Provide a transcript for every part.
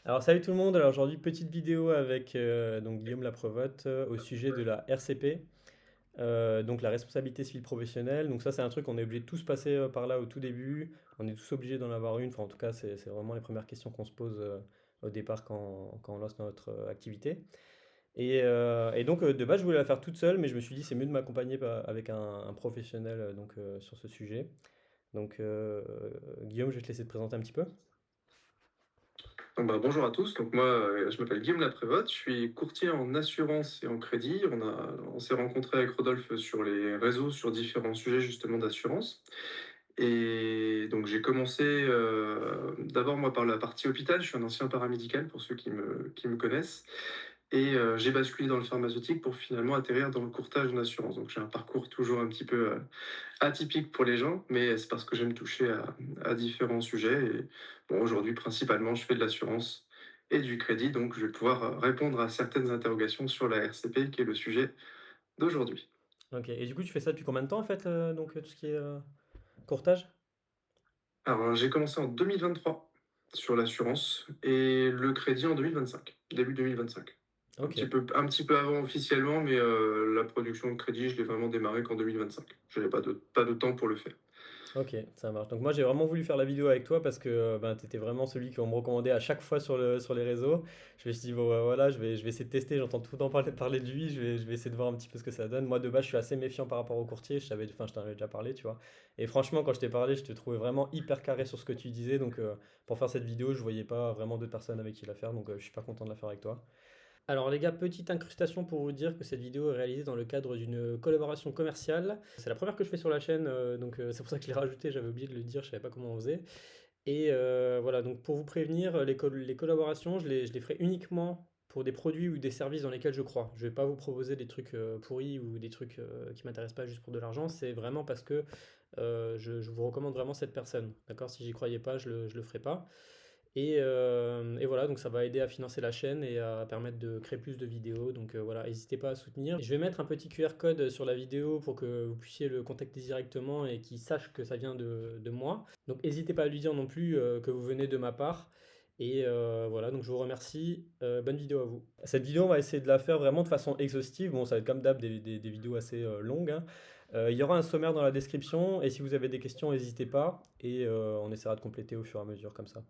Alors salut tout le monde, alors aujourd'hui petite vidéo avec donc Guillaume Laprevotte au sujet de la RCP, donc la responsabilité civile professionnelle. Donc ça c'est un truc on est obligé de tous passer par là au tout début, on est tous obligés d'en avoir une, enfin en tout cas c'est vraiment les premières questions qu'on se pose au départ quand on lance notre activité. Et donc de base je voulais la faire toute seule mais je me suis dit c'est mieux de m'accompagner avec un professionnel sur ce sujet. Donc Guillaume je vais te laisser te présenter un petit peu. Bonjour à tous, donc moi je m'appelle Guillaume Laprévotte, je suis courtier en assurance et en crédit. On s'est rencontré avec Rodolphe sur les réseaux sur différents sujets justement d'assurance. Et donc j'ai commencé d'abord moi par la partie hôpital, je suis un ancien paramédical pour ceux qui me connaissent. Et j'ai basculé dans le pharmaceutique pour finalement atterrir dans le courtage en assurance. Donc j'ai un parcours toujours un petit peu atypique pour les gens, mais c'est parce que j'aime toucher à différents sujets. Et bon, aujourd'hui, principalement, je fais de l'assurance et du crédit, donc je vais pouvoir répondre à certaines interrogations sur la RCP, qui est le sujet d'aujourd'hui. Ok, et du coup tu fais ça depuis combien de temps en fait, tout ce qui est courtage? Alors, j'ai commencé en 2023 sur l'assurance et le crédit en 2025, début 2025. Ok. Un petit peu avant officiellement, mais la production de crédit, je l'ai vraiment démarré qu'en 2025. Je n'avais pas de temps pour le faire. Ok, ça marche. Donc moi j'ai vraiment voulu faire la vidéo avec toi parce que ben, tu étais vraiment celui qu'on me recommandait à chaque fois sur les réseaux. Je me suis dit, bon ben, voilà, je vais essayer de tester, j'entends tout le temps parler de lui, je vais essayer de voir un petit peu ce que ça donne. Moi de base je suis assez méfiant par rapport au courtier, enfin, je t'en avais déjà parlé, tu vois. Et franchement quand je t'ai parlé, je te trouvais vraiment hyper carré sur ce que tu disais. Donc pour faire cette vidéo, je voyais pas vraiment d'autres personnes avec qui la faire, donc je suis super content de la faire avec toi. Alors les gars, petite incrustation pour vous dire que cette vidéo est réalisée dans le cadre d'une collaboration commerciale. C'est la première que je fais sur la chaîne, donc c'est pour ça que je l'ai rajouté, j'avais oublié de le dire, je savais pas comment on faisait. Et voilà, donc pour vous prévenir, les collaborations, je les ferai uniquement pour des produits ou des services dans lesquels je crois. Je vais pas vous proposer des trucs pourris ou des trucs qui m'intéressent pas juste pour de l'argent, c'est vraiment parce que je vous recommande vraiment cette personne. D'accord? Si j'y croyais pas, je le ferai pas. Et voilà, donc ça va aider à financer la chaîne et à permettre de créer plus de vidéos. Donc voilà, n'hésitez pas à soutenir. Je vais mettre un petit QR code sur la vidéo pour que vous puissiez le contacter directement et qu'il sache que ça vient de moi. Donc n'hésitez pas à lui dire non plus que vous venez de ma part. Et voilà, donc je vous remercie. Bonne vidéo à vous. Cette vidéo, on va essayer de la faire vraiment de façon exhaustive. Bon, ça va être comme d'hab des vidéos assez longues, hein. Il y aura un sommaire dans la description et si vous avez des questions, n'hésitez pas et on essaiera de compléter au fur et à mesure comme ça.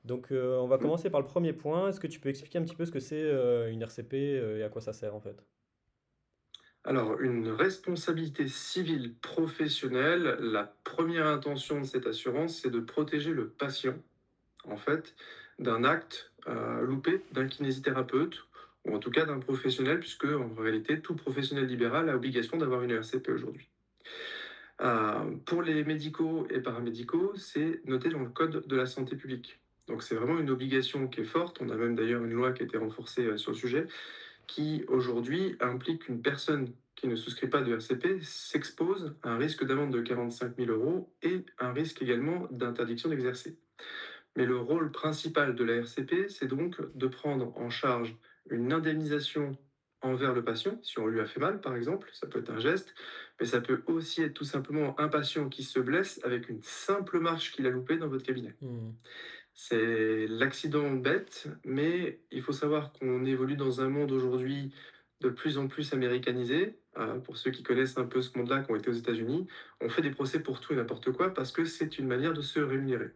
Donc, on va commencer par le premier point. Est-ce que tu peux expliquer un petit peu ce que c'est une RCP et à quoi ça sert en fait? Alors, une responsabilité civile professionnelle, la première intention de cette assurance, c'est de protéger le patient, en fait, d'un acte loupé d'un kinésithérapeute, ou en tout cas d'un professionnel, puisque en réalité, tout professionnel libéral a obligation d'avoir une RCP aujourd'hui. Pour les médicaux et paramédicaux, c'est noté dans le Code de la santé publique. Donc c'est vraiment une obligation qui est forte. On a même d'ailleurs une loi qui a été renforcée sur le sujet, qui aujourd'hui implique qu'une personne qui ne souscrit pas de RCP s'expose à un risque d'amende de 45 000 euros et un risque également d'interdiction d'exercer. Mais le rôle principal de la RCP, c'est donc de prendre en charge une indemnisation envers le patient, si on lui a fait mal par exemple, ça peut être un geste, mais ça peut aussi être tout simplement un patient qui se blesse avec une simple marche qu'il a loupée dans votre cabinet. Hmm. C'est l'accident bête, mais il faut savoir qu'on évolue dans un monde aujourd'hui de plus en plus américanisé. Pour ceux qui connaissent un peu ce monde-là, qui ont été aux États-Unis, on fait des procès pour tout et n'importe quoi parce que c'est une manière de se rémunérer.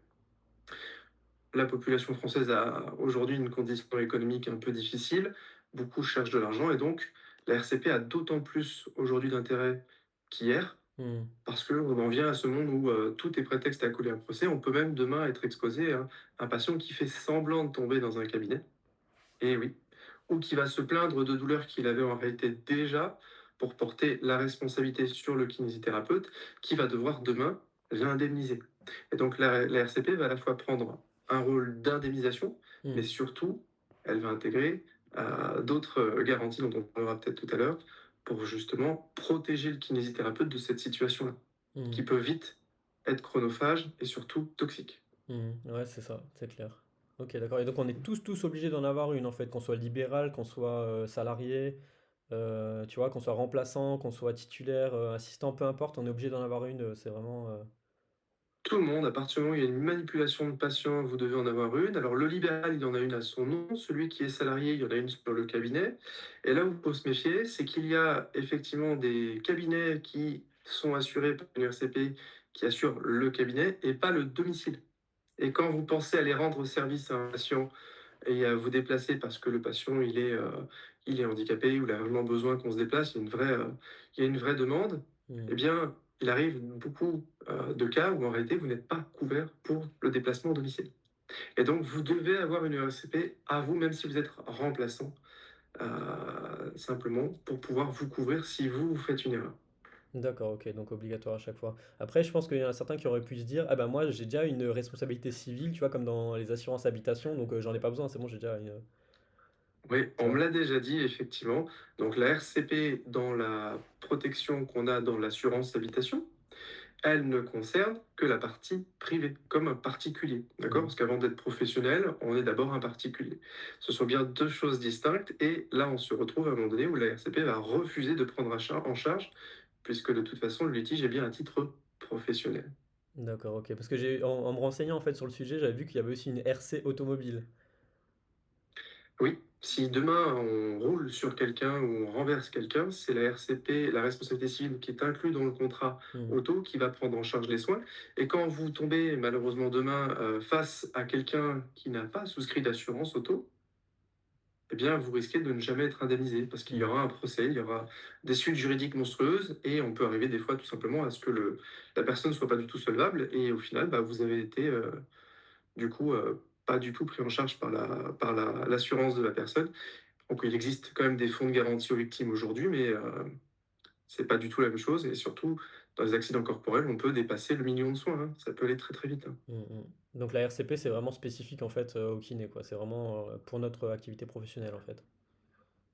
La population française a aujourd'hui une condition économique un peu difficile. Beaucoup cherchent de l'argent et donc la RCP a d'autant plus aujourd'hui d'intérêt qu'hier Hmm. parce qu'on en vient à ce monde où tout est prétexte à coller un procès. On peut même demain être exposé à un patient qui fait semblant de tomber dans un cabinet, et oui, ou qui va se plaindre de douleurs qu'il avait en réalité déjà pour porter la responsabilité sur le kinésithérapeute qui va devoir demain l'indemniser. Et donc la RCP va à la fois prendre un rôle d'indemnisation, mais Hmm. surtout, elle va intégrer d'autres garanties dont on parlera peut-être tout à l'heure pour justement protéger le kinésithérapeute de cette situation-là, Hmm. qui peut vite être chronophage et surtout toxique. Hmm. Ouais, c'est ça, c'est clair. Ok, d'accord. Et donc on est tous obligés d'en avoir une en fait, qu'on soit libéral, qu'on soit salarié, tu vois, qu'on soit remplaçant, qu'on soit titulaire, assistant, peu importe, on est obligé d'en avoir une. C'est vraiment. Tout le monde, à partir du moment où il y a une manipulation de patient, vous devez en avoir une. Alors le libéral, il en a une à son nom, celui qui est salarié, il y en a une sur le cabinet. Et là où il faut se méfier, c'est qu'il y a effectivement des cabinets qui sont assurés par une RCP qui assure le cabinet et pas le domicile. Et quand vous pensez aller rendre service à un patient et à vous déplacer parce que le patient il est handicapé ou il a vraiment besoin qu'on se déplace, il y a une vraie demande, Hmm. eh bien, il arrive beaucoup de cas où en réalité vous n'êtes pas couvert pour le déplacement au domicile. Et donc vous devez avoir une RCP à vous, même si vous êtes remplaçant, simplement pour pouvoir vous couvrir si vous faites une erreur. D'accord, ok, donc obligatoire à chaque fois. Après, je pense qu'il y en a certains qui auraient pu se dire, ah bah moi j'ai déjà une responsabilité civile, tu vois, comme dans les assurances habitation, donc j'en ai pas besoin, c'est bon, j'ai déjà une. Oui, Tu on me vois. l'a déjà dit, effectivement. Donc la RCP, dans la protection qu'on a dans l'assurance habitation, elle ne concerne que la partie privée, comme un particulier. D'accord? Hmm. Parce qu'avant d'être professionnel, on est d'abord un particulier. Ce sont bien deux choses distinctes, et là, on se retrouve à un moment donné où la RCP va refuser de prendre en charge, puisque de toute façon, le litige est bien à titre professionnel. D'accord, ok. Parce que en me renseignant en fait sur le sujet, j'avais vu qu'il y avait aussi une RC automobile. Oui, si demain on roule sur quelqu'un ou on renverse quelqu'un, c'est la RCP, la responsabilité civile qui est inclue dans le contrat Hmm. auto qui va prendre en charge les soins. Et quand vous tombez malheureusement demain face à quelqu'un qui n'a pas souscrit d'assurance auto, eh bien vous risquez de ne jamais être indemnisé parce qu'il y Hmm. aura un procès, il y aura des suites juridiques monstrueuses et on peut arriver des fois tout simplement à ce que la personne ne soit pas du tout solvable et au final bah, vous avez été du coup pas du tout pris en charge par l'assurance de la personne. Donc il existe quand même des fonds de garantie aux victimes aujourd'hui, mais c'est pas du tout la même chose. Et surtout, dans les accidents corporels, on peut dépasser le million de soins, hein. Ça peut aller très très vite, hein. Hmm, hmm. Donc la RCP c'est vraiment spécifique en fait au kiné, quoi. C'est vraiment pour notre activité professionnelle en fait.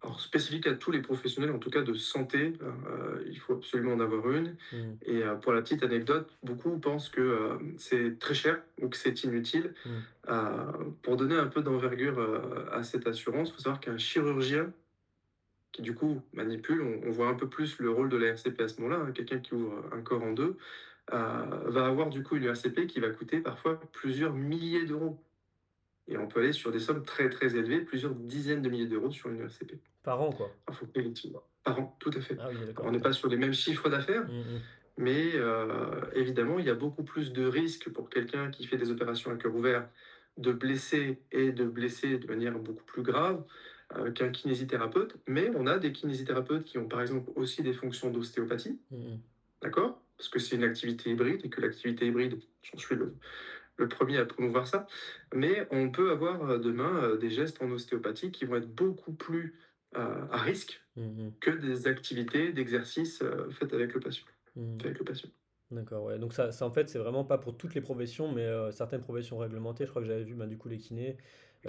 Alors spécifique à tous les professionnels, en tout cas de santé, il faut absolument en avoir une. Hmm. Et pour la petite anecdote, beaucoup pensent que c'est très cher ou que c'est inutile. Hmm. Euh, pour donner un peu d'envergure à cette assurance, il faut savoir qu'un chirurgien qui du coup manipule, on voit un peu plus le rôle de la RCP à ce moment-là, hein, quelqu'un qui ouvre un corps en deux, va avoir du coup une RCP qui va coûter parfois plusieurs milliers d'euros. Et on peut aller sur des sommes très très élevées, plusieurs dizaines de milliers d'euros sur une RCP. Par an, quoi. Il faut payer par an, tout à fait. Ah oui, d'accord, Alors, on n'est ok. pas sur les mêmes chiffres d'affaires, Hmm, hmm. mais évidemment, il y a beaucoup plus de risques pour quelqu'un qui fait des opérations à cœur ouvert de blesser et de blesser de manière beaucoup plus grave qu'un kinésithérapeute. Mais on a des kinésithérapeutes qui ont par exemple aussi des fonctions d'ostéopathie, Hmm, hmm. d'accord? Parce que c'est une activité hybride et que l'activité hybride, j'en suis le premier à promouvoir ça. Mais on peut avoir demain des gestes en ostéopathie qui vont être beaucoup plus à risque Hmm, hmm. que des activités d'exercice faites avec le patient. Hmm. Avec le patient. D'accord, ouais. Donc ça en fait, c'est vraiment pas pour toutes les professions, mais certaines professions réglementées. Je crois que j'avais vu, bah, du coup, les kinés,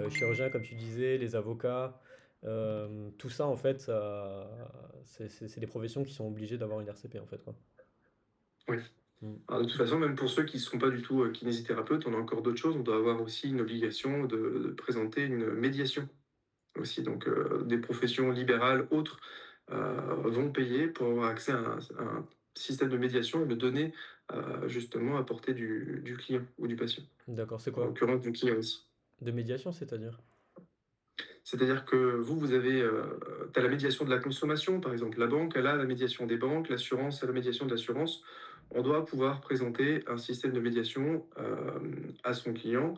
chirurgiens, comme tu disais, les avocats, tout ça, en fait, c'est des professions qui sont obligées d'avoir une RCP, en fait, quoi. Oui. Mm. Alors, de toute façon, même pour ceux qui ne sont pas du tout kinésithérapeutes, on a encore d'autres choses. On doit avoir aussi une obligation de présenter une médiation aussi. Donc, des professions libérales autres vont payer pour avoir accès à un système de médiation et le donner justement à portée du client ou du patient. D'accord, c'est En quoi? l'occurrence, du client aussi. De médiation, c'est-à-dire? C'est-à-dire que vous avez as la médiation de la consommation, par exemple. La banque, elle a la médiation des banques, l'assurance a la médiation de l'assurance. On doit pouvoir présenter un système de médiation à son client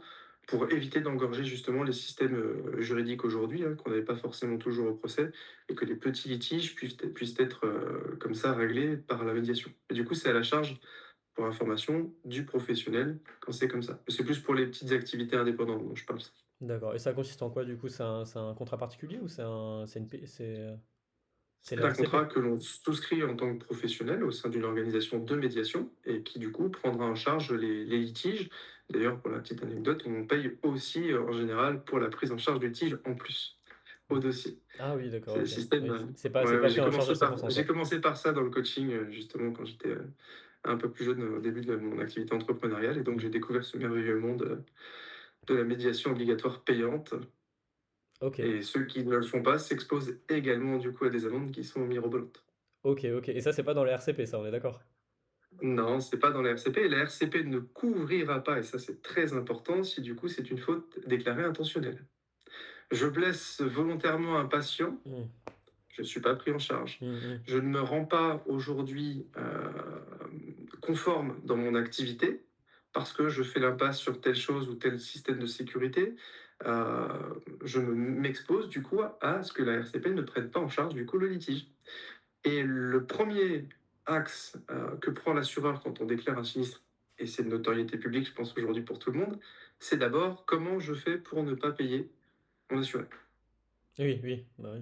pour éviter d'engorger justement les systèmes juridiques aujourd'hui, hein, qu'on n'avait pas forcément toujours au procès, et que les petits litiges puissent être comme ça réglés par la médiation. Et du coup, c'est à la charge, pour information, du professionnel quand c'est comme ça. C'est plus pour les petites activités indépendantes dont je parle. D'accord. Et ça consiste en quoi, du coup? C'est un contrat particulier ou c'est C'est la un contrat RCP? que l'on souscrit en tant que professionnel au sein d'une organisation de médiation et qui du coup prendra en charge les litiges. D'ailleurs, pour la petite anecdote, on paye aussi en général pour la prise en charge du litige en plus au dossier. Ah oui, d'accord, C'est le ok. système. Oui. Ouais, C'est ouais, pas pris en charge à 100%, j'ai quoi. commencé par ça dans le coaching justement quand j'étais un peu plus jeune au début de mon activité entrepreneuriale et donc Mm. j'ai découvert ce merveilleux monde de la médiation obligatoire payante Ok. et ceux qui ne le font pas s'exposent également du coup à des amendes qui sont mirobolantes. Ok, ok. Et ça, c'est pas dans les RCP, ça, on est d'accord? Non, c'est pas dans la RCP et la RCP ne couvrira pas, et ça c'est très important, si du coup c'est une faute déclarée intentionnelle. Je blesse volontairement un patient, Mmh. je ne suis pas pris en charge. Mmh mh. Je ne me rends pas aujourd'hui conforme dans mon activité parce que je fais l'impasse sur telle chose ou tel système de sécurité. Euh, je m'expose du coup à ce que la RCP ne prenne pas en charge du coup le litige. Et le premier axe que prend l'assureur quand on déclare un sinistre, et c'est de notoriété publique, je pense aujourd'hui pour tout le monde, c'est d'abord comment je fais pour ne pas payer mon assuré. Oui, oui, bah, oui.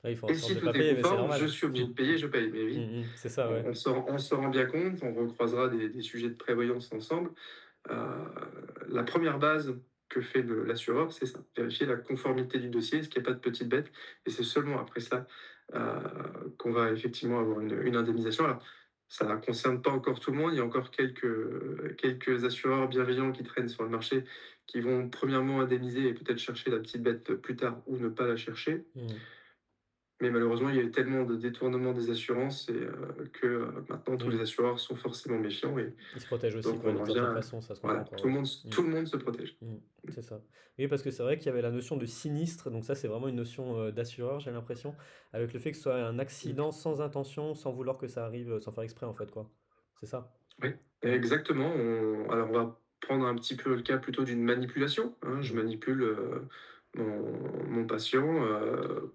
Ah, ils font en Et sorte si de tout pas est payer, mais c'est conforme, je normal. suis Mmh. obligé de payer, je paye. Mais Mmh oui, mh. C'est ça, ouais. on se rend bien compte, on recroisera des sujets de prévoyance ensemble. Euh, la première base que fait l'assureur, c'est ça, vérifier la conformité du dossier, ce qu'il n'y a pas de petites bêtes, et c'est seulement après ça euh, qu'on va effectivement avoir une indemnisation. Alors, ça ne concerne pas encore tout le monde, il y a encore quelques assureurs bienveillants qui traînent sur le marché, qui vont premièrement indemniser et peut-être chercher la petite bête plus tard ou ne pas la chercher. Mmh. Mais malheureusement, il y a eu tellement de détournements des assurances que maintenant tous les Oui. assureurs sont forcément méfiants et Ils se protègent aussi, donc quoi, on d'une en certaine vient, façon, ça se comprend, voilà, quoi, ouais. Mmh. tout le monde se protège. Mmh. C'est ça. Oui, parce que c'est vrai qu'il y avait la notion de sinistre, donc ça, c'est vraiment une notion, d'assureur, j'ai l'impression, avec le fait que ce soit un accident sans intention, sans vouloir que ça arrive, sans faire exprès, en fait, quoi. C'est ça? Oui, Mmh. exactement. Alors on va prendre un petit peu le cas plutôt d'une manipulation, hein. Je Mmh. manipule mon patient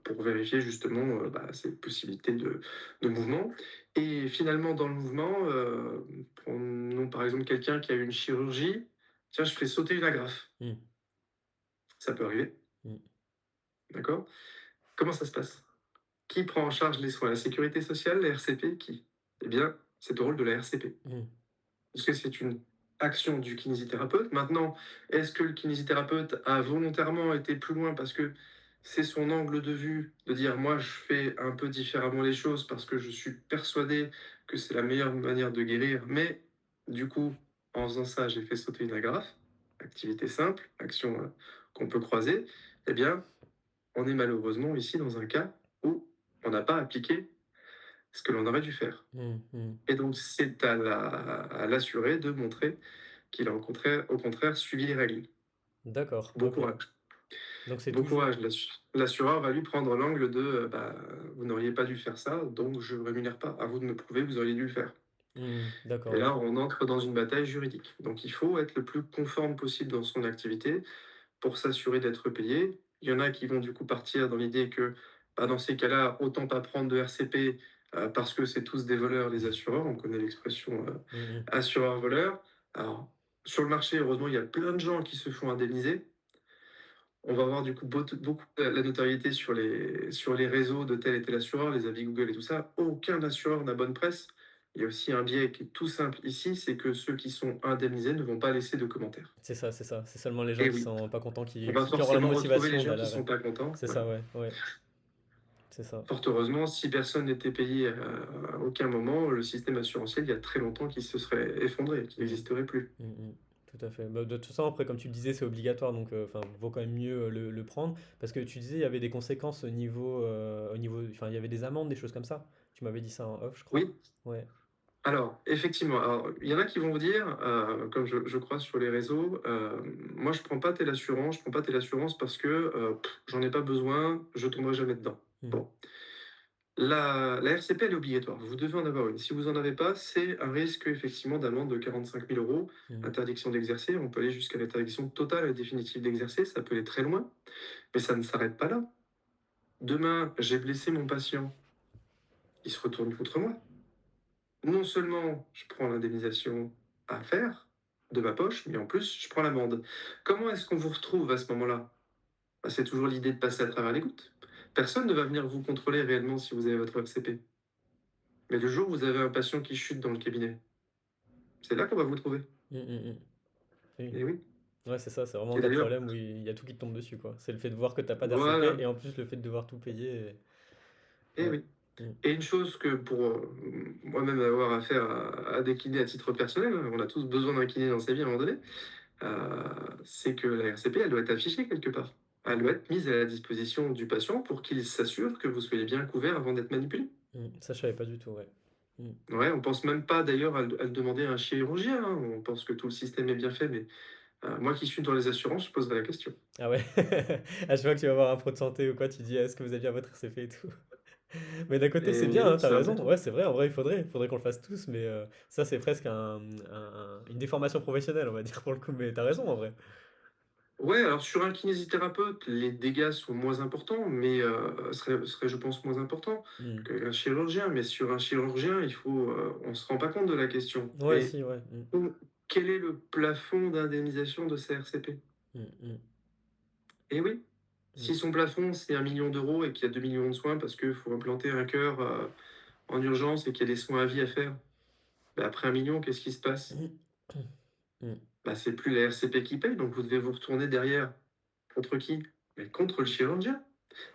pour vérifier justement ses possibilités de mouvement. Et finalement, dans le mouvement, prenons par exemple quelqu'un qui a eu une chirurgie. Tiens, je fais sauter une agrafe. Mmh. Ça peut arriver, Mmh. d'accord? Comment ça se passe? Qui prend en charge les soins? La sécurité sociale, la RCP, qui? Eh bien, c'est au rôle de la RCP. Mmh. Parce que c'est une action du kinésithérapeute. Maintenant, est-ce que le kinésithérapeute a volontairement été plus loin parce que c'est son angle de vue de dire moi je fais un peu différemment les choses parce que je suis persuadé que c'est la meilleure manière de guérir, mais du coup, en faisant ça, j'ai fait sauter une agrafe, activité simple, action qu'on peut croiser, eh bien, on est malheureusement ici dans un cas où on n'a pas appliqué ce que l'on aurait dû faire. Mmh. Mmh. Et donc, c'est à l'assuré de montrer qu'il a au contraire suivi les règles. D'accord, Bon OK. courage. Donc c'est Bon courage. toujours L'assureur va lui prendre l'angle de vous n'auriez pas dû faire ça, donc je ne rémunère pas. À vous de me prouver que vous auriez dû le faire. mmh, Et d'accord, ouais. là, on entre dans une bataille juridique. Donc, il faut être le plus conforme possible dans son activité pour s'assurer d'être payé. Il y en a qui vont du coup partir dans l'idée que dans ces cas-là, autant pas prendre de RCP parce que c'est tous des voleurs, les assureurs. On connaît l'expression Mmh mh. assureur-voleur. Alors, sur le marché, heureusement, il y a plein de gens qui se font indemniser. On va voir du coup beaucoup la notoriété sur les réseaux de tel et tel assureur, les avis Google et tout ça. Aucun assureur n'a bonne presse. Il y a aussi un biais qui est tout simple ici, c'est que ceux qui sont indemnisés ne vont pas laisser de commentaires. C'est ça, c'est ça. C'est seulement les gens Et qui oui, sont pas contents on va qui auront la forcément retrouver les motivation gens qui d'aller sont pas contents. c'est Voilà. ça, ouais, ouais, c'est ça. Fort heureusement, si personne n'était payé à aucun moment, le système assurantiel, il y a très longtemps qu'il se serait effondré, qu'il Mmh. n'existerait plus. Mmh mh. Tout à fait. Bah, de toute façon, après, comme tu le disais, c'est obligatoire, donc enfin, vaut quand même mieux, le prendre. Parce que tu disais, il y avait des conséquences au niveau enfin, il y avait des amendes, des choses comme ça? Tu m'avais dit ça en off, je crois? Oui, Ouais. alors effectivement, alors, il y en a qui vont vous dire, comme je crois sur les réseaux, moi je prends pas telle assurance, je prends pas telle assurance parce que j'en ai pas besoin, je tomberai jamais dedans. Mmh. Bon, la RCP, elle est obligatoire. Vous devez en avoir une. Si vous en avez pas, c'est un risque effectivement d'amende de 45 000 euros, Mmh. interdiction d'exercer. On peut aller jusqu'à l'interdiction totale et définitive d'exercer. Ça peut aller très loin, mais ça ne s'arrête pas là. Demain, j'ai blessé mon patient, il se retourne contre moi. Non seulement je prends l'indemnisation à faire de ma poche, mais en plus, je prends l'amende. Comment est-ce qu'on vous retrouve à ce moment-là? C'est toujours l'idée de passer à travers les gouttes. Personne ne va venir vous contrôler réellement si vous avez votre RCP. Mais le jour où vous avez un patient qui chute dans le cabinet, c'est là qu'on va vous trouver. Mmh, mmh mh. Oui. Et oui. Ouais, c'est ça, c'est vraiment en Et cas de d'ailleurs, problème où il y a tout qui te tombe dessus, quoi. C'est le fait de voir que t'as pas d'RCP voilà. et en plus le fait de devoir tout payer Et ouais. oui. Mmh. Et une chose que pour moi-même avoir affaire à des kinés à titre personnel, hein, on a tous besoin d'un kiné dans sa vie à un moment donné, c'est que la RCP, elle doit être affichée quelque part. Elle doit être mise à la disposition du patient pour qu'il s'assure que vous soyez bien couvert avant d'être manipulé. Mmh. Ça, je savais pas du tout, ouais. Mmh. Ouais, on pense même pas d'ailleurs à le demander à un chirurgien, hein. On pense que tout le système est bien fait, mais moi qui suis dans les assurances, je poserais la question. Ah ouais? À chaque fois que tu vas voir un pro de santé ou quoi, tu dis: «Est-ce que vous avez bien votre RCP et tout?» Mais d'un côté, c'est Mais bien, oui, hein, tu c'est raison. important. Ouais, c'est vrai, en vrai, il faudrait qu'on le fasse tous, mais ça, c'est presque une déformation professionnelle, on va dire, pour le coup, mais t'as raison, en vrai. Ouais, alors sur un kinésithérapeute, les dégâts sont moins importants, mais seraient, je pense, moins importants Mmh. qu'un chirurgien. Mais sur un chirurgien, on se rend pas compte de la question. Ouais, Mais si, ouais. Mmh. quel est le plafond d'indemnisation de sa RCP? Mmh, mmh, Eh oui, mmh. si son plafond c'est 1 million d'euros et qu'il y a 2 millions de soins parce qu'il faut implanter un cœur en urgence et qu'il y a des soins à vie à faire, bah, après 1 million, qu'est-ce qui se passe? Mmh. Mmh. Bah, c'est plus la RCP qui paye, donc vous devez vous retourner derrière. Contre qui? Mais contre le chirurgien.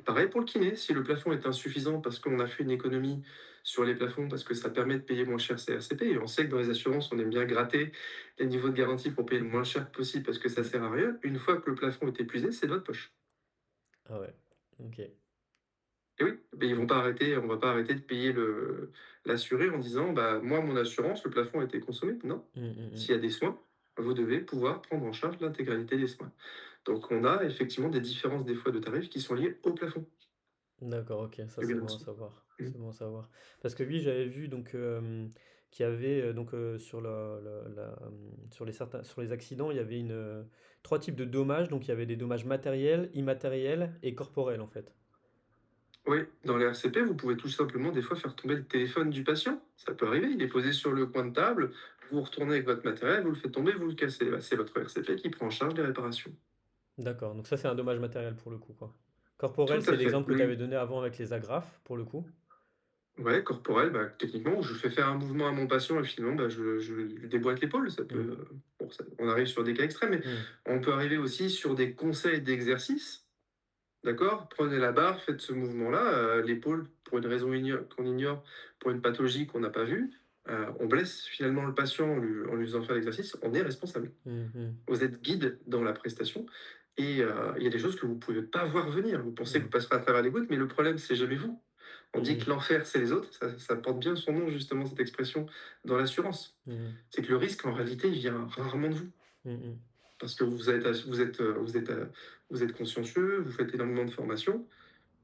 Pareil pour le kiné, si le plafond est insuffisant parce qu'on a fait une économie sur les plafonds, parce que ça permet de payer moins cher ses RCP, et on sait que dans les assurances, on aime bien gratter les niveaux de garantie pour payer le moins cher possible parce que ça Mmh. sert à rien. Une fois que le plafond est épuisé, c'est de votre poche. Ah ouais. OK. Et oui, mais ils vont Mmh. pas arrêter, on va pas arrêter de payer l'assuré en disant, bah, moi, mon assurance, le plafond a été consommé. Non. Mmh, mmh mh. S'il y a des soins, vous devez pouvoir prendre en charge l'intégralité des soins. Donc, on a effectivement des différences des fois de tarifs qui sont liées au plafond. D'accord, OK, ça Et c'est bien bon à aussi. savoir. Mmh. C'est bon à savoir. Parce que oui, j'avais vu donc qu'il y avait donc sur sur sur les accidents, il y avait trois types de dommages. Donc il y avait des dommages matériels, immatériels et corporels en fait. Oui, dans les RCP, vous pouvez tout simplement des fois faire tomber le téléphone du patient. Ça peut arriver, il est posé sur le coin de table, vous retournez avec votre matériel, vous le faites tomber, vous le cassez. Bah, c'est votre RCP qui prend en charge les réparations. D'accord, donc ça c'est un dommage matériel pour le coup, quoi. Tout Corporel, à c'est fait. l'exemple que tu avais Lui, donné avant avec les agrafes, pour le coup. ouais, corporel, bah, techniquement, je fais faire un mouvement à mon patient et finalement, bah, je lui déboîte l'épaule. Ça Hmm, peut, bon, on arrive sur des cas extrêmes, mais hmm, on peut arriver aussi sur des conseils d'exercice. D'accord? Prenez la barre, faites ce mouvement-là, l'épaule, pour une raison qu'on ignore, pour une pathologie qu'on n'a pas vue, on blesse finalement le patient en lui faisant faire l'exercice, on est responsable. hmm, hmm, Vous êtes guide dans la prestation et il y a des choses que vous ne pouvez pas voir venir. Vous pensez que hmm, vous passerez à travers les gouttes, mais le problème, c'est jamais vous. On dit hmm, que l'enfer, c'est les autres, ça porte bien son nom justement, cette expression, dans l'assurance. hmm, C'est que le risque, en réalité, il vient rarement de vous. hmm, hmm, Parce que vous êtes consciencieux, vous faites énormément de formations,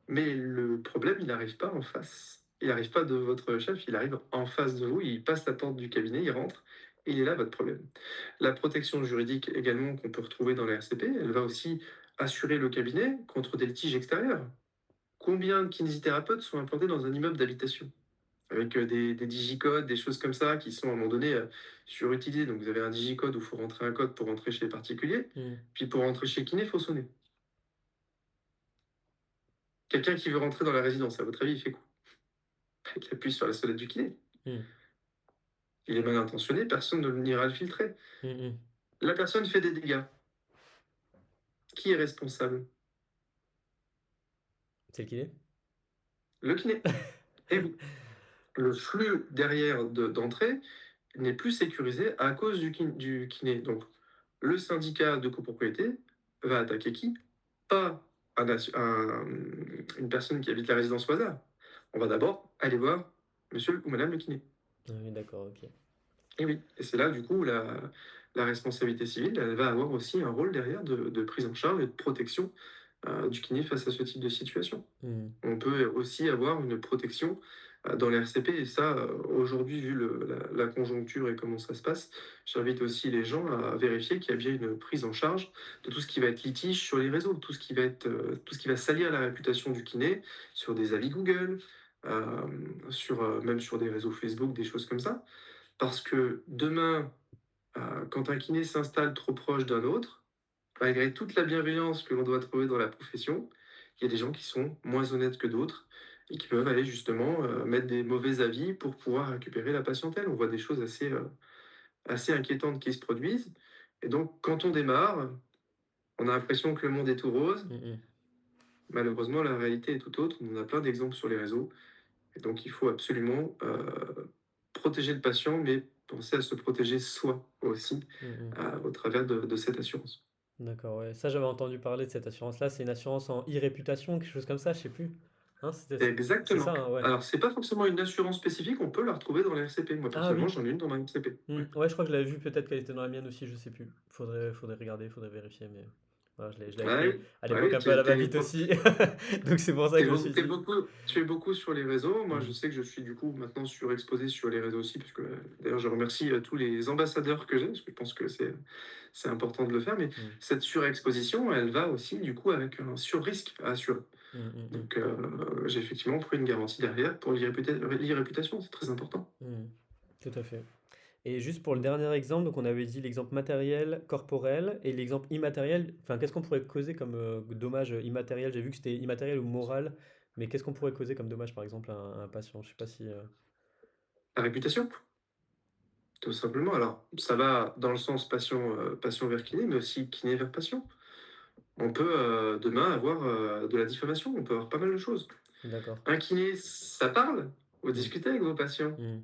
mais le problème, il n'arrive pas en face. Il n'arrive pas de votre chef, il arrive en face de vous, il passe la porte du cabinet, il rentre, et il est là votre problème. La protection juridique également qu'on peut retrouver dans la RCP, elle va aussi assurer le cabinet contre des litiges extérieurs. Combien de kinésithérapeutes sont implantés dans un immeuble d'habitation avec des digicodes, des choses comme ça qui sont à un moment donné surutilisées. Donc vous avez un digicode où il faut rentrer un code pour rentrer chez les particuliers, hmm, puis pour rentrer chez le kiné, il faut sonner. Quelqu'un qui veut rentrer dans la résidence, à votre avis, il fait quoi? Il appuie sur la sonnette du kiné. hmm, Il est mal intentionné, personne ne n'ira le filtrer. hmm, hmm. La personne fait des dégâts. Qui est responsable? C'est le kiné? Le kiné. Et oui, le flux derrière d'entrée n'est plus sécurisé à cause du kiné. Donc, le syndicat de copropriété va attaquer qui? Pas une personne qui habite la résidence au hasard. On va d'abord aller voir monsieur ou madame le kiné. Ah oui, d'accord, ok. Et oui, et c'est là, du coup, la responsabilité civile, elle va avoir aussi un rôle derrière de prise en charge et de protection du kiné face à ce type de situation. Hmm, On peut aussi avoir une protection dans les RCP, et ça, aujourd'hui, vu la conjoncture et comment ça se passe, j'invite aussi les gens à vérifier qu'il y a bien une prise en charge de tout ce qui va être litige sur les réseaux, tout ce qui va salir la réputation du kiné, sur des avis Google, même sur des réseaux Facebook, des choses comme ça. Parce que demain, quand un kiné s'installe trop proche d'un autre, malgré toute la bienveillance que l'on doit trouver dans la profession, il y a des gens qui sont moins honnêtes que d'autres et qui peuvent aller justement mettre des mauvais avis pour pouvoir récupérer la patientèle. On voit des choses assez inquiétantes qui se produisent. Et donc, quand on démarre, on a l'impression que le monde est tout rose. hmm, hmm. Malheureusement, la réalité est tout autre. On en a plein d'exemples sur les réseaux. Et donc, il faut absolument protéger le patient, mais penser à se protéger soi aussi Hmm, hmm. au travers de cette assurance. D'accord, ouais. Ça, j'avais entendu parler de cette assurance-là. C'est une assurance en e-réputation, quelque chose comme ça, je sais plus. Hein, c'est Exactement. ça, hein, ouais. Alors, c'est pas forcément une assurance spécifique, on peut la retrouver dans les RCP. Moi, Ah personnellement, oui. j'en ai une dans ma RCP. Ouais. Ouais, je crois que je l'avais vu, peut-être qu'elle était dans la mienne aussi, je sais plus. Faudrait regarder, faudrait vérifier, mais voilà, je l'avais Ouais, pris oui. à Ouais, l'époque oui, un peu à la va-vite aussi. Donc c'est pour ça que je me suis dit. tu es beaucoup sur les réseaux. Moi, je Hmm, sais que je suis du coup maintenant surexposé sur les réseaux aussi, parce que d'ailleurs, je remercie tous les ambassadeurs que j'ai, parce que je pense que c'est important de le faire. Mais hmm, cette surexposition, elle va aussi du coup avec un surrisque à assurer. hmm, hmm, hmm, Donc, j'ai effectivement pris une garantie derrière pour l'irréputation, c'est très important. hmm. Tout à fait. Et juste pour le dernier exemple, donc on avait dit l'exemple matériel, corporel, et l'exemple immatériel. Enfin, qu'est-ce qu'on pourrait causer comme dommage immatériel? J'ai vu que c'était immatériel ou moral, mais qu'est-ce qu'on pourrait causer comme dommage, par exemple, à un patient? Je sais pas si. La réputation, tout simplement. Alors, ça va dans le sens patient, patient vers kiné, mais aussi kiné vers patient. On peut demain avoir de la diffamation, on peut avoir pas mal de choses. D'accord. Un kiné, ça parle, vous Hmm, discutez avec vos patients. hmm,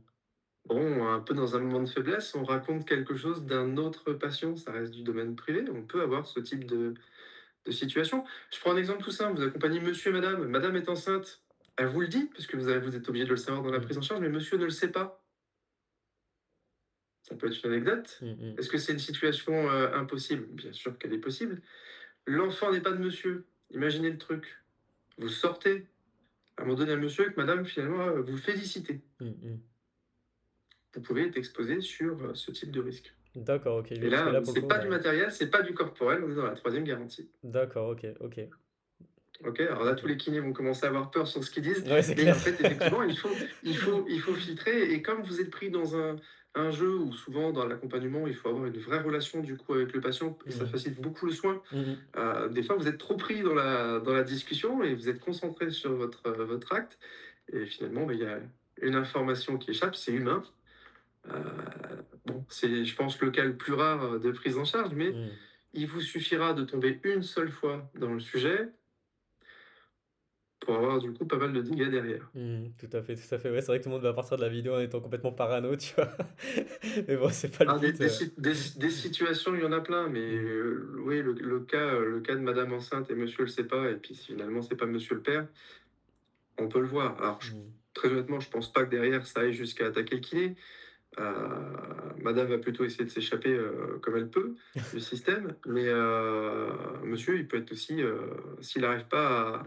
Bon, un peu dans un moment de faiblesse, on raconte quelque chose d'un autre patient, ça reste du domaine privé, on peut avoir ce type de situation. Je prends un exemple tout simple, vous accompagnez monsieur et madame, madame est enceinte, elle vous le dit, parce que vous êtes obligé de le savoir dans la hmm, prise en charge, mais monsieur ne le sait pas. Ça peut être une anecdote. hmm, hmm. Est-ce que c'est une situation impossible? Bien sûr qu'elle est possible. L'enfant n'est pas de monsieur. Imaginez le truc. Vous sortez, à un moment donné, à monsieur et que madame, finalement, vous félicitez. Hmm, hmm. Vous pouvez être exposé sur ce type de risque. D'accord, ok. Et Oui, parce que là, là, pour le c'est coup, pas du matériel, c'est pas du corporel, on est dans la troisième garantie. d'accord, ok, ok, Ok, alors là, tous ok. les kinés vont commencer à avoir peur sur ce qu'ils disent, Ouais, c'est mais clair. en fait, effectivement, il faut filtrer. Et comme vous êtes pris dans un jeu où souvent dans l'accompagnement, il faut avoir une vraie relation du coup avec le patient et ça Hmm, facilite beaucoup le soin. hmm, Des fois, vous êtes trop pris dans la discussion et vous êtes concentré sur votre acte. Et finalement, bah, il y a une information qui échappe, c'est humain. Euh, bon, c'est, je pense, le cas le plus rare de prise en charge, mais hmm, il vous suffira de tomber une seule fois dans le sujet pour avoir du coup pas mal de dégâts derrière. tout à fait, tout à fait. Ouais, c'est vrai que tout le monde va partir de la vidéo en étant complètement parano, tu vois. Mais bon, c'est pas le Ah, but. des situations, il y en a plein, mais Hmm, oui, le cas de madame enceinte et monsieur le sait pas, et puis finalement, c'est pas monsieur le père, on peut le voir. Alors, hmm, très honnêtement, je pense pas que derrière, ça aille jusqu'à attaquer le kiné. Madame va plutôt essayer de s'échapper comme elle peut du système, mais monsieur, il peut être aussi, s'il n'arrive pas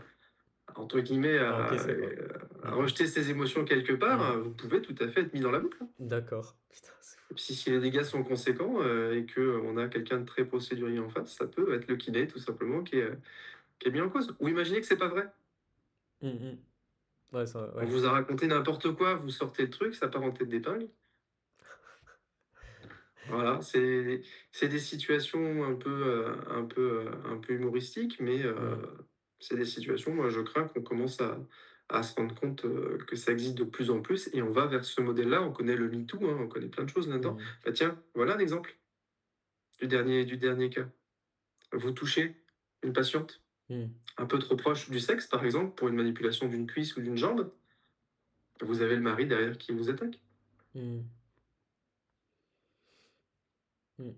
entre guillemets, à encaisser, quoi. à Hmm, rejeter ses émotions quelque part, hmm. vous pouvez tout à fait être mis dans la boucle, hein. D'accord. Putain, c'est fou. Et puis si les dégâts sont conséquents et qu'on a quelqu'un de très procédurier en face, ça peut être le kiné tout simplement qui est mis en cause. Ou imaginez que c'est pas vrai. Hmm, hmm. Ouais, ça, On ouais. vous a raconté n'importe quoi, vous sortez le truc, ça part en tête d'épingle. Voilà, c'est des situations un peu humoristiques, mais Hmm, c'est des situations, moi je crains qu'on commence à se rendre compte que ça existe de plus en plus et on va vers ce modèle-là. On connaît le MeToo, hein, on connaît plein de choses là-dedans. hmm, Bah tiens, voilà un exemple du dernier cas. Vous touchez une patiente hmm, un peu trop proche du sexe, par exemple, pour une manipulation d'une cuisse ou d'une jambe, vous avez le mari derrière qui vous attaque. hmm, hmm.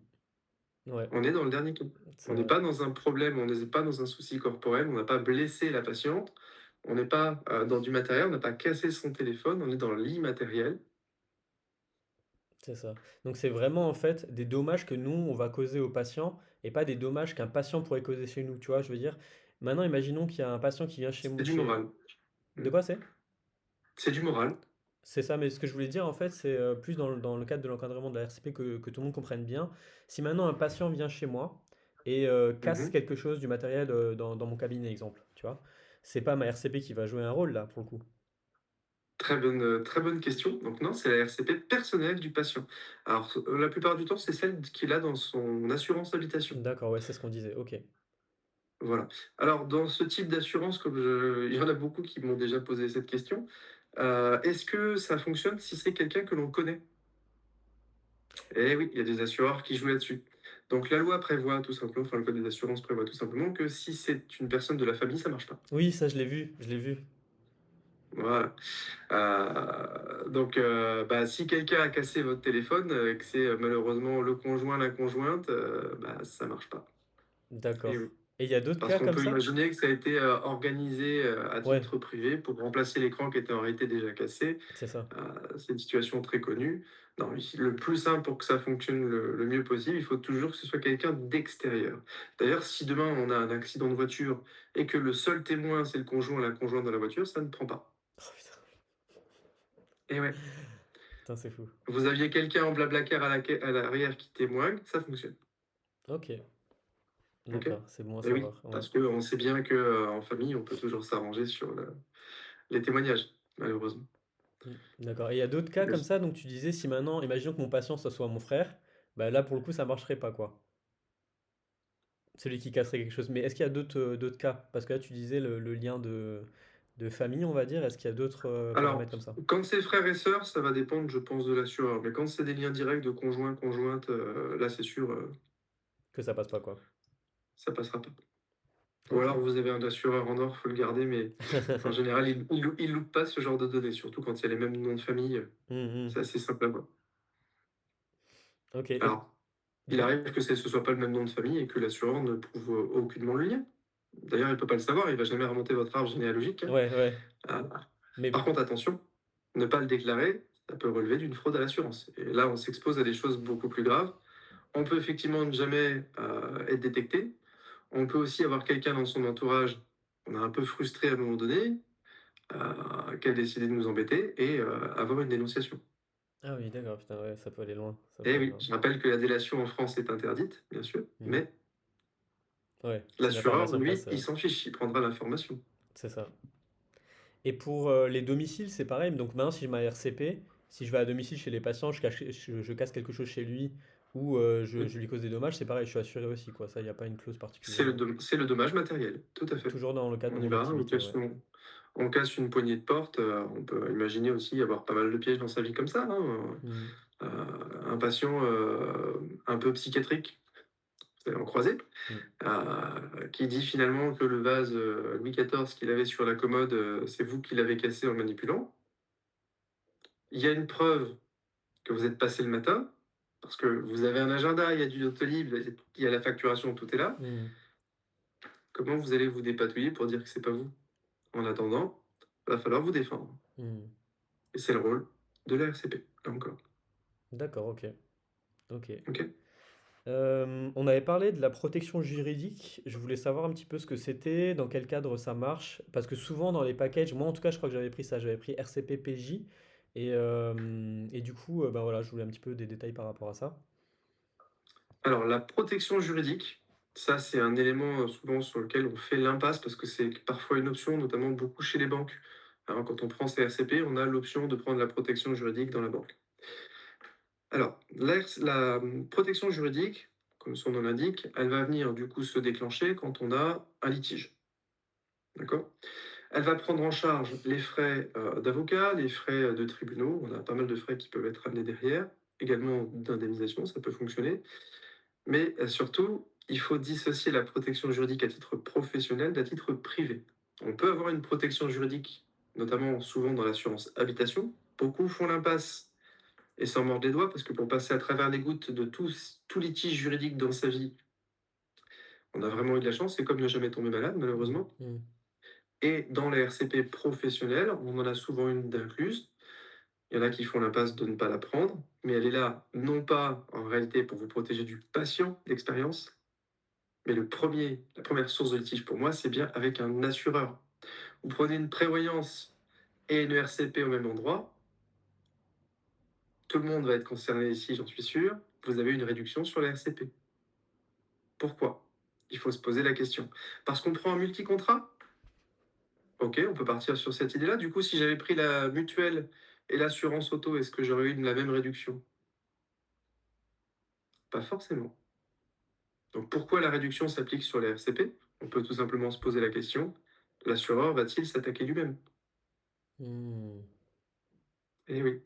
Ouais, On est dans le dernier cas. c'est On n'est vrai. pas dans un problème, on n'est pas dans un souci corporel, on n'a pas blessé la patiente, on n'est pas dans du matériel, on n'a pas cassé son téléphone, on est dans l'immatériel. C'est ça. Donc c'est vraiment en fait des dommages que nous, on va causer aux patients et pas des dommages qu'un patient pourrait causer chez nous, tu vois, je veux dire. Maintenant, imaginons qu'il y a un patient qui vient chez C'est nous, du moral. De Mm. quoi c'est? C'est du moral. C'est ça, mais ce que je voulais dire en fait, c'est plus dans le cadre de l'encadrement de la RCP que tout le monde comprenne bien. Si maintenant un patient vient chez moi et casse Mhm. quelque chose du matériel dans mon cabinet, exemple, tu vois, c'est pas ma RCP qui va jouer un rôle là pour le coup. Très bonne question. Donc non, c'est la RCP personnelle du patient. Alors, la plupart du temps, c'est celle qu'il a dans son assurance habitation. D'accord, ouais, c'est ce qu'on disait. Ok. Voilà. Alors, dans ce type d'assurance, il y en a beaucoup qui m'ont déjà posé cette question, est-ce que ça fonctionne si c'est quelqu'un que l'on connaît? Eh oui, il y a des assureurs qui jouent là-dessus. Donc la loi prévoit tout simplement, enfin le code des assurances prévoit tout simplement que si c'est une personne de la famille, ça marche pas. Oui, ça je l'ai vu, je l'ai vu. Voilà. Donc bah, si quelqu'un a cassé votre téléphone et que c'est malheureusement le conjoint, la conjointe, bah ça marche pas. Et D'accord. oui. Et il y a d'autres Parce cas qu'on comme peut ça? imaginer que ça a été, organisé, à Ouais, titre privé pour remplacer l'écran qui était en réalité déjà cassé. c'est ça. C'est une situation très connue. Non, ici, le plus simple pour que ça fonctionne le mieux possible, il faut toujours que ce soit quelqu'un d'extérieur. D'ailleurs, si demain on a un accident de voiture et que le seul témoin, c'est le conjoint ou la conjointe dans la voiture, ça ne prend pas. Oh putain, Et ouais, putain, c'est fou. vous aviez quelqu'un en Blablacar à l'arrière qui témoigne, ça fonctionne. OK, OK? d'accord, c'est bon à Et oui, savoir, ouais. parce qu'on sait bien que, en famille, on peut toujours s'arranger sur les témoignages, malheureusement. D'accord, et il y a d'autres cas comme ça, donc tu disais si maintenant imaginons que mon patient, ça soit mon frère, bah, là pour le coup ça marcherait pas quoi? Celui qui casserait quelque chose. Mais est-ce qu'il y a d'autres cas? Parce que là tu disais le lien de famille, on va dire, est-ce qu'il y a d'autres, Alors, paramètres comme ça? quand c'est frères et sœurs, ça va dépendre, je pense, de l'assureur. Mais quand c'est des liens directs de conjoint, conjointe, là, c'est sûr, Que ça passe pas quoi? ça passera pas. Ou OK. alors vous avez un assureur en or, faut le garder, mais en général, il loupe pas ce genre de données, surtout quand il y a les mêmes noms de famille, Mmh mh. c'est assez simple à voir. OK et Alors, il dis-moi? arrive que ce soit pas le même nom de famille et que l'assureur ne prouve aucunement le lien. D'ailleurs, il peut pas le savoir, il va jamais remonter votre arbre généalogique, hein. Ouais, ouais. Ah, Mais par contre, attention, ne pas le déclarer, ça peut relever d'une fraude à l'assurance. Et là, on s'expose à des choses beaucoup plus graves. On peut effectivement ne jamais être détecté. On peut aussi avoir quelqu'un dans son entourage, on a un peu frustré à un moment donné, qui a décidé de nous embêter et avoir une dénonciation. ah oui d'accord, putain ouais, ça peut aller loin, ça peut Et aller oui, loin. je rappelle que la délation en France est interdite, bien sûr, Mmh. mais Ouais, si l'assureur, l'information lui, passe, il s'en fiche, il prendra l'information. c'est ça. Et pour, les domiciles, c'est pareil? Donc maintenant si j'ai ma RCP, si je vais à domicile chez les patients, je casse quelque chose chez lui ou, je lui cause des dommages, c'est pareil, je suis assuré aussi quoi, ça, il y a pas une clause particulière, C'est le dommage matériel, tout à fait. toujours dans le cadre de On y mon va, activité, ouais. on casse une poignée de porte, on peut imaginer aussi avoir pas mal de pièges dans sa vie comme ça, hein, Mmh. un patient, un peu psychiatrique, vous allez en croiser, Mmh. qui dit finalement que le vase, Louis XIV qu'il avait sur la commode, c'est vous qui l'avez cassé en le manipulant. Il y a une preuve que vous êtes passé le matin, parce que vous avez un agenda, il y a du Doctolib, il y a la facturation, tout est là. Mmh. Comment vous allez vous dépatouiller pour dire que c'est pas vous? En attendant, va falloir vous défendre Mmh. et c'est le rôle de la RCP, là encore. D'accord, OK. OK. OK? On avait parlé de la protection juridique. Je voulais savoir un petit peu ce que c'était, dans quel cadre ça marche. Parce que souvent dans les packages, moi en tout cas, je crois que j'avais pris ça, j'avais pris RCP PJ. Et du coup, ben voilà, je voulais un petit peu des détails par rapport à ça. Alors la protection juridique, ça c'est un élément, souvent sur lequel on fait l'impasse parce que c'est parfois une option, notamment beaucoup chez les banques. Hein, quand on prend ses RCP, on a l'option de prendre la protection juridique dans la banque. Alors, protection juridique, comme son nom l'indique, elle va venir du coup se déclencher quand on a un litige. D'accord? Elle va prendre en charge les frais d'avocat, les frais de tribunaux. On a pas mal de frais qui peuvent être amenés derrière. Également d'indemnisation, ça peut fonctionner. Mais surtout, il faut dissocier la protection juridique à titre professionnel d'à titre privé. On peut avoir une protection juridique, notamment souvent dans l'assurance habitation. Beaucoup font l'impasse et s'en mordent les doigts parce que pour passer à travers les gouttes de tout litige juridique dans sa vie, on a vraiment eu de la chance. C'est comme ne jamais tomber malade, Mm, malheureusement. mm, Et dans les RCP professionnels, on en a souvent une d'incluse. Il y en a qui font l'impasse de ne pas la prendre, mais elle est là non pas en réalité pour vous protéger du patient d'expérience, mais la première source de litige pour moi, c'est bien avec un assureur. Vous prenez une prévoyance et une RCP au même endroit, tout le monde va être concerné ici, j'en suis sûr. Vous avez une réduction sur la RCP. Pourquoi? Il faut se poser la question. Parce qu'on prend un multi-contrat? Ok, on peut partir sur cette idée-là. Du coup, si j'avais pris la mutuelle et l'assurance auto, est-ce que j'aurais eu la même réduction? Pas forcément. Donc pourquoi la réduction s'applique sur les RCP? On peut tout simplement se poser la question, l'assureur va-t-il s'attaquer lui-même? mm. Eh oui.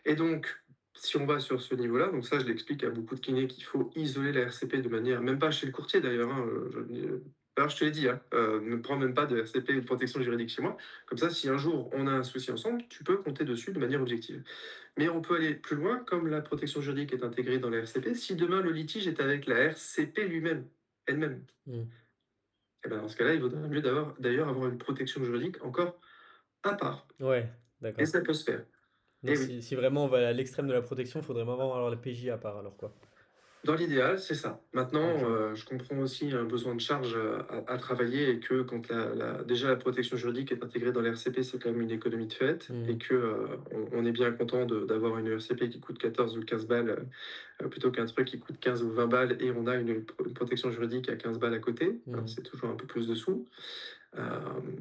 Et donc, si on va sur ce niveau-là, donc ça je l'explique à beaucoup de kinés qu'il faut isoler la RCP de manière, même pas chez le courtier d'ailleurs, hein, alors je te l'ai dit, hein, ne prends même pas de RCP ou de protection juridique chez moi. Comme ça, si un jour on a un souci ensemble, tu peux compter dessus de manière objective. Mais on peut aller plus loin, comme la protection juridique est intégrée dans la RCP, si demain le litige est avec la RCP lui-même, elle-même. Mm. Et ben, dans ce cas-là, il vaudrait mieux d'ailleurs avoir une protection juridique encore à part. Ouais, Et d'accord. ça peut se faire. Donc Et oui. si vraiment on va à l'extrême de la protection, il faudrait vraiment avoir la PJ à part alors, quoi? Dans l'idéal, c'est ça. Maintenant, OK. je comprends aussi un besoin de charge, à travailler et que quand déjà la protection juridique est intégrée dans l'RCP, c'est quand même une économie de fait et Mmh. que, on est bien content d'avoir une RCP qui coûte 14 ou 15 balles, plutôt qu'un truc qui coûte 15 ou 20 balles et on a une protection juridique à 15 balles à côté. Mmh. C'est toujours un peu plus de sous.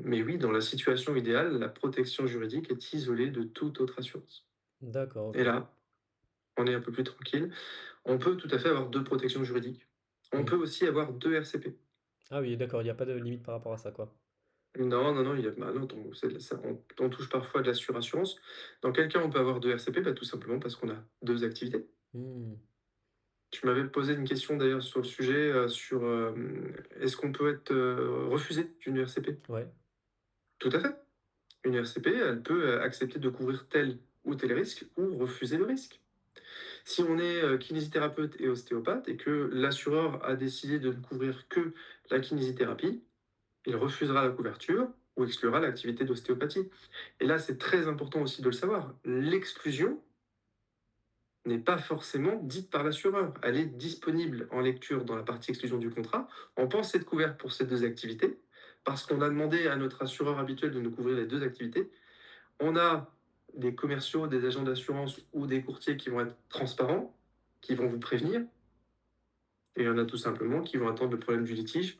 Mais oui, dans la situation idéale, la protection juridique est isolée de toute autre assurance. D'accord, Et OK. là, on est un peu plus tranquille. On peut tout à fait avoir 2 protections juridiques. On Mmh. peut aussi avoir 2 RCP. Ah oui, d'accord, il y a pas de limite par rapport à ça, quoi? Non, non, non, il y a bah, non, on touche parfois à de la surassurance. Dans quel cas on peut avoir 2 RCP? Bah, tout simplement parce qu'on a 2 activités. Mmh. Tu m'avais posé une question d'ailleurs sur le sujet, est-ce qu'on peut être, refusé d'une RCP? Ouais. Tout à fait. Une RCP, elle peut, accepter de couvrir tel ou tel risque ou refuser le risque. Si on est kinésithérapeute et ostéopathe et que l'assureur a décidé de ne couvrir que la kinésithérapie, il refusera la couverture ou exclura l'activité d'ostéopathie. Et là, c'est très important aussi de le savoir. L'exclusion n'est pas forcément dite par l'assureur. Elle est disponible en lecture dans la partie exclusion du contrat. On pense être couvert pour ces deux activités parce qu'on a demandé à notre assureur habituel de nous couvrir les deux activités. On a des commerciaux, des agents d'assurance ou des courtiers qui vont être transparents, qui vont vous prévenir. Et il y en a tout simplement qui vont attendre le problème du litige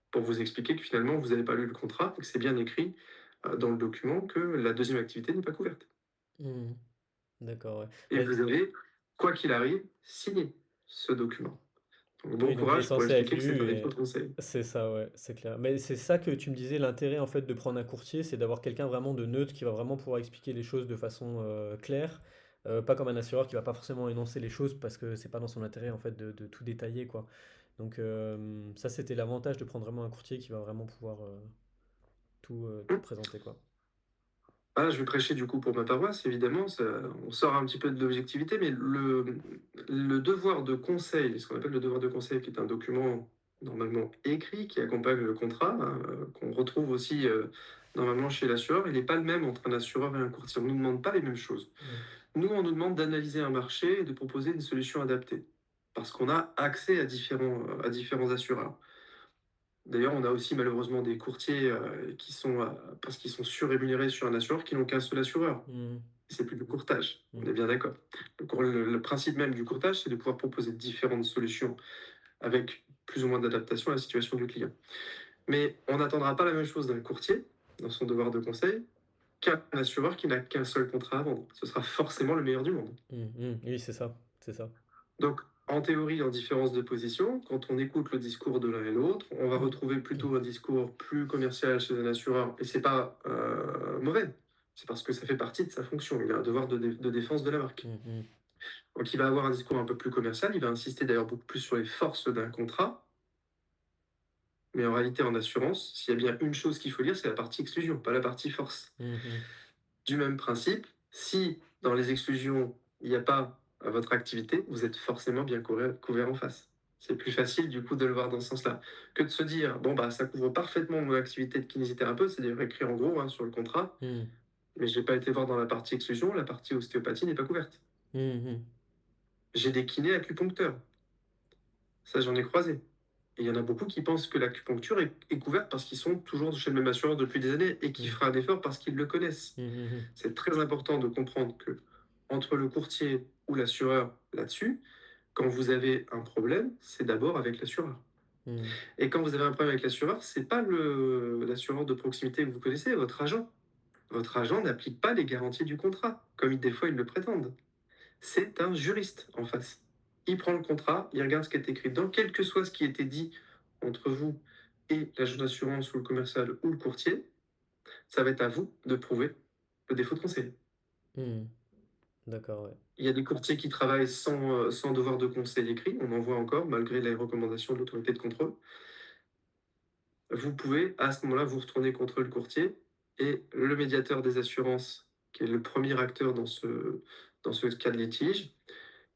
pour vous expliquer que finalement, vous n'avez pas lu le contrat et que c'est bien écrit dans le document que la deuxième activité n'est pas couverte. Mmh. D'accord, ouais. Et Mais vous avez, quoi qu'il arrive, signé ce document. Donc bon oui, donc il est courage pour censé être expliquer que c'est lu un défaut et de conseil. c'est ça, ouais, c'est clair. Mais c'est ça que tu me disais, l'intérêt, en fait, de prendre un courtier, c'est d'avoir quelqu'un vraiment de neutre qui va vraiment pouvoir expliquer les choses de façon, claire, pas comme un assureur qui va pas forcément énoncer les choses parce que c'est pas dans son intérêt, en fait, de tout détailler, quoi. Donc ça, c'était l'avantage de prendre vraiment un courtier qui va vraiment pouvoir, tout présenter, quoi. Ah, je vais prêcher du coup pour ma paroisse, évidemment, on sort un petit peu de l'objectivité, mais le devoir de conseil, ce qu'on appelle le devoir de conseil, qui est un document normalement écrit qui accompagne le contrat, hein, qu'on retrouve aussi normalement chez l'assureur, il n'est pas le même entre un assureur et un courtier. On ne nous demande pas les mêmes choses. Mmh. Nous, on nous demande d'analyser un marché et de proposer une solution adaptée, parce qu'on a accès à différents assureurs. D'ailleurs, on a aussi malheureusement des courtiers parce qu'ils sont surrémunérés sur un assureur, qui n'ont qu'un seul assureur. Mmh. C'est plus du courtage, on Mmh. est bien d'accord. Donc, le principe même du courtage, c'est de pouvoir proposer différentes solutions avec plus ou moins d'adaptation à la situation du client. Mais on n'attendra pas la même chose d'un courtier, dans son devoir de conseil, qu'un assureur qui n'a qu'un seul contrat à vendre. Ce sera forcément le meilleur du monde. Mmh. Mmh. Oui, c'est ça, c'est ça. Donc, en théorie, en différence de position, quand on écoute le discours de l'un et l'autre, on va retrouver plutôt un discours plus commercial chez un assureur, et c'est pas mauvais. C'est parce que ça fait partie de sa fonction. Il a un devoir de défense de la marque. Mmh mh. Donc, il va avoir un discours un peu plus commercial. Il va insister d'ailleurs beaucoup plus sur les forces d'un contrat. Mais en réalité, en assurance, s'il y a bien une chose qu'il faut lire, c'est la partie exclusion, pas la partie force. Mmh mh. Du même principe, si dans les exclusions, il n'y a pas votre activité, vous êtes forcément bien couvert en face. C'est plus facile du coup de le voir dans ce sens-là que de se dire bon bah ça couvre parfaitement mon activité de kinésithérapeute, c'est d'ailleurs écrit en gros sur le contrat, Mmh. mais je n'ai pas été voir dans la partie exclusion, la partie ostéopathie n'est pas couverte. Mmh mh. J'ai des kinés acupuncteurs, ça j'en ai croisé. Et il y en a beaucoup qui pensent que l'acupuncture est couverte parce qu'ils sont toujours chez le même assureur depuis des années et qui Mmh. fera un effort parce qu'ils le connaissent. Mmh mh mh. C'est très important de comprendre que entre le courtier ou l'assureur là-dessus, quand vous avez un problème, c'est d'abord avec l'assureur. Mmh. Et quand vous avez un problème avec l'assureur, c'est pas l'assureur de proximité que vous connaissez, votre agent. Votre agent n'applique pas les garanties du contrat, comme des fois ils le prétendent. C'est un juriste en face. Il prend le contrat, il regarde ce qui est écrit dedans, quel que soit ce qui a été dit entre vous et l'agent d'assurance ou le commercial ou le courtier, ça va être à vous de prouver le défaut de conseil. Mmh. D'accord, ouais. Il y a des courtiers qui travaillent sans devoir de conseil écrit, on en voit encore, malgré les recommandations de l'autorité de contrôle. Vous pouvez, à ce moment-là, vous retourner contre le courtier et le médiateur des assurances, qui est le premier acteur dans ce cas de litige,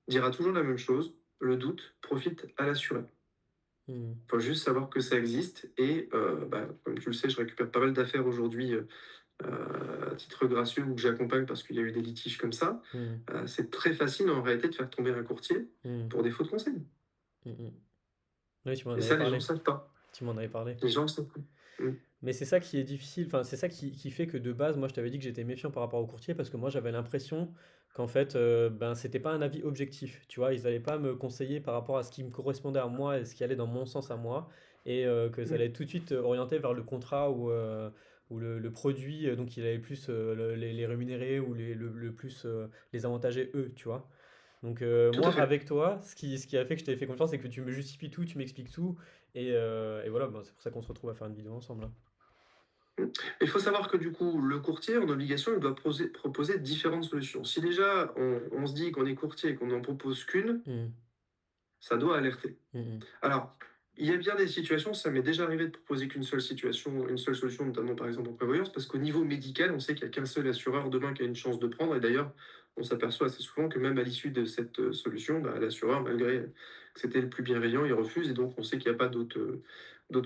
dira toujours la même chose, le doute profite à l'assuré. Mmh. Il faut juste savoir que ça existe et bah, comme tu le sais, je récupère pas mal d'affaires aujourd'hui, à titre gracieux ou que j'accompagne parce qu'il y a eu des litiges comme ça. Mmh. C'est très facile en réalité de faire tomber un courtier Mmh. pour défaut de conseil Mmh mh. Oui, tu m'en et avais ça, les gens ne parlé. savent pas. Tu m'en avais parlé. Les gens ne savent pas. Mmh. Mais c'est ça qui est difficile, enfin, c'est ça qui fait que de base, moi, je t'avais dit que j'étais méfiant par rapport aux courtiers parce que moi, j'avais l'impression qu'en fait, ben, c'était pas un avis objectif, tu vois. Ils allaient pas me conseiller par rapport à ce qui me correspondait à moi et ce qui allait dans mon sens à moi et que ça Mmh. allait être tout de suite orienté vers le contrat ou le produit, donc il allait plus les rémunérer ou le plus les avantager eux, tu vois. Donc Tout à moi, fait. avec toi, ce qui a fait que je t'ai fait confiance, c'est que tu me justifies tout, tu m'expliques tout et voilà, ben, c'est pour ça qu'on se retrouve à faire une vidéo ensemble, hein. Mmh. Il faut savoir que du coup, le courtier, en obligation, il doit proposer différentes solutions. Si déjà on se dit qu'on est courtier et qu'on n'en propose qu'une, Mmh. ça doit alerter. Mmh mh. Alors, il y a bien des situations, ça m'est déjà arrivé de proposer qu'une seule situation, une seule solution, notamment par exemple en prévoyance, parce qu'au niveau médical, on sait qu'il n'y a qu'un seul assureur demain qui a une chance de prendre. Et d'ailleurs, on s'aperçoit assez souvent que même à l'issue de cette solution, bah, l'assureur, malgré que c'était le plus bienveillant, il refuse. Et donc, on sait qu'il n'y a pas d'autres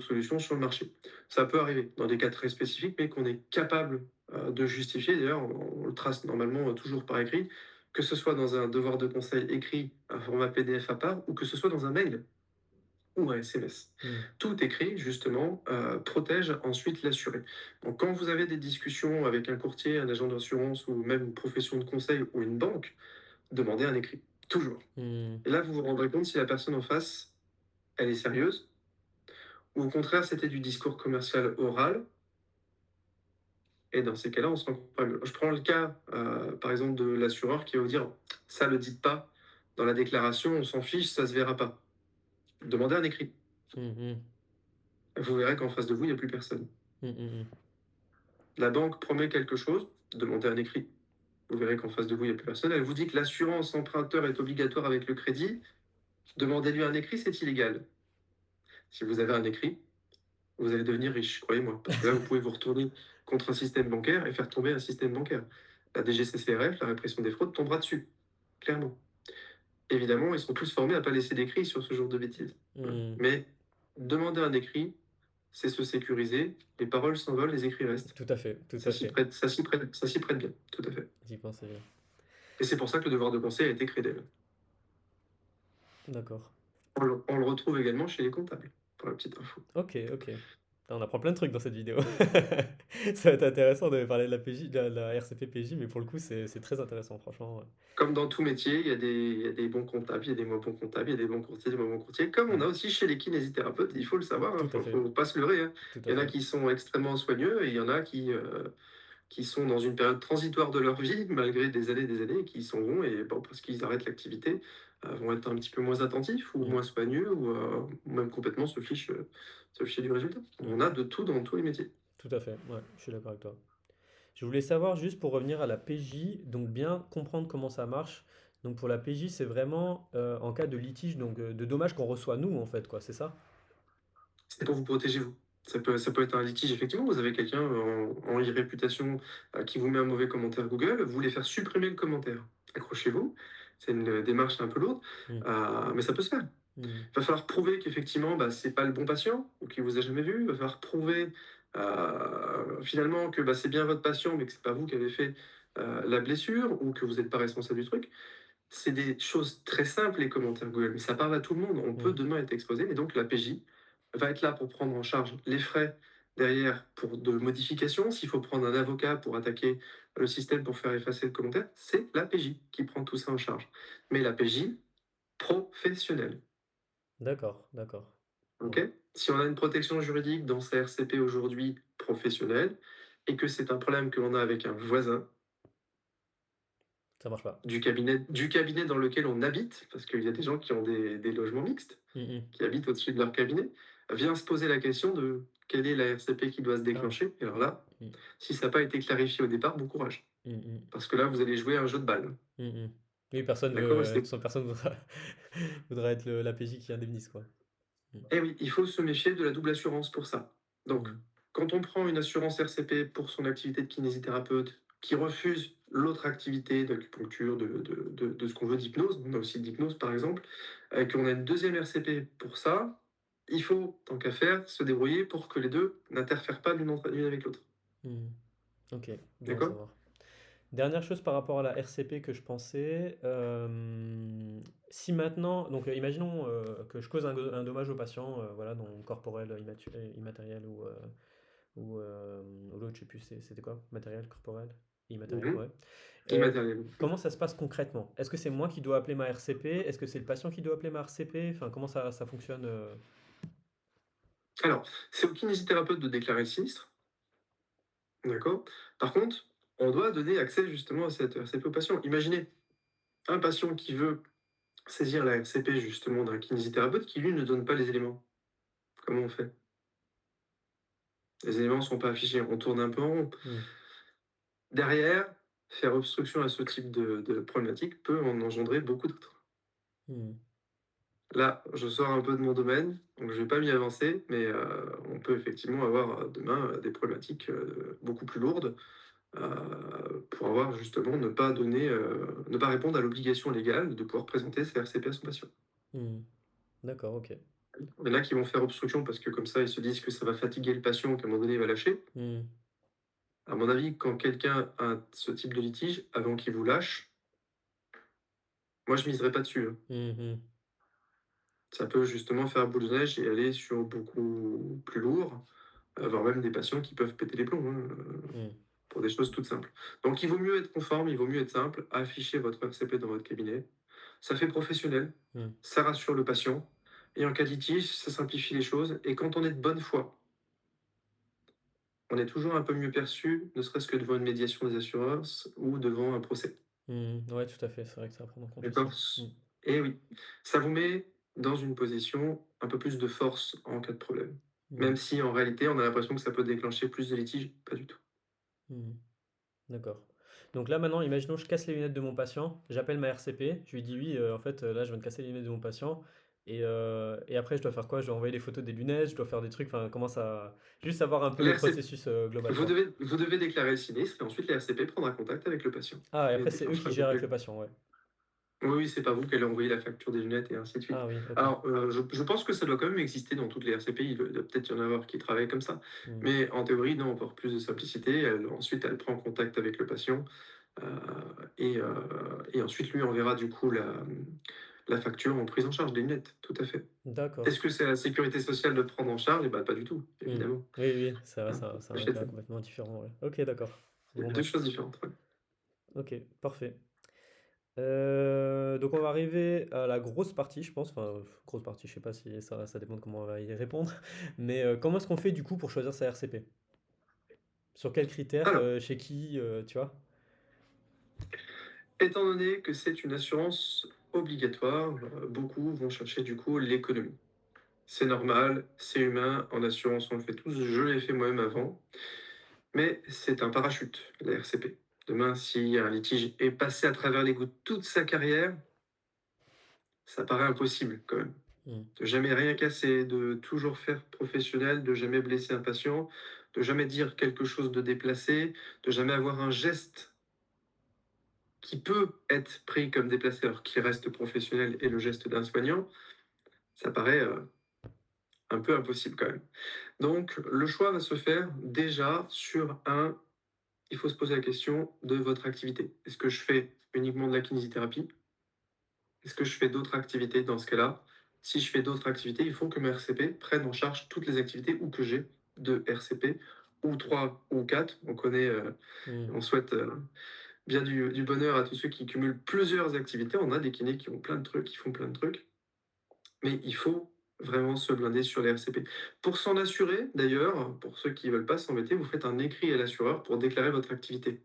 solutions sur le marché. Ça peut arriver dans des cas très spécifiques, mais qu'on est capable de justifier. D'ailleurs, on le trace normalement toujours par écrit, que ce soit dans un devoir de conseil écrit, un format PDF à part, ou que ce soit dans un mail ou un SMS. Mmh. Tout écrit, justement, protège ensuite l'assuré. Donc, quand vous avez des discussions avec un courtier, un agent d'assurance ou même une profession de conseil ou une banque, demandez un écrit. Toujours. Mmh. Et là, vous vous rendrez compte si la personne en face, elle est sérieuse, ou au contraire, c'était du discours commercial oral. Et dans ces cas-là, on se rend compte pas mieux. Je prends le cas, par exemple, de l'assureur qui va vous dire ça, ne le dites pas dans la déclaration, on s'en fiche, ça se verra pas. Demandez un écrit. Mmh mh. Vous verrez qu'en face de vous, il n'y a plus personne. Mmh mh mh. La banque promet quelque chose, demandez un écrit. Vous verrez qu'en face de vous, il n'y a plus personne. Elle vous dit que l'assurance emprunteur est obligatoire avec le crédit. Demandez-lui un écrit, c'est illégal. Si vous avez un écrit, vous allez devenir riche, croyez-moi. Parce que là, vous pouvez vous retourner contre un système bancaire et faire tomber un système bancaire. La DGCCRF, la répression des fraudes, tombera dessus, clairement. Évidemment, ils sont tous formés à ne pas laisser d'écrit sur ce genre de bêtises. Voilà. Mmh. Mais demander un écrit, c'est se sécuriser. Les paroles s'envolent, les écrits restent. Tout à fait, tout Ça à s'y fait. prête, ça s'y prête, ça s'y prête bien, tout à fait. J'y pensais bien. Et c'est pour ça que le devoir de conseil a été créé d'elle. D'accord. On le retrouve également chez les comptables, pour la petite info. OK, OK. Ah, on apprend plein de trucs dans cette vidéo. Ça va être intéressant de parler de la PJ, de la RCP PJ, mais pour le coup, c'est très intéressant, franchement, ouais. Comme dans tout métier, il y a des bons comptables, il y a des moins bons comptables, il y a des bons courtiers, des moins bons courtiers. Comme on Mmh. a aussi chez les kinésithérapeutes, il faut le savoir, il Tout à ne fait, faut pas se leurrer, hein. tout Il à y en a fait. qui sont extrêmement soigneux et il y en a qui sont dans une période transitoire de leur vie, malgré des années, et qui s'en vont et bon, parce qu'ils arrêtent l'activité, vont être un petit peu moins attentifs ou Mmh. moins soigneux ou même complètement se fichent du résultat. Mmh. On a de tout dans tous les métiers. Tout à fait, ouais, je suis d'accord avec toi. Je voulais savoir, juste pour revenir à la PJ, donc bien comprendre comment ça marche. Donc pour la PJ, c'est vraiment en cas de litige, donc de dommages qu'on reçoit nous, en fait, quoi, c'est ça? C'est pour vous protéger, vous. Ça peut être un litige, effectivement. Vous avez quelqu'un en e-réputation qui vous met un mauvais commentaire Google, vous voulez faire supprimer le commentaire. Accrochez-vous, c'est une démarche un peu lourde, Mmh. mais ça peut se faire. Mmh. Il va falloir prouver qu'effectivement, bah, c'est pas le bon patient ou qu'il vous a jamais vu. Il va falloir prouver finalement que bah, c'est bien votre patient, mais que c'est pas vous qui avez fait la blessure ou que vous n'êtes pas responsable du truc. C'est des choses très simples, les commentaires Google, mais ça parle à tout le monde. On peut Mmh. demain être exposé, mais donc la PJ va être là pour prendre en charge les frais derrière pour de modification. S'il faut prendre un avocat pour attaquer le système pour faire effacer le commentaire, c'est la PJ qui prend tout ça en charge. Mais la PJ professionnelle, D'accord, d'accord. ok. Ouais, Si on a une protection juridique dans sa RCP aujourd'hui professionnelle et que c'est un problème que l'on a avec un voisin, ça marche pas. du cabinet dans lequel on habite, parce qu'il y a des gens qui ont des logements mixtes, Mmh mh. qui habitent au-dessus de leur cabinet, vient se poser la question de quelle est la RCP qui doit se Ah. déclencher. Et alors là, Mmh. si ça n'a pas été clarifié au départ, bon courage. Mmh mh. Parce que là, vous allez jouer à un jeu de balles. Mmh mh. Oui, personne D'accord? veut, personne voudra être la PJ qui indemnise, quoi. Mmh. Eh oui, il faut se méfier de la double assurance pour ça. Donc, Mmh. quand on prend une assurance RCP pour son activité de kinésithérapeute, qui refuse l'autre activité d'acupuncture, de ce qu'on veut d'hypnose, on a aussi d'hypnose par exemple, qu'on a une deuxième RCP pour ça, il faut, tant qu'à faire, se débrouiller pour que les 2 n'interfèrent pas l'une avec l'autre. Mmh. Ok, bon à D'accord? savoir. Dernière chose par rapport à la RCP que je pensais, si maintenant, donc imaginons que je cause un dommage au patient, voilà, donc corporel, immatériel ou l'autre, je sais plus, c'était quoi? Matériel, corporel, immatériel, Mmh. ouais. Euh, Immatériel. Comment ça se passe concrètement? Est-ce que c'est moi qui dois appeler ma RCP? Est-ce que c'est le patient qui doit appeler ma RCP? Enfin, comment ça fonctionne? Alors, c'est au kinésithérapeute de déclarer le sinistre, d'accord? Par contre, on doit donner accès justement à cette RCP au patient. Imaginez un patient qui veut saisir la RCP justement d'un kinésithérapeute qui lui ne donne pas les éléments. Comment on fait? Les éléments ne sont pas affichés, on tourne un peu en rond. Hmm, Derrière, faire obstruction à ce type de problématique peut en engendrer beaucoup d'autres. hmm, Là, je sors un peu de mon domaine, donc je ne vais pas m'y avancer, mais on peut effectivement avoir demain des problématiques beaucoup plus lourdes pour avoir justement ne pas répondre à l'obligation légale de pouvoir présenter ses RCP à son patient. hmm. D'accord, ok. Il y en a qui vont faire obstruction parce que comme ça, ils se disent que ça va fatiguer le patient, qu'à un moment donné, il va lâcher. Hmm, À mon avis, quand quelqu'un a ce type de litige, avant qu'il vous lâche, moi, je miserais pas dessus, hein. hmm, hmm, Ça peut justement faire boule de neige et aller sur beaucoup plus lourd, voire même des patients qui peuvent péter les plombs, hein, hmm, pour des choses toutes simples. Donc il vaut mieux être conforme, il vaut mieux être simple, afficher votre RCP dans votre cabinet. Ça fait professionnel, hmm, ça rassure le patient et en cas de litige, ça simplifie les choses et quand on est de bonne foi, on est toujours un peu mieux perçu, ne serait-ce que devant une médiation des assureurs ou devant un procès. hmm. Ouais, tout à fait, c'est vrai que ça va prendre en compte aussi. D'accord? Hmm, Et oui, ça vous met dans une position un peu plus de force en cas de problème. hmm, Même si en réalité, on a l'impression que ça peut déclencher plus de litiges, pas du tout. hmm. D'accord. Donc là maintenant, imaginons je casse les lunettes de mon patient, j'appelle ma RCP, je lui dis oui, en fait là je viens de casser les lunettes de mon patient, et après je dois faire quoi? Je dois envoyer les photos des lunettes, je dois faire des trucs, enfin comment ça... Juste savoir un peu le L'RCP, processus global quoi. vous devez déclarer le sinistre et ensuite l'RCP prendra contact avec le patient Ah, et et après c'est eux déclenchera qui le gèrent avec dossier. le patient, ouais. Oui, oui, c'est pas vous qui allez envoyer la facture des lunettes et ainsi de suite. Ah oui, ok. Alors, je pense que ça doit quand même exister dans toutes les RCPI, il doit peut-être y en avoir qui travaillent comme ça. Hmm, Mais en théorie, non, encore plus de simplicité. Ensuite, elle prend contact avec le patient euh, et ensuite, lui enverra du coup la facture en prise en charge des lunettes, tout à fait. Est-ce d'accord. que c'est à la sécurité sociale de prendre en charge? Eh ben, pas du tout, Hmm. évidemment. Oui, oui, ça, Hein, ça, c'est un achète cas ça. complètement différent, ouais. Ok, d'accord. C'est Bon deux bah, choses différentes. Ouais. ok, parfait. Donc on va arriver à la grosse partie, je pense. Enfin, grosse partie, je sais pas si ça dépend de comment on va y répondre. Mais comment est-ce qu'on fait du coup pour choisir sa RCP? Sur quels critères? Alors, Chez qui? Tu vois? étant donné que c'est une assurance obligatoire, beaucoup vont chercher du coup l'économie. C'est normal, c'est humain, en assurance on le fait tous, je l'ai fait moi-même avant, mais c'est un parachute, la RCP. Demain, si un litige est passé à travers les gouttes toute sa carrière, ça paraît impossible quand même. Hmm, De jamais rien casser, de toujours faire professionnel, de jamais blesser un patient, de jamais dire quelque chose de déplacé, de jamais avoir un geste qui peut être pris comme déplacé alors qu'il reste professionnel et le geste d'un soignant, ça paraît un peu impossible quand même. Donc le choix va se faire déjà sur il faut se poser la question de votre activité. Est-ce que je fais uniquement de la kinésithérapie? Est-ce que je fais d'autres activités dans ce cas-là? Si je fais d'autres activités, il faut que mes RCP prennent en charge toutes les activités ou que j'ai de RCP, ou 3 ou 4. On connaît, hmm, on souhaite bien du bonheur à tous ceux qui cumulent plusieurs activités. On a des kinés qui ont plein de trucs, qui font plein de trucs. Mais il faut vraiment se blinder sur les RCP. Pour s'en assurer, d'ailleurs, pour ceux qui ne veulent pas s'embêter, vous faites un écrit à l'assureur pour déclarer votre activité.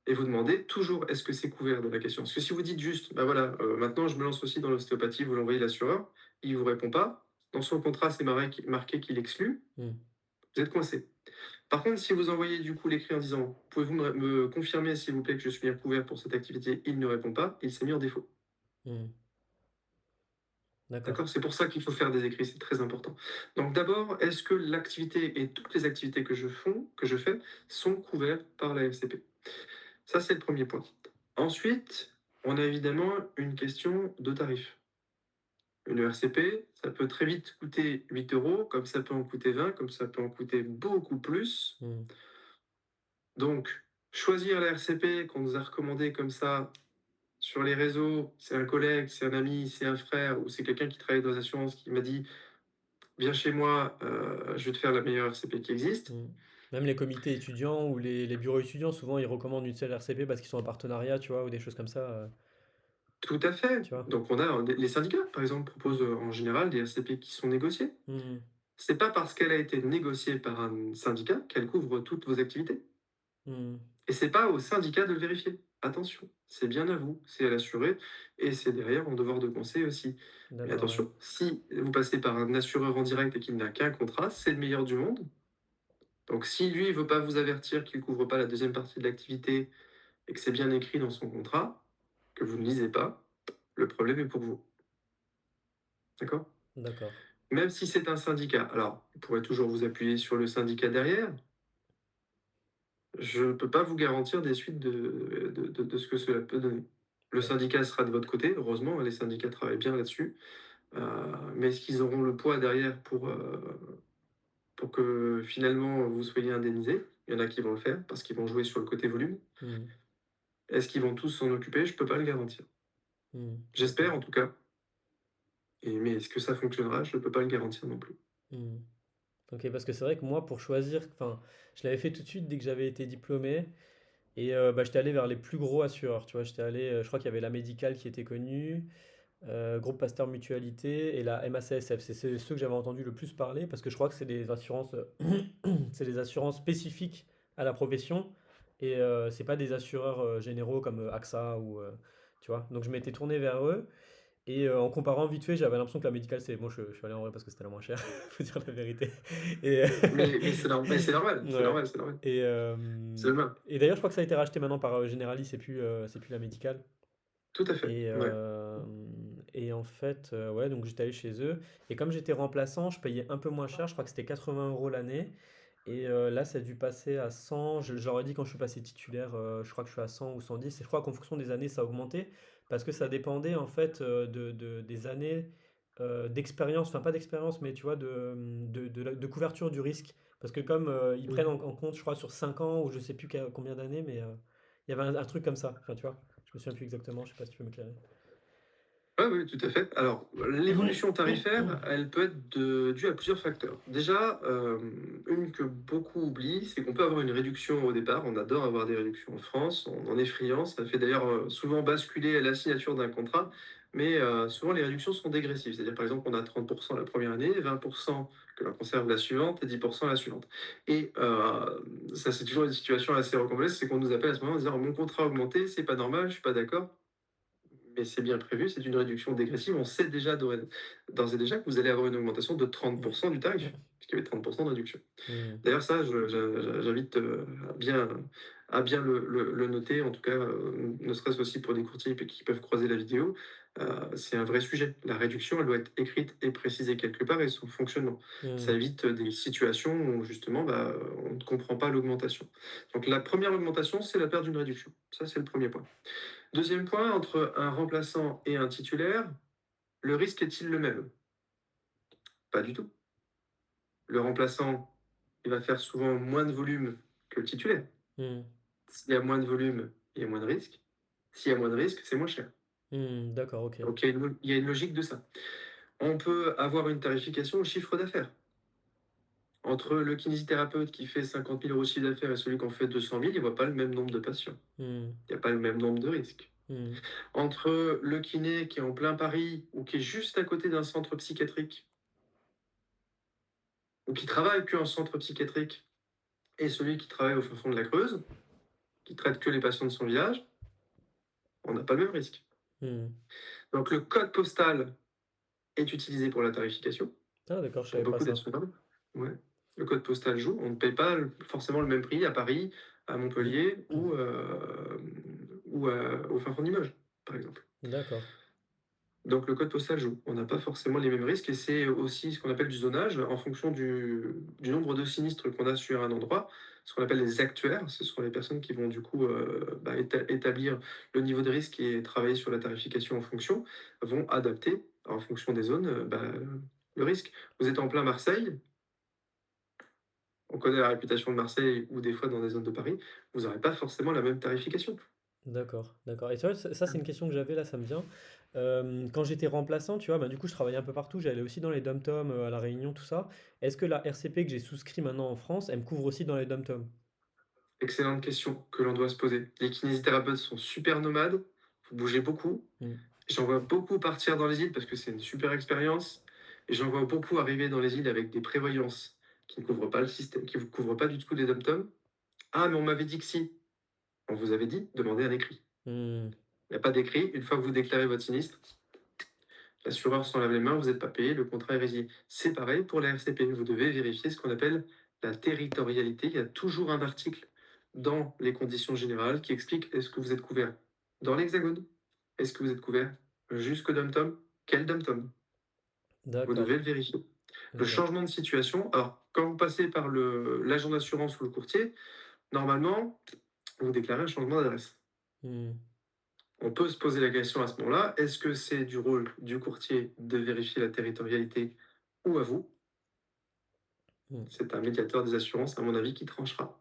Et vous demandez toujours est-ce que c'est couvert dans la question. Parce que si vous dites juste, bah voilà, maintenant je me lance aussi dans l'ostéopathie, vous l'envoyez à l'assureur, il ne vous répond pas, dans son contrat c'est marqué qu'il exclut, hmm, vous êtes coincé. Par contre, si vous envoyez du coup l'écrit en disant, pouvez-vous me confirmer s'il vous plaît que je suis bien couvert pour cette activité, il ne répond pas, il s'est mis en défaut. hmm. D'accord. D'accord? C'est pour ça qu'il faut faire des écrits, c'est très important. Donc d'abord, est-ce que l'activité et toutes les activités que je fais sont couvertes par la FCP? Ça, c'est le premier point. Ensuite, on a évidemment une question de tarif. Une ERCP, ça peut très vite coûter 8 euros, comme ça peut en coûter 20, comme ça peut en coûter beaucoup plus. Mmh. Donc, choisir la RCP qu'on nous a recommandé comme ça sur les réseaux, c'est un collègue, c'est un ami, c'est un frère ou c'est quelqu'un qui travaille dans les assurances qui m'a dit: «Viens chez moi, je vais te faire la meilleure RCP qui existe». Mmh. Même les comités étudiants ou les bureaux étudiants, souvent, ils recommandent une seule RCP parce qu'ils sont en partenariat, tu vois? Ou des choses comme ça, Tout à fait. tu vois? Donc on a les syndicats, par exemple, proposent, en général des RCP qui sont négociées. Mmh. C'est pas parce qu'elle a été négociée par un syndicat qu'elle couvre toutes vos activités. Mmh. Et c'est pas au syndicat de le vérifier. Attention, c'est bien à vous, c'est à l'assuré et c'est derrière en devoir de conseil aussi. Mais D'accord, ouais. attention, si vous passez par un assureur en direct et qu'il n'a qu'un contrat, c'est le meilleur du monde. Donc si lui, il veut pas vous avertir qu'il couvre pas la deuxième partie de l'activité et que c'est bien écrit dans son contrat, que vous ne lisez pas, le problème est pour vous. D'accord? D'accord. Même si c'est un syndicat. Alors, vous pourrez toujours vous appuyer sur le syndicat derrière. Je ne peux pas vous garantir des suites de ce que cela peut donner. Le D'ac syndicat sera de votre côté, heureusement, les syndicats travaillent bien là-dessus. Mais est-ce qu'ils auront le poids derrière pour que finalement vous soyez indemnisé? Il y en a qui vont le faire parce qu'ils vont jouer sur le côté volume. Mmh. Est-ce qu'ils vont tous s'en occuper? Je ne peux pas le garantir. Mmh. J'espère D'accord. en tout cas. Mais est-ce que ça fonctionnera? Je ne peux pas le garantir non plus. Mmh. OK, parce que c'est vrai que moi, pour choisir, enfin, je l'avais fait tout de suite dès que j'avais été diplômé. Et bah, j'étais allé vers les plus gros assureurs, tu vois. J'étais allé, je crois qu'il y avait la Médicale qui était connue, Groupe Pasteur Mutualité et la MACSF. C'est ceux que j'avais entendu le plus parler parce que je crois que c'est des assurances, c'est des assurances spécifiques à la profession et c'est pas des assureurs généraux comme AXA ou tu vois. Donc je m'étais tourné vers eux et en comparant vite fait, j'avais l'impression que la Médicale, c'est moi je suis allé en vrai parce que c'était la moins chère, faut dire la vérité. Et Mais c'est normal, c'est ouais. normal, c'est normal. Et, C'est humain. et d'ailleurs, je crois que ça a été racheté maintenant par Generali, c'est plus la médicale. Tout à fait. Et, Ouais. et en fait, ouais, donc j'étais allé chez eux. Et comme j'étais remplaçant, je payais un peu moins cher, je crois que c'était 80 euros l'année. Et là, ça a dû passer à 100. Je leur ai dit quand je suis passé titulaire, je crois que je suis à 100 ou 110. Et je crois qu'en fonction des années, ça a augmenté. Parce que ça dépendait en fait des années d'expérience, enfin pas d'expérience, mais tu vois, de couverture du risque. Parce que comme ils prennent Mmh. en compte, je crois, sur 5 ans ou je sais plus combien d'années, mais il y avait un truc comme ça. Enfin, tu vois, je me souviens plus exactement, je sais pas si tu peux m'éclairer. Ouais, oui, tout à fait. Alors, l'évolution tarifaire, elle peut être due à plusieurs facteurs. Déjà, une que beaucoup oublient, c'est qu'on peut avoir une réduction au départ. On adore avoir des réductions en France, on en est friand. Ça fait d'ailleurs souvent basculer la signature d'un contrat, mais souvent les réductions sont dégressives. C'est-à-dire, par exemple, on a 30% la première année, 20% que l'on conserve la suivante et 10% la suivante. Et ça, c'est toujours une situation assez rocambolesque, c'est qu'on nous appelle à ce moment en disant mon contrat a augmenté, c'est pas normal, je suis pas d'accord. Mais c'est bien prévu, c'est une réduction dégressive. On sait déjà d'ores et déjà que vous allez avoir une augmentation de 30% du tarif, puisqu'il y avait 30% de réduction. Hmm. D'ailleurs, ça, j'invite à bien le noter, en tout cas, ne serait-ce aussi pour des courtiers qui peuvent croiser la vidéo. C'est un vrai sujet. La réduction, elle doit être écrite et précisée quelque part et son fonctionnement. Ça Hmm. évite des situations où justement bah, on ne comprend pas l'augmentation. Donc la première augmentation, c'est la perte d'une réduction. Ça, c'est le premier point. Deuxième point, entre un remplaçant et un titulaire, le risque est-il le même? Pas du tout. Le remplaçant, il va faire souvent moins de volume que le titulaire. Hmm. S'il y a moins de volume, il y a moins de risque. S'il y a moins de risque, c'est moins cher. Hmm. D'accord, ok. Donc il y a une logique de ça. On peut avoir une tarification au chiffre d'affaires. Entre le kinésithérapeute qui fait 50 000 euros de chiffre d'affaires et celui qui en fait 200 000, il ne voit pas le même nombre de patients. Hmm. Il n'y a pas le même nombre de risques. Hmm. Entre le kiné qui est en plein Paris ou qui est juste à côté d'un centre psychiatrique ou qui travaille qu'en centre psychiatrique et celui qui travaille au fin fond de la Creuse, qui traite que les patients de son village, on n'a pas le même risque. Hmm. Donc le code postal est utilisé pour la tarification, Ah, d'accord, je pour savais pas beaucoup ça. d'assureurs. Ouais. Le code postal joue, on ne paye pas forcément le même prix à Paris, à Montpellier ou au fin fond de Limoges, par exemple. D'accord. Donc le code postal joue. On n'a pas forcément les mêmes risques et c'est aussi ce qu'on appelle du zonage en fonction du nombre de sinistres qu'on a sur un endroit. Ce qu'on appelle les actuaires, ce sont les personnes qui vont du coup établir le niveau de risque et travailler sur la tarification en fonction, vont adapter en fonction des zones, le risque. Vous êtes en plein Marseille, on connaît la réputation de Marseille ou des fois dans des zones de Paris, vous n'aurez pas forcément la même tarification. D'accord, d'accord. Et tu vois, ça, c'est une question que j'avais là, ça me vient. Quand j'étais remplaçant, tu vois, bah, du coup, je travaillais un peu partout, j'allais aussi dans les dom-toms, à La Réunion, tout ça. Est-ce que la RCP que j'ai souscrit maintenant en France, elle me couvre aussi dans les dom-toms? Excellente question que l'on doit se poser. Les kinésithérapeutes sont super nomades, vous bougez beaucoup. Hmm. J'en vois beaucoup partir dans les îles parce que c'est une super expérience. Et j'en vois beaucoup arriver dans les îles avec des prévoyances qui ne couvrent pas le système, qui ne couvrent pas du tout les dom-toms. Ah, mais on m'avait dit que si. On vous avait dit, demandez un écrit. Hmm. Il n'y a pas d'écrit. Une fois que vous déclarez votre sinistre, l'assureur s'en lave les mains, vous n'êtes pas payé, le contrat est résilié. C'est pareil pour la RCP. Vous devez vérifier ce qu'on appelle la territorialité. Il y a toujours un article dans les conditions générales qui explique est-ce que vous êtes couvert dans l'Hexagone? Est-ce que vous êtes couvert jusqu'au dom-tom? Quel dom-tom? Vous D'accord, devez le vérifier. Le ok. changement de situation, alors quand vous passez par l'agent d'assurance ou le courtier, normalement, vous déclarez un changement d'adresse. Hmm. On peut se poser la question à ce moment-là, est-ce que c'est du rôle du courtier de vérifier la territorialité ou à vous? Hmm. C'est un médiateur des assurances, à mon avis, qui tranchera.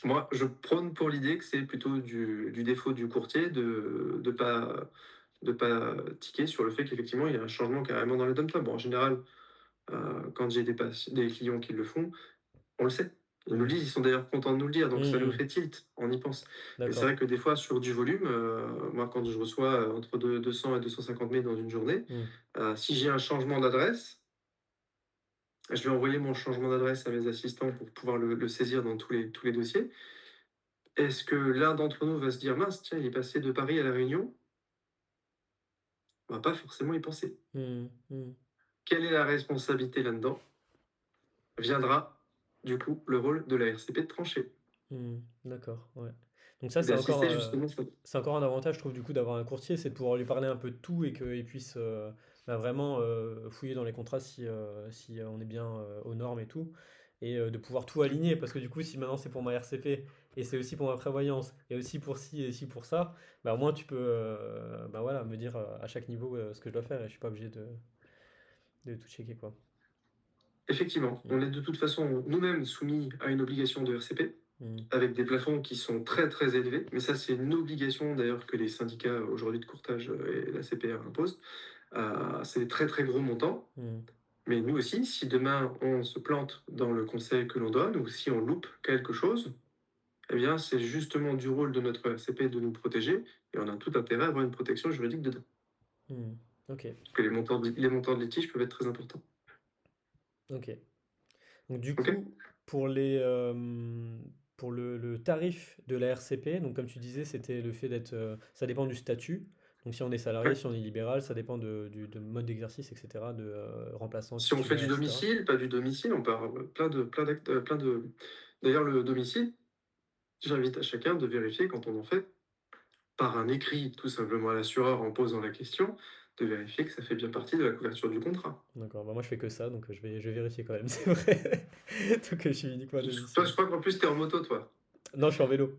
Moi, je prône pour l'idée que c'est plutôt du défaut du courtier de pas tiquer sur le fait qu'effectivement, il y a un changement carrément dans les dom Bon, en général, quand j'ai des clients qui le font, on le sait. Ils nous le Hmm. disent, ils sont d'ailleurs contents de nous le dire, donc ça nous Hmm. fait tilt, on y pense. Et c'est vrai D'accord. que des fois, sur du volume, moi, quand je reçois entre 200 et 250 mails dans une journée, Hmm. si j'ai un changement d'adresse, je vais envoyer mon changement d'adresse à mes assistants pour pouvoir le saisir dans tous les dossiers. Est-ce que l'un d'entre nous va se dire, mince, tiens, il est passé de Paris à La Réunion? On va pas forcément y penser. Hmm. Hmm. Quelle est la responsabilité là-dedans? Viendra, du coup, le rôle de la RCP de trancher Hmm. D'accord, ouais. Donc ça, et d'assister justement ça. c'est encore un avantage, je trouve, du coup, d'avoir un courtier, c'est de pouvoir lui parler un peu de tout et qu'il puisse bah, vraiment fouiller dans les contrats si on est bien aux normes et tout, et de pouvoir tout aligner, parce que du coup, si maintenant c'est pour ma RCP, et c'est aussi pour ma prévoyance, et aussi pour ci, et aussi pour ça, bah au moins tu peux bah, voilà, me dire à chaque niveau ce que je dois faire, et je suis pas obligé de tout checker, quoi. Effectivement, Hmm. on est de toute façon nous-mêmes soumis à une obligation de RCP, Hmm. avec des plafonds qui sont très très élevés, mais ça c'est une obligation d'ailleurs que les syndicats aujourd'hui de courtage et la CPR imposent. C'est des très très gros montants, Hmm. mais nous aussi, si demain on se plante dans le conseil que l'on donne, ou si on loupe quelque chose, eh bien c'est justement du rôle de notre RCP de nous protéger, et on a tout intérêt à avoir une protection juridique dedans. Hmm. Ok, Parce que les montants de litige peuvent être très importants. ok. Donc du Ok. coup, pour le tarif de la RCP, donc comme tu disais, c'était le fait d'être, ça dépend du statut. Donc si on est salarié, Ouais. si on est libéral, ça dépend de mode d'exercice, etc., de remplaçant, Si on fait titulaire, du etc. domicile, pas du domicile, on peut avoir plein de. D'ailleurs, le domicile, j'invite à chacun de vérifier quand on en fait, par un écrit, tout simplement à l'assureur en posant la question, de vérifier que ça fait bien partie de la couverture du contrat. D'accord, bah moi je fais que ça, donc je vais vérifier quand même, c'est vrai. Donc je suis uniquement à Toi, je domicile. crois qu'en plus, tu es en moto, toi. Non, je suis en vélo.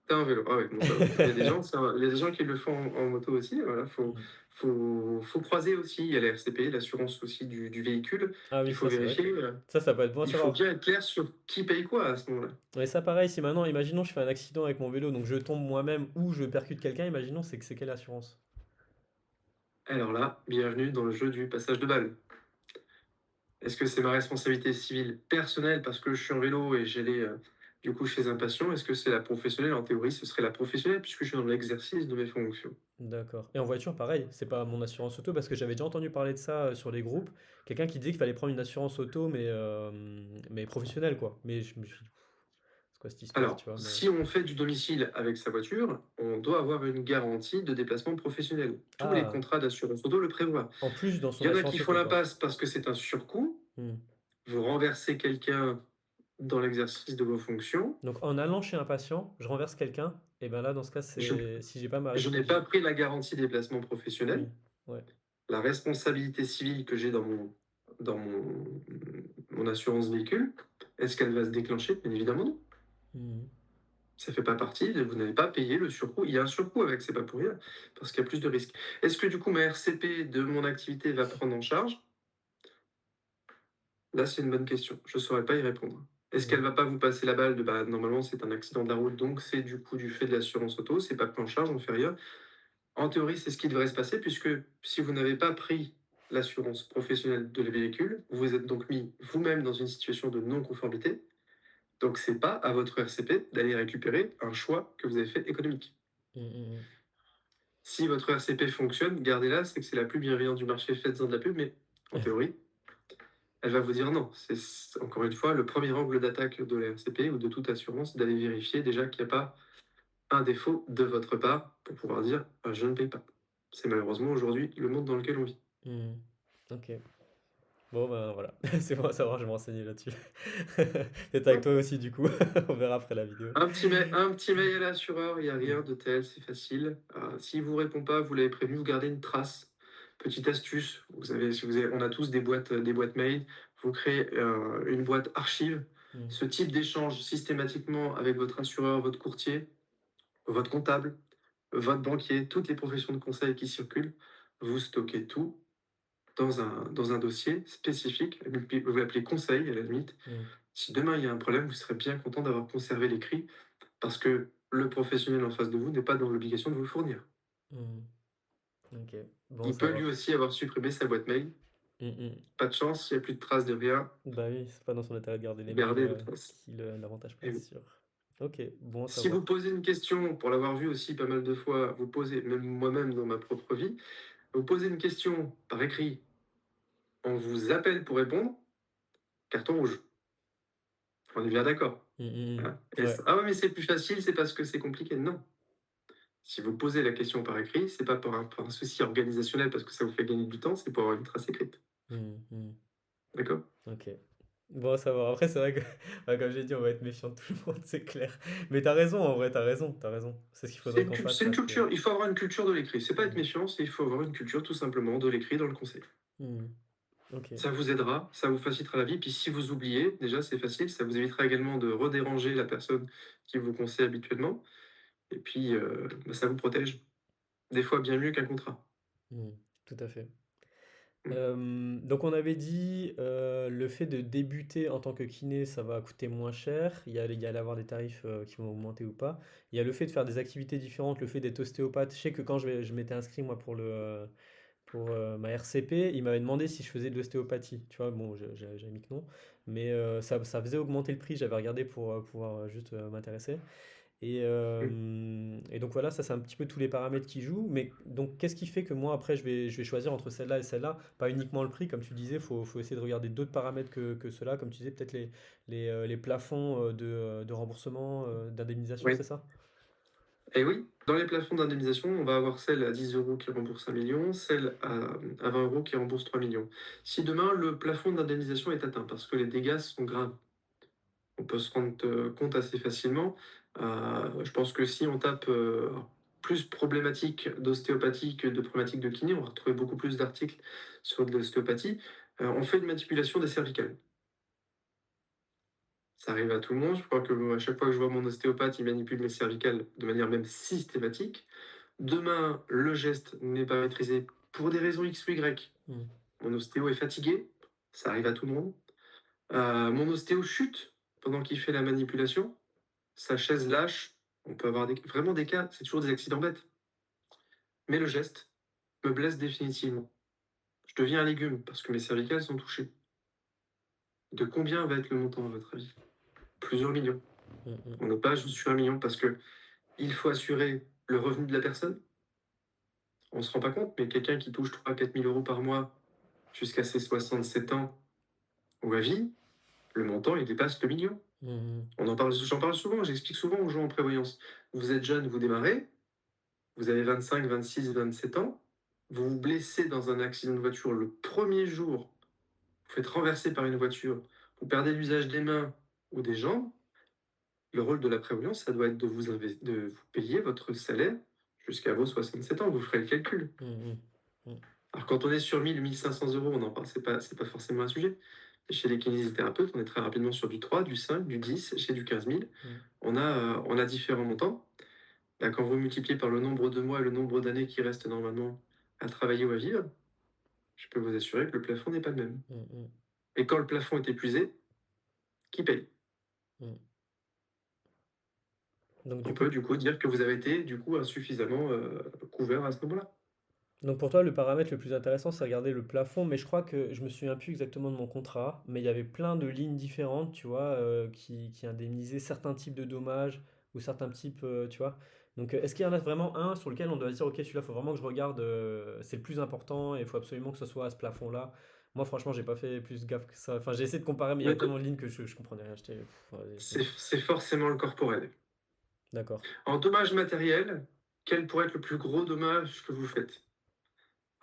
Tu es en vélo. Ah ouais, bon, ça va. Il y a des gens, il y a des gens qui le font en moto aussi. Voilà, Mm. faut croiser aussi. Il y a la RCP, l'assurance aussi du véhicule, Ah oui, qu'il faut ça c'est vrai que vérifier. ça peut être bon à Il faut savoir. bien être clair sur qui paye quoi à ce moment-là. Et ça pareil, si maintenant, imaginons je fais un accident avec mon vélo, donc je tombe moi-même ou je percute quelqu'un, imaginons c'est quelle assurance? Alors là, bienvenue dans le jeu du passage de balle. Est-ce que c'est ma responsabilité civile personnelle parce que je suis en vélo et j'allais du coup chez un patient? Est-ce que c'est la professionnelle? En théorie, ce serait la professionnelle puisque je suis dans l'exercice de mes fonctions. D'accord. Et en voiture, pareil, c'est pas mon assurance auto parce que j'avais déjà entendu parler de ça sur les groupes. Quelqu'un qui disait qu'il fallait prendre une assurance auto, mais professionnelle, quoi. Mais je me suis dit, c'est quoi cette histoire, Alors, tu vois, mais... si on fait du domicile avec sa voiture, on doit avoir une garantie de déplacement professionnel. Tous les Ah, contrats d'assurance auto le prévoient. en plus dans Il son y en a qui assurance font auto, la quoi. passe parce que c'est un surcoût. Hmm. Vous renversez quelqu'un dans l'exercice de vos fonctions. Donc en allant chez un patient, je renverse quelqu'un, et ben là, dans ce cas, Je, c'est si j'ai pas ma je n'ai responsabilité. pas pris la garantie déplacement professionnel. Oui, ouais. La responsabilité civile que j'ai dans mon assurance véhicule, est-ce qu'elle va se déclencher? Bien évidemment non. Hmm. Ça fait pas partie, vous n'avez pas payé le surcoût. Il y a un surcoût avec, c'est pas pour rien, parce qu'il y a plus de risques. Est-ce que du coup ma RCP de mon activité va prendre en charge? Là, c'est une bonne question. Je saurais pas y répondre. Est-ce qu'elle Mmh. va pas vous passer la balle de bah normalement c'est un accident de la route, donc c'est du coup du fait de l'assurance auto, c'est pas pris en charge, on fait rien. En théorie, c'est ce qui devrait se passer, puisque si vous n'avez pas pris l'assurance professionnelle de le véhicule, vous vous êtes donc mis vous-même dans une situation de non-conformité. Donc, c'est pas à votre RCP d'aller récupérer un choix que vous avez fait économique. Mmh, mmh mh. Si votre RCP fonctionne, gardez-la, c'est que c'est la plus bienveillante du marché, faites-en de la pub, mais en théorie, elle va vous dire non. C'est encore une fois le premier angle d'attaque de la RCP ou de toute assurance, d'aller vérifier déjà qu'il n'y a pas un défaut de votre part pour pouvoir dire je ne paye pas. C'est malheureusement aujourd'hui le monde dans lequel on vit. Mmh. OK. Bon, ben, voilà. C'est bon à savoir, je vais me renseigner là-dessus. Peut-être avec Ouais. toi aussi, du coup. On verra après la vidéo. Un petit mail à l'assureur, il n'y a rien de tel, c'est facile. S'il ne vous répond pas, vous l'avez prévenu, vous gardez une trace. Petite astuce, on a tous des boîtes mail, vous créez une boîte archive. Mmh. Ce type d'échange systématiquement avec votre assureur, votre courtier, votre comptable, votre banquier, toutes les professions de conseil qui circulent, vous stockez tout dans un dossier spécifique. Vous l'appelez conseil à la limite. Mmh. Si demain il y a un problème, vous serez bien content d'avoir conservé l'écrit parce que le professionnel en face de vous n'est pas dans l'obligation de vous le fournir. Mmh. OK. Bon à Il peut lui savoir. aussi avoir supprimé sa boîte mail. Mmh mh. Pas de chance, il n'y a plus de traces de rien. Bah oui, c'est pas dans son intérêt de garder les mails, Gardez les traces. qui le l'avantage pas, Et oui. c'est sûr. OK, bon à Si vous savoir. posez une question, pour l'avoir vu aussi pas mal de fois, vous posez, même moi-même dans ma propre vie, vous posez une question par écrit, on vous appelle pour répondre, carton rouge. On est bien d'accord. Mmh, mmh Hein. mh. Ouais. Ah ouais, mais c'est plus facile, c'est parce que c'est compliqué. Non. Si vous posez la question par écrit, c'est pas par un souci organisationnel parce que ça vous fait gagner du temps, c'est pour avoir une trace écrite. Mmh, mmh. D'accord? OK. Bon à savoir. Après, c'est vrai que, bah, comme j'ai dit, on va être méfiant de tout le monde, c'est clair. Mais t'as raison, en vrai, t'as raison, t'as raison. C'est ce qu'il faudrait qu'on fasse C'est une parce que culture, il faut avoir une culture de l'écrit. C'est pas être mmh. méfiant, c'est il faut avoir une culture tout simplement de l'écrit dans le conseil. Mmh. OK. Ça vous aidera, ça vous facilitera la vie. Puis si vous oubliez, déjà c'est facile, ça vous évitera également de redéranger la personne qui vous conseille habituellement. Et puis bah, ça vous protège. Des fois bien mieux qu'un contrat. Mmh. Tout à fait. Mm. Donc on avait dit, le fait de débuter en tant que kiné, ça va coûter moins cher. Il y allait avoir des tarifs, qui vont augmenter ou pas. Il y a le fait de faire des activités différentes, le fait d'être ostéopathe. Je sais que quand je m'étais inscrit moi pour, ma RCP, il m'avait demandé si je faisais de l'ostéopathie. Tu vois? Bon, j'avais mis que non, mais ça faisait augmenter le prix. J'avais regardé pour, pouvoir, juste, m'intéresser. Mm. Et donc voilà, ça c'est un petit peu tous les paramètres qui jouent. Mais donc qu'est-ce qui fait que moi après je vais choisir entre celle-là et celle-là? Pas uniquement le prix, comme tu disais, faut essayer de regarder d'autres paramètres que ceux-là, comme tu disais, peut-être les plafonds de remboursement, d'indemnisation, c'est Oui. ça? Et oui, dans les plafonds d'indemnisation, on va avoir celle à 10 euros qui rembourse 1 million, celle à 20 euros qui rembourse 3 millions. Si demain le plafond d'indemnisation est atteint parce que les dégâts sont graves, on peut se rendre compte assez facilement. Je pense que si on tape plus problématique d'ostéopathie que de problématique de kiné, on va retrouver beaucoup plus d'articles sur de l'ostéopathie. On fait une manipulation des cervicales. Ça arrive à tout le monde. Je crois que à chaque fois que je vois mon ostéopathe, il manipule mes cervicales de manière même systématique. Demain, le geste n'est pas maîtrisé pour des raisons X ou Y. Hmm. Mon ostéo est fatigué. Ça arrive à tout le monde. Mon ostéo chute pendant qu'il fait la manipulation. Sa chaise lâche. On peut avoir vraiment des cas, c'est toujours des accidents bêtes. Mais le geste me blesse définitivement. Je deviens un légume parce que mes cervicales sont touchées. De combien va être le montant à votre avis? Plusieurs millions. Hmm, hmm. On n'est pas juste sur 1 million parce que il faut assurer le revenu de la personne. On ne se rend pas compte, mais quelqu'un qui touche 3 000 à 4 000 euros par mois jusqu'à ses 67 ans ou à vie, le montant, il dépasse le million. Hmm, J'en parle souvent, j'explique souvent aux gens en prévoyance. Vous êtes jeune, vous démarrez, vous avez 25, 26, 27 ans, vous vous blessez dans un accident de voiture le premier jour, vous faites renverser par une voiture, vous perdez l'usage des mains ou des jambes, le rôle de la prévoyance, ça doit être de vous payer votre salaire jusqu'à vos 67 ans. Vous ferez le calcul. hmm, hmm, hmm. Alors quand on est sur 1 000, 1 500 euros, on en parle, c'est pas forcément un sujet. Chez les kinésithérapeutes, on est très rapidement sur du 3, du 5, du 10. Chez du 15 000, Mmh. on a différents montants. Là, quand vous multipliez par le nombre de mois et le nombre d'années qui restent normalement à travailler ou à vivre, je peux vous assurer que le plafond n'est pas le même. Mmh mh. Et quand le plafond est épuisé, qui paye? Mmh. Donc du On coup peut du coup dire que vous avez été du coup insuffisamment couvert à ce moment-là. donc pour toi, le paramètre le plus intéressant, c'est regarder le plafond, mais je crois que je me souviens plus exactement de mon contrat, mais il y avait plein de lignes différentes, tu vois, qui indemnisaient certains types de dommages ou certains types, tu vois? Donc, est-ce qu'il y en a vraiment un sur lequel on doit se dire: «OK, celui-là, faut vraiment que je regarde, c'est le plus important et il faut absolument que ce soit à ce plafond-là»? Moi, franchement, j'ai pas fait plus gaffe que ça. Enfin, j'ai essayé de comparer, mais il y avait Le tellement de lignes que je comprenais rien. J'étais: «Vas-y, c'est bon». c'est forcément le corporel. D'accord. En dommage matériel, quel pourrait être le plus gros dommage que vous faites?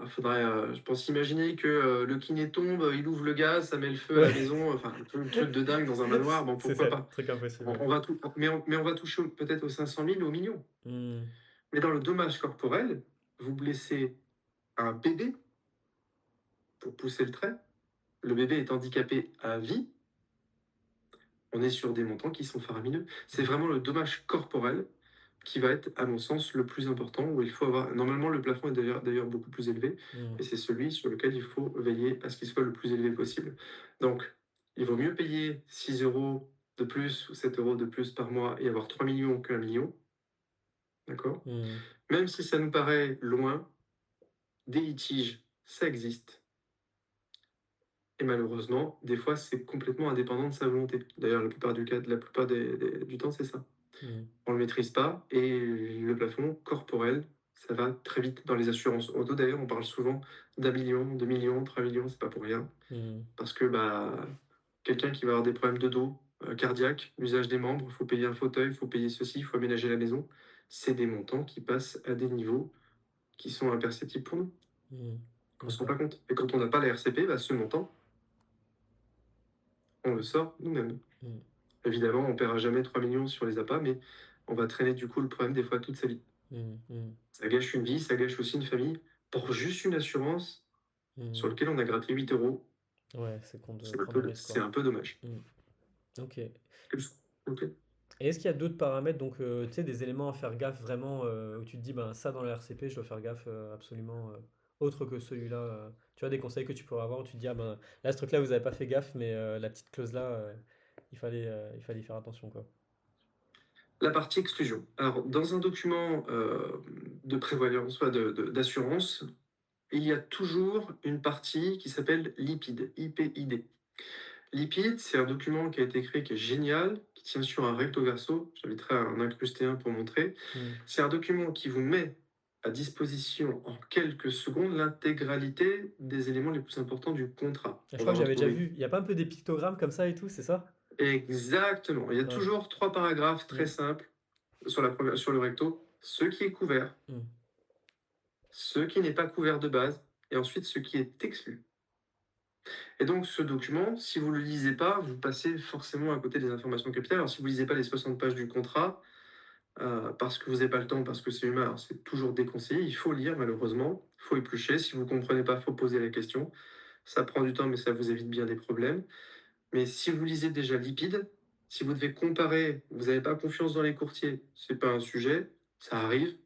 Il faudrait, je pense, imaginer que le kiné tombe, il ouvre le gaz, ça met le feu à Ouais. la maison, enfin, un truc de dingue dans un manoir, bon, C'est pourquoi ça, pas? truc impossible, ouais. On va tout, mais on va toucher peut-être aux 500 000, aux millions. Mmh. Mais dans le dommage corporel, vous blessez un bébé pour pousser le trait. Le bébé est handicapé à vie. On est sur des montants qui sont faramineux. C'est Mmh. vraiment le dommage corporel qui va être, à mon sens, le plus important, où il faut avoir. Normalement, le plafond est d'ailleurs beaucoup plus élevé, Mmh. et c'est celui sur lequel il faut veiller à ce qu'il soit le plus élevé possible. Donc, il vaut mieux payer 6 euros de plus ou 7 euros de plus par mois et avoir 3 millions qu'un million, d'accord? Mmh. Même si ça nous paraît loin, des litiges, ça existe. Et malheureusement, des fois, c'est complètement indépendant de sa volonté. D'ailleurs, la plupart du temps, c'est ça. Mmh. On le maîtrise pas, et le plafond corporel, ça va très vite dans les assurances auto. D'ailleurs, on parle souvent d'1 million, 2 millions, 3 millions, c'est pas pour rien. Mmh. Parce que quelqu'un qui va avoir des problèmes de dos, cardiaque, l'usage des membres, il faut payer un fauteuil, il faut payer ceci, il faut aménager la maison. C'est des montants qui passent à des niveaux qui sont imperceptibles pour nous. Mmh. On ne se rend D'accord. pas compte. Et quand on n'a pas la RCP, ce montant, on le sort nous-mêmes. Mmh. Évidemment, on ne paiera jamais 3 millions sur les appâts, mais on va traîner du coup le problème des fois toute sa vie. Mmh. Mmh. Ça gâche une vie, ça gâche aussi une famille pour juste une assurance sur Mmh. laquelle on a gratté 8 euros. Ouais, c'est con de C'est un prendre le peu, risque, c'est quoi. un peu dommage. Mmh. OK. Et Ok. est-ce qu'il y a d'autres paramètres, donc tu sais, des éléments à faire gaffe vraiment, où tu te dis: «Ben, ça dans le RCP, je dois faire gaffe, absolument, autre que celui-là», tu vois, des conseils que tu pourrais avoir où tu te dis: «Ah ben, là, ce truc-là, vous avez pas fait gaffe, mais la petite clause-là, il fallait y faire attention, quoi». La partie exclusion. Alors, dans un document de prévoyance, d'assurance, il y a toujours une partie qui s'appelle lipide, IPID. Lipide, c'est un document qui a été créé, qui est génial, qui tient sur un recto verso. J'inviterai à en incruster un pour montrer. Mmh. C'est un document qui vous met à disposition en quelques secondes l'intégralité des éléments les plus importants du contrat. Je On crois va que j'avais déjà retrouver vu. Il y a pas un peu des pictogrammes comme ça et tout, c'est ça? exactement. Il y a Ouais. toujours 3 paragraphes très Mmh. simples sur le recto. Ce qui est couvert, Mmh. ce qui n'est pas couvert de base, et ensuite ce qui est exclu. Et donc, ce document, si vous ne le lisez pas, vous passez forcément à côté des informations capitales. Alors, si vous ne lisez pas les 60 pages du contrat, parce que vous n'avez pas le temps, parce que c'est humain, alors c'est toujours déconseillé. Il faut lire, malheureusement. Il faut éplucher. Si vous ne comprenez pas, il faut poser la question. Ça prend du temps, mais ça vous évite bien des problèmes. Mais si vous lisez déjà Lipide, si vous devez comparer, vous n'avez pas confiance dans les courtiers, c'est pas un sujet, ça arrive.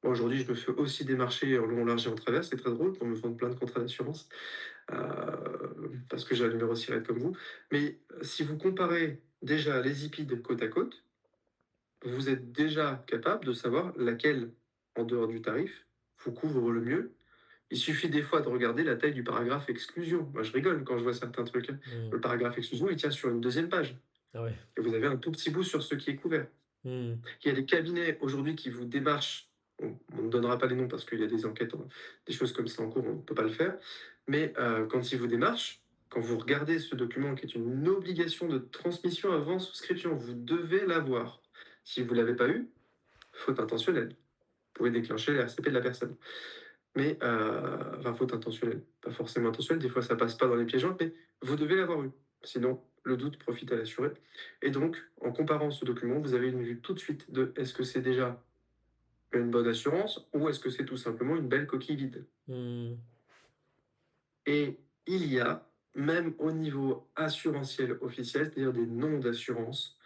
Moi, aujourd'hui, je me fais aussi démarcher en long, en large et en travers. C'est très drôle pour me vendre plein de contrats d'assurance, parce que j'ai un numéro SIRET comme vous. Mais si vous comparez déjà les IPID côte à côte, vous êtes déjà capable de savoir laquelle, en dehors du tarif, vous couvre le mieux. Il suffit des fois de regarder la taille du paragraphe exclusion. Moi, je rigole quand je vois certains trucs, hein. Mmh. Le paragraphe exclusion, il tient sur une deuxième page. Ah ouais. Et vous avez un tout petit bout sur ce qui est couvert. Mmh. Il y a des cabinets aujourd'hui qui vous démarchent. On ne donnera pas les noms parce qu'il y a des enquêtes, des choses comme ça en cours, on ne peut pas le faire. Mais quand ils vous démarchent, quand vous regardez ce document qui est une obligation de transmission avant souscription, vous devez l'avoir. Si vous ne l'avez pas eu, faute intentionnelle. Vous pouvez déclencher la RCP de la personne. Mais, enfin, faute intentionnelle, pas forcément intentionnelle, des fois ça passe pas dans les pièges joints, mais vous devez l'avoir eu. Sinon, le doute profite à l'assuré. Et donc, en comparant ce document, vous avez une vue tout de suite de est-ce que c'est déjà une bonne assurance ou est-ce que c'est tout simplement une belle coquille vide. Mmh. Et il y a même au niveau assurantiel officiel, c'est-à-dire des noms d'assurance,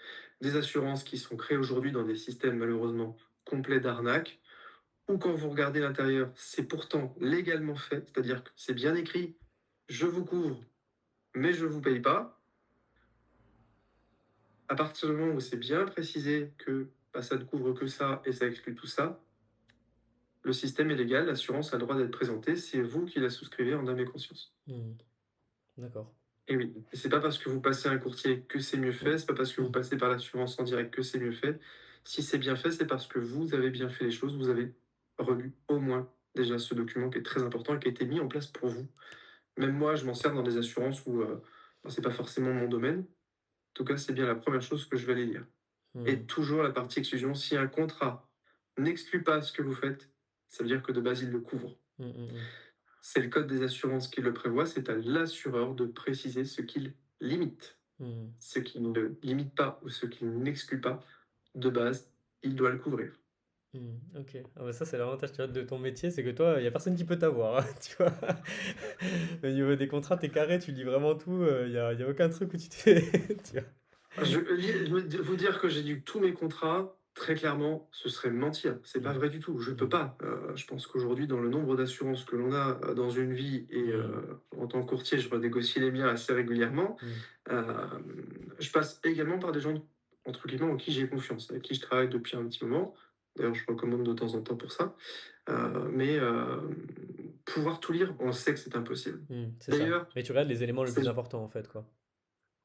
des assurances qui sont créées aujourd'hui dans des systèmes malheureusement complets d'arnaques, ou quand vous regardez l'intérieur, c'est pourtant légalement fait, c'est-à-dire que c'est bien écrit, je vous couvre, mais je ne vous paye pas. À partir du moment où c'est bien précisé que bah, ça ne couvre que ça et ça exclut tout ça, le système est légal, l'assurance a le droit d'être présentée, c'est vous qui la souscrivez en âme et conscience. Mmh. D'accord. Et oui, et c'est pas parce que vous passez un courtier que c'est mieux fait, c'est pas parce que vous passez par l'assurance en direct que c'est mieux fait. Si c'est bien fait, c'est parce que vous avez bien fait les choses, vous avez relu au moins déjà ce document qui est très important et qui a été mis en place pour vous. Même moi, je m'en sers dans des assurances où bah, c'est pas forcément mon domaine. En tout cas, c'est bien la première chose que je vais aller lire. Et Mmh. toujours la partie exclusion, si un contrat n'exclut pas ce que vous faites, ça veut dire que de base, il le couvre. Mmh, mmh mh. C'est le code des assurances qui le prévoit, c'est à l'assureur de préciser ce qu'il limite. Mmh. Ce qu'il ne limite pas ou ce qu'il n'exclut pas, de base, il doit le couvrir. Mmh. OK. Ah bah, ça, c'est l'avantage, tu vois, de ton métier, c'est que toi, il y a personne qui peut t'avoir, hein, tu vois? Au niveau des contrats, tu carré, tu lis vraiment tout, il y a aucun truc où tu te fais tu vois? Vous dire que j'ai lu tous mes contrats, très clairement, ce serait me mentir. C'est pas Mmh. vrai du tout. Je peux Mmh. pas. Je pense qu'aujourd'hui, dans le nombre d'assurances que l'on a dans une vie, et Mmh. en tant que courtier, je renégocie les miens assez régulièrement. Mmh. euh, je passe également par des gens, entre guillemets, en qui j'ai confiance, avec qui je travaille depuis un petit moment. D'ailleurs, je recommande de temps en temps pour ça. Mais pouvoir tout lire, on sait que c'est impossible. Mmh. C'est ça. D'ailleurs, Mais tu regardes les éléments les plus c'est importants, en fait, quoi.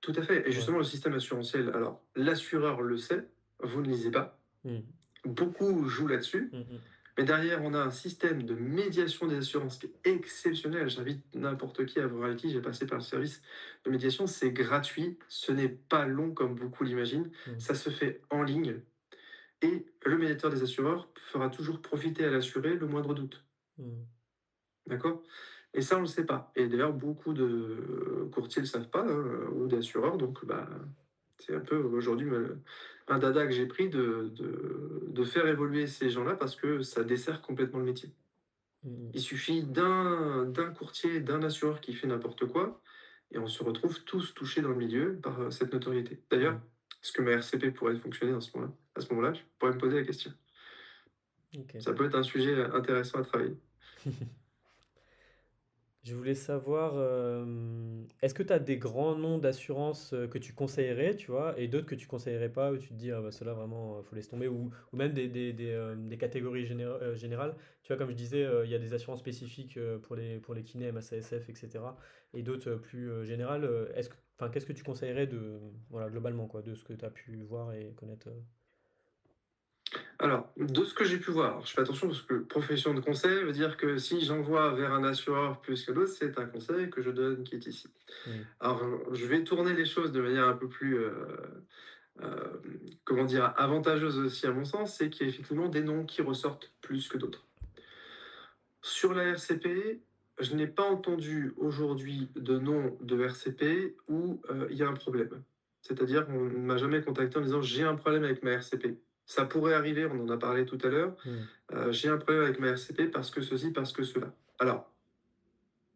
tout à fait. Et Ouais. justement, le système assurantiel, alors l'assureur le sait, vous ne lisez pas. Mmh. Beaucoup jouent là-dessus. Mmh mh. Mais derrière, on a un système de médiation des assurances qui est exceptionnel. J'invite n'importe qui à voir avec qui j'ai passé par le service de médiation. C'est gratuit. Ce n'est pas long comme beaucoup l'imaginent. Mmh. Ça se fait en ligne. Et le médiateur des assureurs fera toujours profiter à l'assuré le moindre doute. Mmh. D'accord? Et ça, on le sait pas. Et d'ailleurs, beaucoup de courtiers le savent pas, hein, ou d'assureurs. Donc, bah, c'est un peu aujourd'hui un dada que j'ai pris de faire évoluer ces gens-là parce que ça dessert complètement le métier. Mmh mh. Il suffit d'un courtier, d'un assureur qui fait n'importe quoi, et on se retrouve tous touchés dans le milieu par cette notoriété. D'ailleurs, Mmh. est-ce que ma RCP pourrait fonctionner dans ce moment-là? À ce moment-là, je pourrais me poser la question. OK. Ça peut être un sujet intéressant à travailler. Je voulais savoir, est-ce que tu as des grands noms d'assurance, que tu conseillerais, tu vois? Et d'autres que tu conseillerais pas, où tu te dis: «Ah bah, ceux-là vraiment, faut laisser tomber» ou même des catégories générales? Tu vois, comme je disais, il y a des assurances spécifiques, pour les kinés, MACSF et cetera et d'autres, plus, générales, est-ce que enfin, qu'est-ce que tu conseillerais de voilà, globalement quoi, de ce que tu as pu voir et connaître? Alors, de ce que j'ai pu voir, alors je fais attention parce que profession de conseil veut dire que si j'envoie vers un assureur plus que d'autres, c'est un conseil que je donne qui est ici. Mmh. Alors, je vais tourner les choses de manière un peu plus, comment dire, avantageuse aussi à mon sens, c'est qu'il y a effectivement des noms qui ressortent plus que d'autres. Sur la RCP, je n'ai pas entendu aujourd'hui de nom de RCP où il y a un problème. C'est-à-dire, on ne m'a jamais contacté en disant j'ai un problème avec ma RCP. Ça pourrait arriver, on en a parlé tout à l'heure. Mmh. J'ai un problème avec ma RCP parce que ceci, parce que cela. Alors,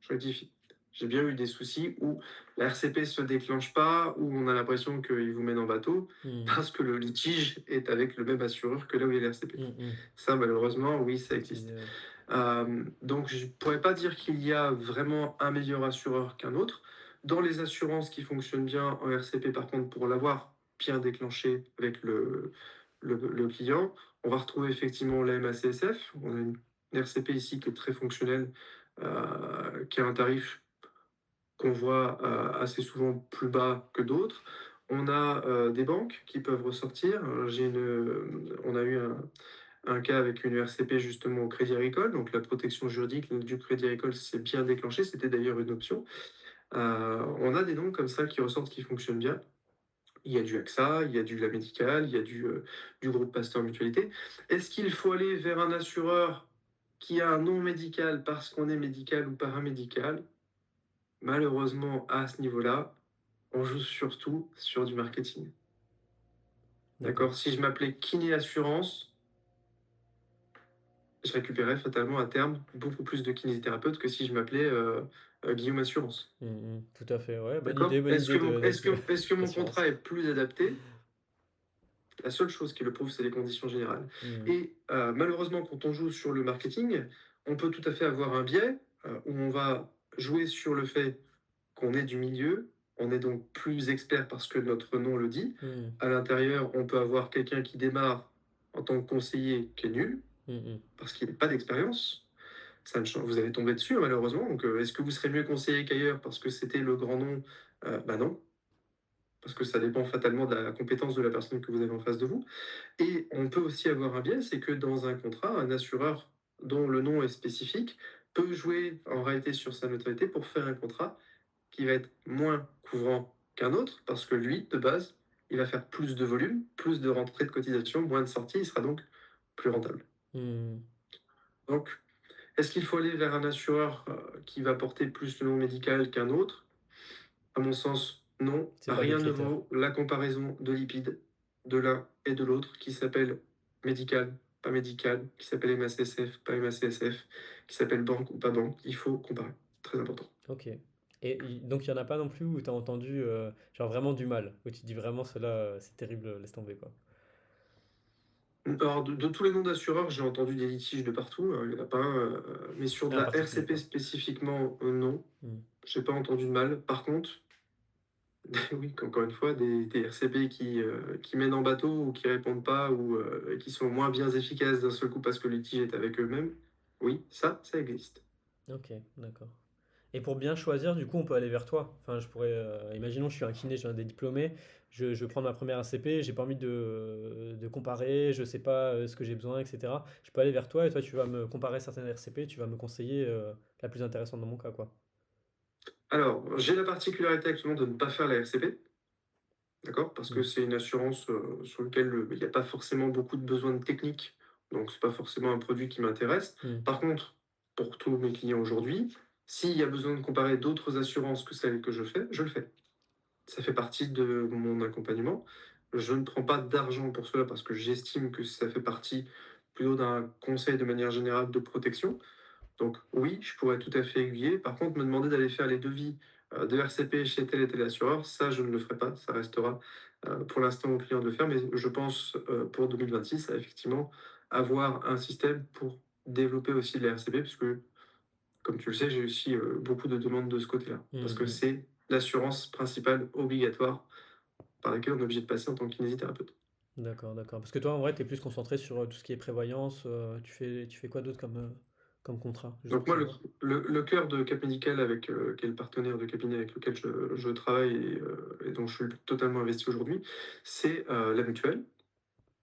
je rectifie. J'ai bien eu des soucis où la RCP se déclenche pas, où on a l'impression qu'il vous mène en bateau, Mmh. parce que le litige est avec le même assureur que là où il y a la RCP. Mmh mh. Ça, malheureusement, oui, ça C'est ce que tu existe. disais, ouais. Donc, je ne pourrais pas dire qu'il y a vraiment un meilleur assureur qu'un autre. Dans les assurances qui fonctionnent bien en RCP, par contre, pour l'avoir bien déclenché avec le client, on va retrouver effectivement la MACSF. On a une RCP ici qui est très fonctionnelle, qui a un tarif qu'on voit assez souvent plus bas que d'autres. On a des banques qui peuvent ressortir. On a eu un cas avec une RCP justement au Crédit Agricole, donc la protection juridique du Crédit Agricole s'est bien déclenchée, c'était d'ailleurs une option. On a des noms comme ça qui ressortent, qui fonctionnent bien. Il y a du AXA, il y a du La Médical, il y a du groupe Pasteur Mutualité. Est-ce qu'il faut aller vers un assureur qui a un nom médical parce qu'on est médical ou paramédical? Malheureusement, à ce niveau-là, on joue surtout sur du marketing. D'accord. D'accord? Si je m'appelais Kiné Assurance, je récupérais fatalement à terme beaucoup plus de kinésithérapeute que si je m'appelais Guillaume Assurance. Mmh mh. Tout à fait, ouais, D'accord? bonne idée de Est-ce que mon d'assurance. contrat est plus adapté? La seule chose qui le prouve, c'est les conditions générales. Mmh. Et malheureusement, quand on joue sur le marketing, on peut tout à fait avoir un biais où on va jouer sur le fait qu'on est du milieu, on est donc plus expert parce que notre nom le dit. Mmh. À l'intérieur, on peut avoir quelqu'un qui démarre en tant que conseiller qui est nul Mmh mh. parce qu'il n'a pas d'expérience. Ça ne change- Vous allez tomber dessus, hein, malheureusement. Donc, est-ce que vous serez mieux conseiller qu'ailleurs parce que c'était le grand nom? Bah non, parce que ça dépend fatalement de la compétence de la personne que vous avez en face de vous. Et on peut aussi avoir un biais, c'est que dans un contrat, un assureur dont le nom est spécifique peut jouer en réalité sur sa notoriété pour faire un contrat qui va être moins couvrant qu'un autre, parce que lui, de base, il va faire plus de volume, plus de rentrées de cotisation, moins de sorties, il sera donc plus rentable. Mmh. Donc, est-ce qu'il faut aller vers un assureur qui va porter plus le nom médical qu'un autre? À mon sens, non. C'est pas des Rien ne critères. vaut la comparaison de lipides de l'un et de l'autre, qui s'appelle médical, pas médical, qui s'appelle MACSF, pas MACSF, qui s'appelle banque ou pas banque. Il faut comparer. Très important. OK. Et donc il y en a pas non plus où tu as entendu, genre vraiment du mal, où tu te dis vraiment ceux-là, c'est terrible, laisse tomber quoi? Alors, de tous les noms d'assureurs, j'ai entendu des litiges de partout, il n'y en a pas un, mais sur de Ah, en la particulier RCP quoi. spécifiquement, non. Mmh. J'ai pas entendu de mal. Par contre, oui, encore une fois, des RCP qui mènent en bateau ou qui répondent pas ou qui sont moins bien efficaces d'un seul coup parce que le litige est avec eux-mêmes, oui, ça existe. OK, d'accord. Et pour bien choisir, du coup, on peut aller vers toi. Enfin, je pourrais, imaginons, je suis un kiné, j'ai un des diplômés, je prends ma première ACP, j'ai pas envie de comparer, je sais pas ce que j'ai besoin, etc. Je peux aller vers toi et toi, tu vas me comparer certaines RCP, tu vas me conseiller la plus intéressante dans mon cas, quoi. Alors, j'ai la particularité actuellement de ne pas faire la RCP, d'accord? Parce que Mm. c'est une assurance sur laquelle il n'y a pas forcément beaucoup de besoins de technique, donc c'est pas forcément un produit qui m'intéresse. Mm. Par contre, pour tous mes clients aujourd'hui, s'il y a besoin de comparer d'autres assurances que celles que je fais, je le fais. Ça fait partie de mon accompagnement. Je ne prends pas d'argent pour cela parce que j'estime que ça fait partie plutôt d'un conseil de manière générale de protection. Donc oui, je pourrais tout à fait aiguiller. Par contre, me demander d'aller faire les devis de RCP chez tel et tel assureur, ça, je ne le ferai pas. Ça restera pour l'instant au client de le faire. Mais je pense pour 2026 à effectivement avoir un système pour développer aussi de la RCP, puisque, comme tu le sais, j'ai aussi beaucoup de demandes de ce côté-là. Mm, Parce que mm. c'est l'assurance principale obligatoire par laquelle on est obligé de passer en tant que kinésithérapeute. D'accord, d'accord. Parce que toi, en vrai, tu es plus concentré sur tout ce qui est prévoyance. Tu fais quoi d'autre comme contrat, juste Donc pour moi, savoir? le cœur de Cap Médical, qui est le partenaire de cabinet avec lequel je travaille et dont je suis totalement investi aujourd'hui, c'est la mutuelle,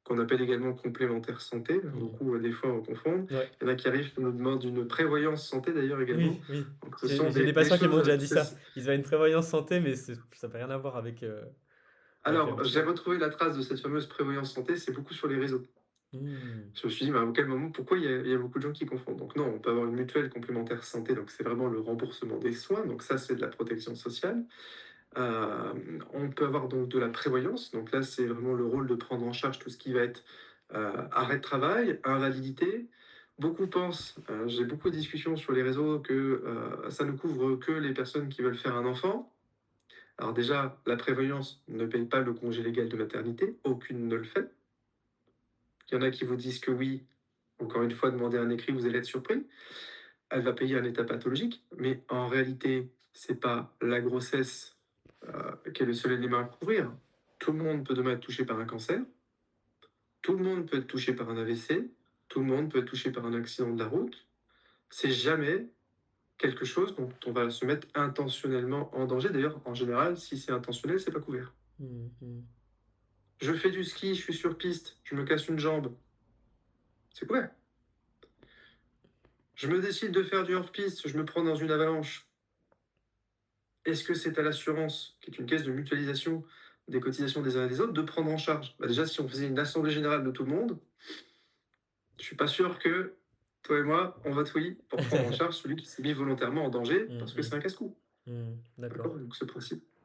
qu'on appelle également complémentaire santé. Mm. Beaucoup, des fois, on confond. Ouais. Il y en a qui arrivent qui nous demandent une prévoyance santé d'ailleurs également. Oui, oui. Donc ce sont J'ai des des patients qui m'ont choses... déjà dit ça. Ils ont une prévoyance santé, mais ça n'a rien à voir avec la Alors, j'ai mutuelle. retrouvé la trace de cette fameuse prévoyance santé, c'est beaucoup sur les réseaux. Mm. Je me suis dit, mais à quel moment, pourquoi il y a beaucoup de gens qui confondent? Donc non, on peut avoir une mutuelle complémentaire santé, donc c'est vraiment le remboursement des soins, donc ça c'est de la protection sociale. On peut avoir donc de la prévoyance, donc là c'est vraiment le rôle de prendre en charge tout ce qui va être arrêt de travail, invalidité. Beaucoup pensent, j'ai beaucoup de discussions sur les réseaux, que ça ne couvre que les personnes qui veulent faire un enfant. Alors déjà, la prévoyance ne paye pas le congé légal de maternité, aucune ne le fait. Il y en a qui vous disent que oui, encore une fois, demandez un écrit, vous allez être surpris. Elle va payer un état pathologique, mais en réalité, c'est pas la grossesse qui est le seul élément à couvrir. Tout le monde peut demain être touché par un cancer, tout le monde peut être touché par un AVC, tout le monde peut être touché par un accident de la route. C'est jamais quelque chose dont on va se mettre intentionnellement en danger. D'ailleurs, en général, si c'est intentionnel, c'est pas couvert. Mm, mm. Je fais du ski, je suis sur piste, je me casse une jambe, c'est couvert. Je me décide de faire du hors-piste, je me prends dans une avalanche. Est-ce que c'est à l'assurance, qui est une caisse de mutualisation des cotisations des uns et des autres, de prendre en charge? Bah déjà, si on faisait une assemblée générale de tout le monde, je suis pas sûr que toi et moi, on vote oui pour prendre en charge celui qui s'est mis volontairement en danger Mm, parce que mm. c'est un casse-cou. Hmm, D'accord? d'accord. Donc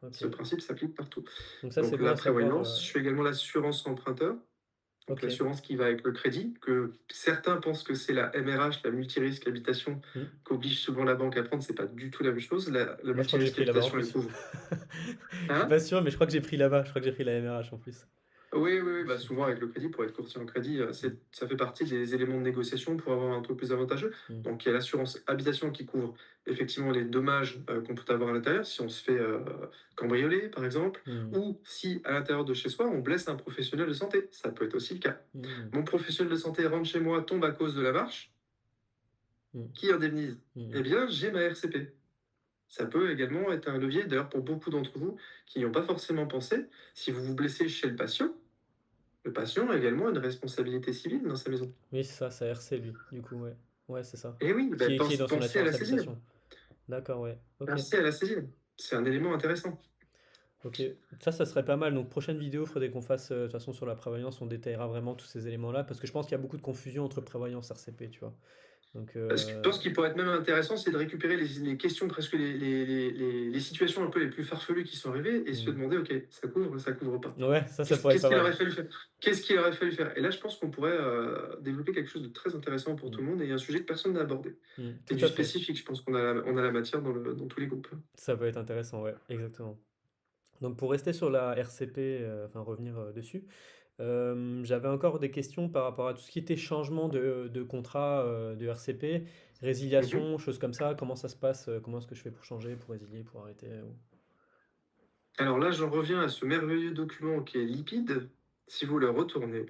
Ok. ce principe s'applique partout. Donc ça, c'est Donc bon la à savoir. prévoyance, je fais également l'assurance emprunteur. Donc OK. l'assurance qui va avec le crédit, que certains pensent que c'est la MRH, la multirisque habitation, Mmh. qu'oblige souvent la banque à prendre, c'est pas du tout la même chose. La Moi, je crois que j'ai multirisque pris là-bas en habitation, elle plus. couvre. Je suis Hein? pas sûr, mais je crois que j'ai pris là-bas. Je crois que j'ai pris la MRH en plus. Oui, oui, oui, bah, souvent avec le crédit, pour être courtier en crédit, Mmh. ça fait partie des éléments de négociation pour avoir un taux plus avantageux. Mmh. Donc il y a l'assurance habitation qui couvre effectivement les dommages, qu'on peut avoir à l'intérieur, si on se fait, cambrioler par exemple, Mmh. ou si à l'intérieur de chez soi, on blesse un professionnel de santé. Ça peut être aussi le cas. Mmh. Mon professionnel de santé rentre chez moi, tombe à cause de la marche, Mmh. qui indemnise? Mmh. Eh bien, j'ai ma RCP. Ça peut également être un levier, d'ailleurs pour beaucoup d'entre vous qui n'y ont pas forcément pensé, si vous vous blessez chez le patient a également une responsabilité civile dans sa maison. Oui, c'est ça, c'est RC lui, du coup, ouais. Ouais, c'est ça. Et oui, Qui ben, est écrit dans son pensez à la assurance saisine. habitation. D'accord, ouais. OK. Pensez à la saisine. C'est un élément intéressant. OK. Ça serait pas mal. Donc, prochaine vidéo, il faudrait qu'on fasse, de toute façon, sur la prévoyance, on détaillera vraiment tous ces éléments-là, parce que je pense qu'il y a beaucoup de confusion entre prévoyance et RCP, tu vois. Donc, Ce que je pense qu'il pourrait être même intéressant, c'est de récupérer les questions, presque les situations un peu les plus farfelues qui sont arrivées et se mmh. demander, ok, ça couvre pas. Ouais, ça Qu'est-ce pourrait être qu'est-ce pas qu'il mal. aurait fallu faire? Qu'est-ce qu'il aurait fallu faire? Et là, je pense qu'on pourrait développer quelque chose de très intéressant pour tout Mmh. le monde et un sujet que personne n'a abordé. Et Tout du à fait. spécifique, je pense on a la matière dans tous les groupes. Ça peut être intéressant, ouais, exactement. Donc, pour rester sur la RCP, enfin, revenir, dessus, j'avais encore des questions par rapport à tout ce qui était changement de contrat, de RCP, Mhm. résiliation, choses comme ça. Comment ça se passe? Comment est-ce que je fais pour changer, pour résilier, pour arrêter, ou Alors là, j'en reviens à ce merveilleux document qui est limpide. Si vous le retournez,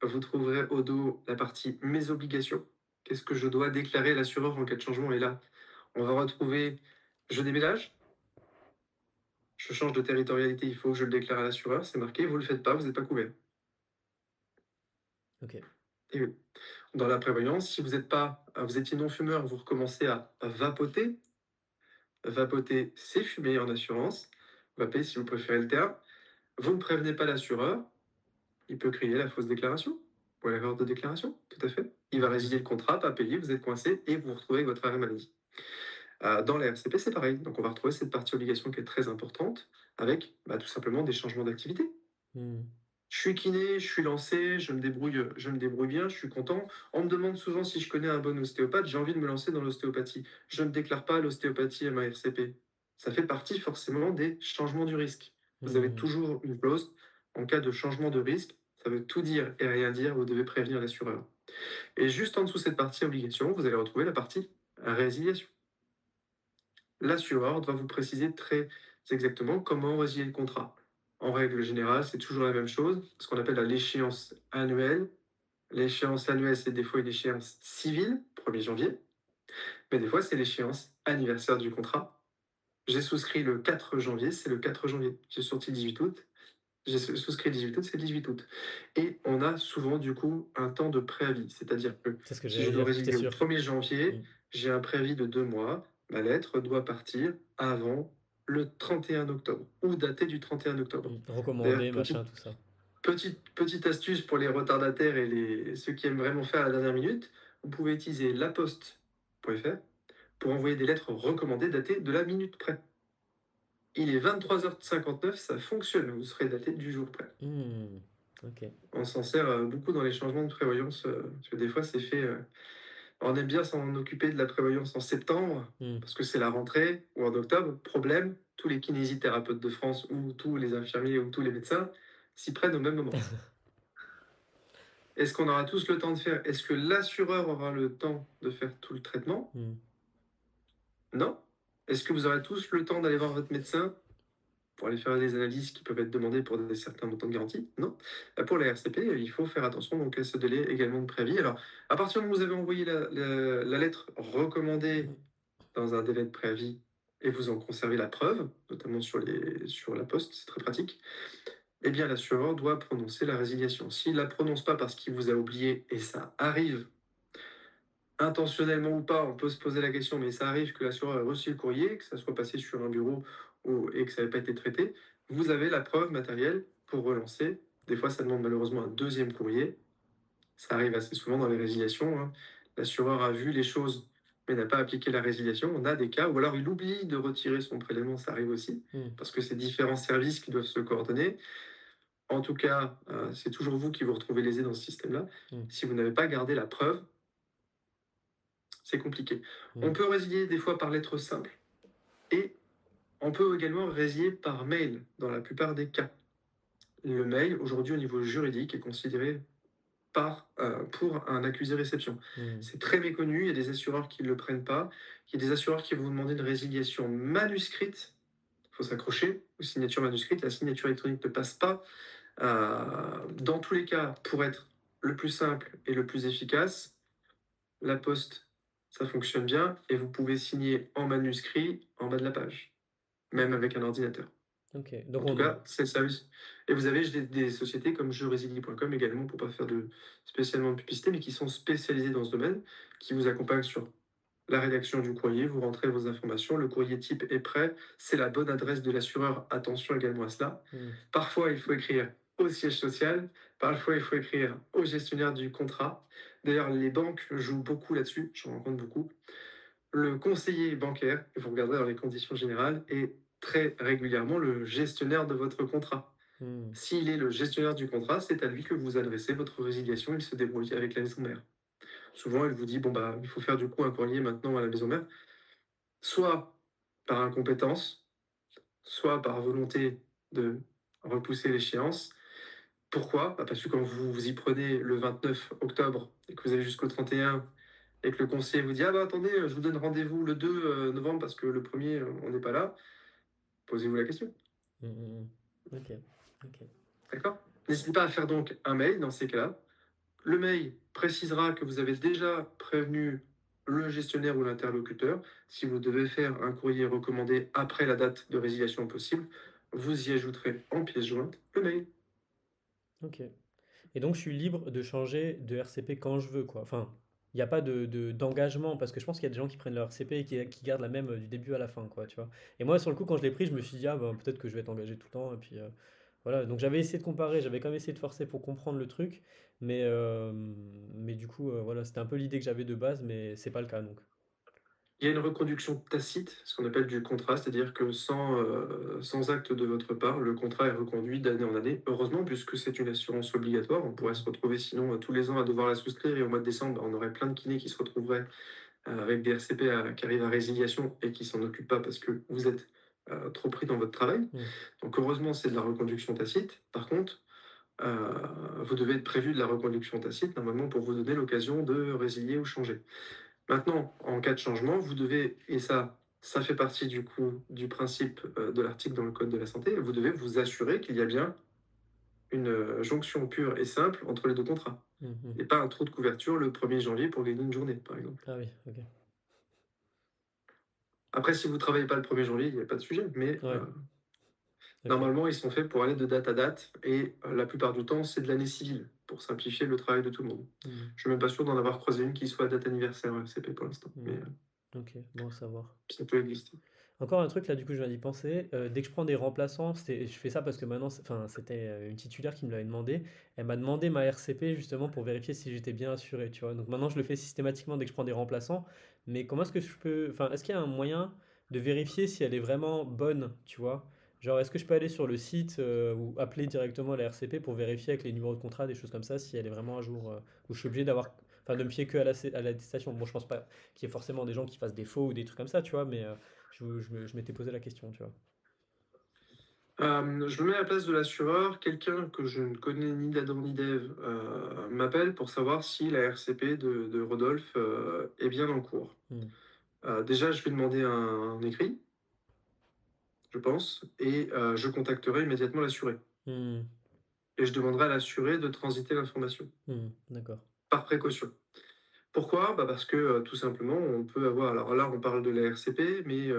vous trouverez au dos la partie Mes obligations. Qu'est-ce que je dois déclarer à l'assureur en cas de changement? Et là, on va retrouver Je déménage, je change de territorialité, il faut que je le déclare à l'assureur, c'est marqué, vous ne le faites pas, vous n'êtes pas couvert. OK. Et oui. Dans la prévoyance, si vous êtes pas, vous étiez non-fumeur, vous recommencez à vapoter. Vapoter, c'est fumer en assurance. Vaper, si vous préférez le terme. Vous ne prévenez pas l'assureur, il peut crier la fausse déclaration ou l'erreur de déclaration, tout à fait. Il va résilier Mmh. le contrat, pas payer, vous êtes coincé et vous vous retrouvez avec votre arrêt maladie. Dans la RCP, c'est pareil. Donc, on va retrouver cette partie obligation qui est très importante avec tout simplement des changements d'activité. Mmh. Je suis kiné, je suis lancé, je me débrouille bien, je suis content. On me demande souvent si je connais un bon ostéopathe, j'ai envie de me lancer dans l'ostéopathie. Je ne déclare pas l'ostéopathie à ma RCP. Ça fait partie forcément des changements du risque. Vous avez Mmh. toujours une clause en cas de changement de risque. Ça veut tout dire et rien dire, vous devez prévenir l'assureur. Et juste en dessous de cette partie obligation, vous allez retrouver la partie résiliation. L'assureur doit vous préciser très exactement comment résilier le contrat. En règle générale, c'est toujours la même chose, ce qu'on appelle l'échéance annuelle. L'échéance annuelle, c'est des fois une échéance civile, 1er janvier, mais des fois, c'est l'échéance anniversaire du contrat. J'ai souscrit le 4 janvier, c'est le 4 janvier. J'ai sorti 18 août, j'ai souscrit 18 août, c'est 18 août. Et on a souvent, du coup, un temps de préavis. C'est-à-dire que C'est ce que si j'allais je dois dire, j'étais résilier au sûr. 1er janvier, Mmh. j'ai un préavis de 2 mois. Ma lettre doit partir avant le 31 octobre ou datée du 31 octobre. D'ailleurs, Recommandé, machin, tout ça. petite astuce pour les retardataires et ceux qui aiment vraiment faire à la dernière minute, vous pouvez utiliser laposte.fr pour envoyer des lettres recommandées datées de la minute près. Il est 23h59, ça fonctionne, vous serez daté du jour près. Mmh. OK. On s'en sert beaucoup dans les changements de prévoyance, parce que des fois c'est fait. On aime bien s'en occuper de la prévoyance en septembre, Mmh. parce que c'est la rentrée, ou en octobre. Problème, tous les kinésithérapeutes de France, ou tous les infirmiers, ou tous les médecins s'y prennent au même moment. Est-ce qu'on aura tous le temps de faire? Est-ce que l'assureur aura le temps de faire tout le traitement? Mmh. Non. Est-ce que vous aurez tous le temps d'aller voir votre médecin pour aller faire des analyses qui peuvent être demandées pour certains montants de garantie? Non. Pour la RCP, il faut faire attention donc à ce délai également de préavis. Alors, à partir du moment où vous avez envoyé la lettre recommandée dans un délai de préavis et vous en conservez la preuve, notamment sur la poste, c'est très pratique, eh bien l'assureur doit prononcer la résiliation. S'il ne la prononce pas parce qu'il vous a oublié, et ça arrive, intentionnellement ou pas, on peut se poser la question, mais ça arrive que l'assureur ait reçu le courrier, que ça soit passé sur un bureau et que ça n'ait pas été traité, vous avez la preuve matérielle pour relancer. Des fois, ça demande malheureusement un deuxième courrier. Ça arrive assez souvent dans les résiliations, hein. L'assureur a vu les choses, mais n'a pas appliqué la résiliation. On a des cas où alors il oublie de retirer son prélèvement, ça arrive aussi, Mmh. parce que c'est différents services qui doivent se coordonner. En tout cas, c'est toujours vous qui vous retrouvez lésé dans ce système-là. Mmh. Si vous n'avez pas gardé la preuve, c'est compliqué. On Mmh. peut résilier des fois par lettre simple et on peut également résilier par mail dans la plupart des cas. Le mail, aujourd'hui, au niveau juridique, est considéré pour un accusé-réception. Mmh. C'est très méconnu, il y a des assureurs qui ne le prennent pas. Il y a des assureurs qui vont vous demander une résiliation manuscrite. Il faut s'accrocher aux signatures manuscrites. La signature électronique ne passe pas. Dans tous les cas, pour être le plus simple et le plus efficace, la poste, ça fonctionne bien et vous pouvez signer en manuscrit en bas de la page, même avec un ordinateur. OK. En Donc tout on cas, c'est le service. Et vous avez des sociétés comme jeuxresilie.com également, pour pas faire spécialement de publicité, mais qui sont spécialisées dans ce domaine, qui vous accompagnent sur la rédaction du courrier, vous rentrez vos informations, le courrier type est prêt, c'est la bonne adresse de l'assureur, attention également à cela. mmh. Parfois, il faut écrire au siège social, parfois, il faut écrire au gestionnaire du contrat. D'ailleurs, les banques jouent beaucoup là-dessus, j'en rencontre beaucoup. Le conseiller bancaire, il faut regarder dans les conditions générales, est très régulièrement le gestionnaire de votre contrat. Mmh. S'il est le gestionnaire du contrat, c'est à lui que vous adressez votre résiliation, il se débrouille avec la maison mère. Souvent, il vous dit, bon, bah, il faut faire du coup un courrier maintenant à la maison mère, soit par incompétence, soit par volonté de repousser l'échéance. Pourquoi? Bah, parce que quand vous vous y prenez le 29 octobre et que vous avez jusqu'au 31 et que le conseiller vous dit: «Ah bah, attendez, je vous donne rendez-vous le 2 novembre parce que le premier on n'est pas là», posez-vous la question, Mmh, mmh, mmh. OK. OK. d'accord? N'hésitez pas à faire donc un mail dans ces cas-là. Le mail précisera que vous avez déjà prévenu le gestionnaire ou l'interlocuteur. Si vous devez faire un courrier recommandé après la date de résiliation possible, vous y ajouterez en pièce jointe le mail. OK. Et donc, je suis libre de changer de RCP quand je veux, quoi. Enfin, il n'y a pas d'engagement, parce que je pense qu'il y a des gens qui prennent leur RCP et qui gardent la même du début à la fin, quoi, tu vois. Et moi, sur le coup, quand je l'ai pris, je me suis dit, ah ben, peut-être que je vais être engagé tout le temps. Et puis, voilà. Donc, j'avais essayé de comparer, j'avais quand même essayé de forcer pour comprendre le truc. Mais du coup, voilà, c'était un peu l'idée que j'avais de base, mais c'est pas le cas, donc. Il y a une reconduction tacite, ce qu'on appelle du contrat, c'est-à-dire que sans acte de votre part, le contrat est reconduit d'année en année. Heureusement, puisque c'est une assurance obligatoire, on pourrait se Hmm. retrouver sinon tous les ans à devoir la souscrire et au mois de décembre, bah, on aurait plein de kinés qui se retrouveraient avec des RCP qui arrivent à résiliation et qui s'en occupent pas parce que vous êtes trop pris dans votre travail. Hmm. Donc heureusement, c'est de la reconduction tacite. Par contre, vous devez être prévu de la reconduction tacite normalement pour vous donner l'occasion de résilier ou changer. Maintenant, en cas de changement, vous devez, et ça fait partie du coup du principe de l'article dans le Code de la santé, vous devez vous assurer qu'il y a bien une jonction pure et simple entre les deux contrats. Hmm, hmm. Et pas un trou de couverture le 1er janvier pour gagner une journée, par exemple. Ah oui, ok. Après, si vous ne travaillez pas le 1er janvier, il n'y a pas de sujet, mais Ouais, ok. normalement, ils sont faits pour aller de date à date, et la plupart du temps, c'est de l'année civile, pour simplifier le travail de tout le monde. Hmm, Je suis même pas sûr d'en avoir croisé une qui soit à date anniversaire RCP pour l'instant, hmm. mais Ok, bon à savoir. ça peut exister. Encore un truc là, du coup, je viens d'y penser. Dès que je prends des remplaçants, je fais ça parce que maintenant, enfin, c'était une titulaire qui me l'avait demandé. Elle m'a demandé ma RCP justement pour vérifier si j'étais bien assuré, tu vois. Donc maintenant, je le fais systématiquement dès que je prends des remplaçants. Mais comment est-ce que je peux, enfin, est-ce qu'il y a un moyen de vérifier si elle est vraiment bonne, tu vois? Genre, est-ce que je peux aller sur le site ou appeler directement la RCP pour vérifier avec les numéros de contrat, des choses comme ça, si elle est vraiment à jour, ou je suis obligé d'avoir, enfin, de me fier que à l'attestation. Bon, je pense pas qu'il y ait forcément des gens qui fassent des faux ou des trucs comme ça, tu vois, mais je m'étais posé la question, tu vois. Je me mets à la place de l'assureur. Quelqu'un que je ne connais ni d'Adam ni d'Ève m'appelle pour savoir si la RCP de Rodolphe est bien en cours. Hmm. Déjà, je vais demander un écrit, je pense, et je contacterai immédiatement l'assuré. Hmm. Et je demanderai à l'assuré de transiter l'information, Hmm. D'accord. par précaution. Pourquoi? Bah parce que tout simplement, on peut avoir, alors là, on parle de la RCP, mais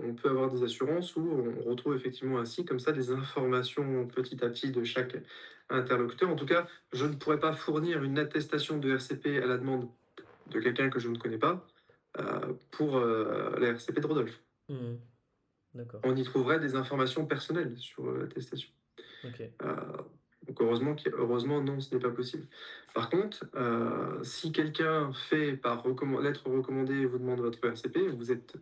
on peut avoir des assurances où on retrouve effectivement ainsi, comme ça, des informations petit à petit de chaque interlocuteur. En tout cas, je ne pourrais pas fournir une attestation de RCP à la demande de quelqu'un que je ne connais pas pour la RCP de Rodolphe. Hmm. D'accord. On y trouverait des informations personnelles sur l'attestation. Ok. Euh, donc heureusement, non, ce n'est pas possible. Par contre, si quelqu'un fait par lettre recommandée et vous demande votre RCP, vous êtes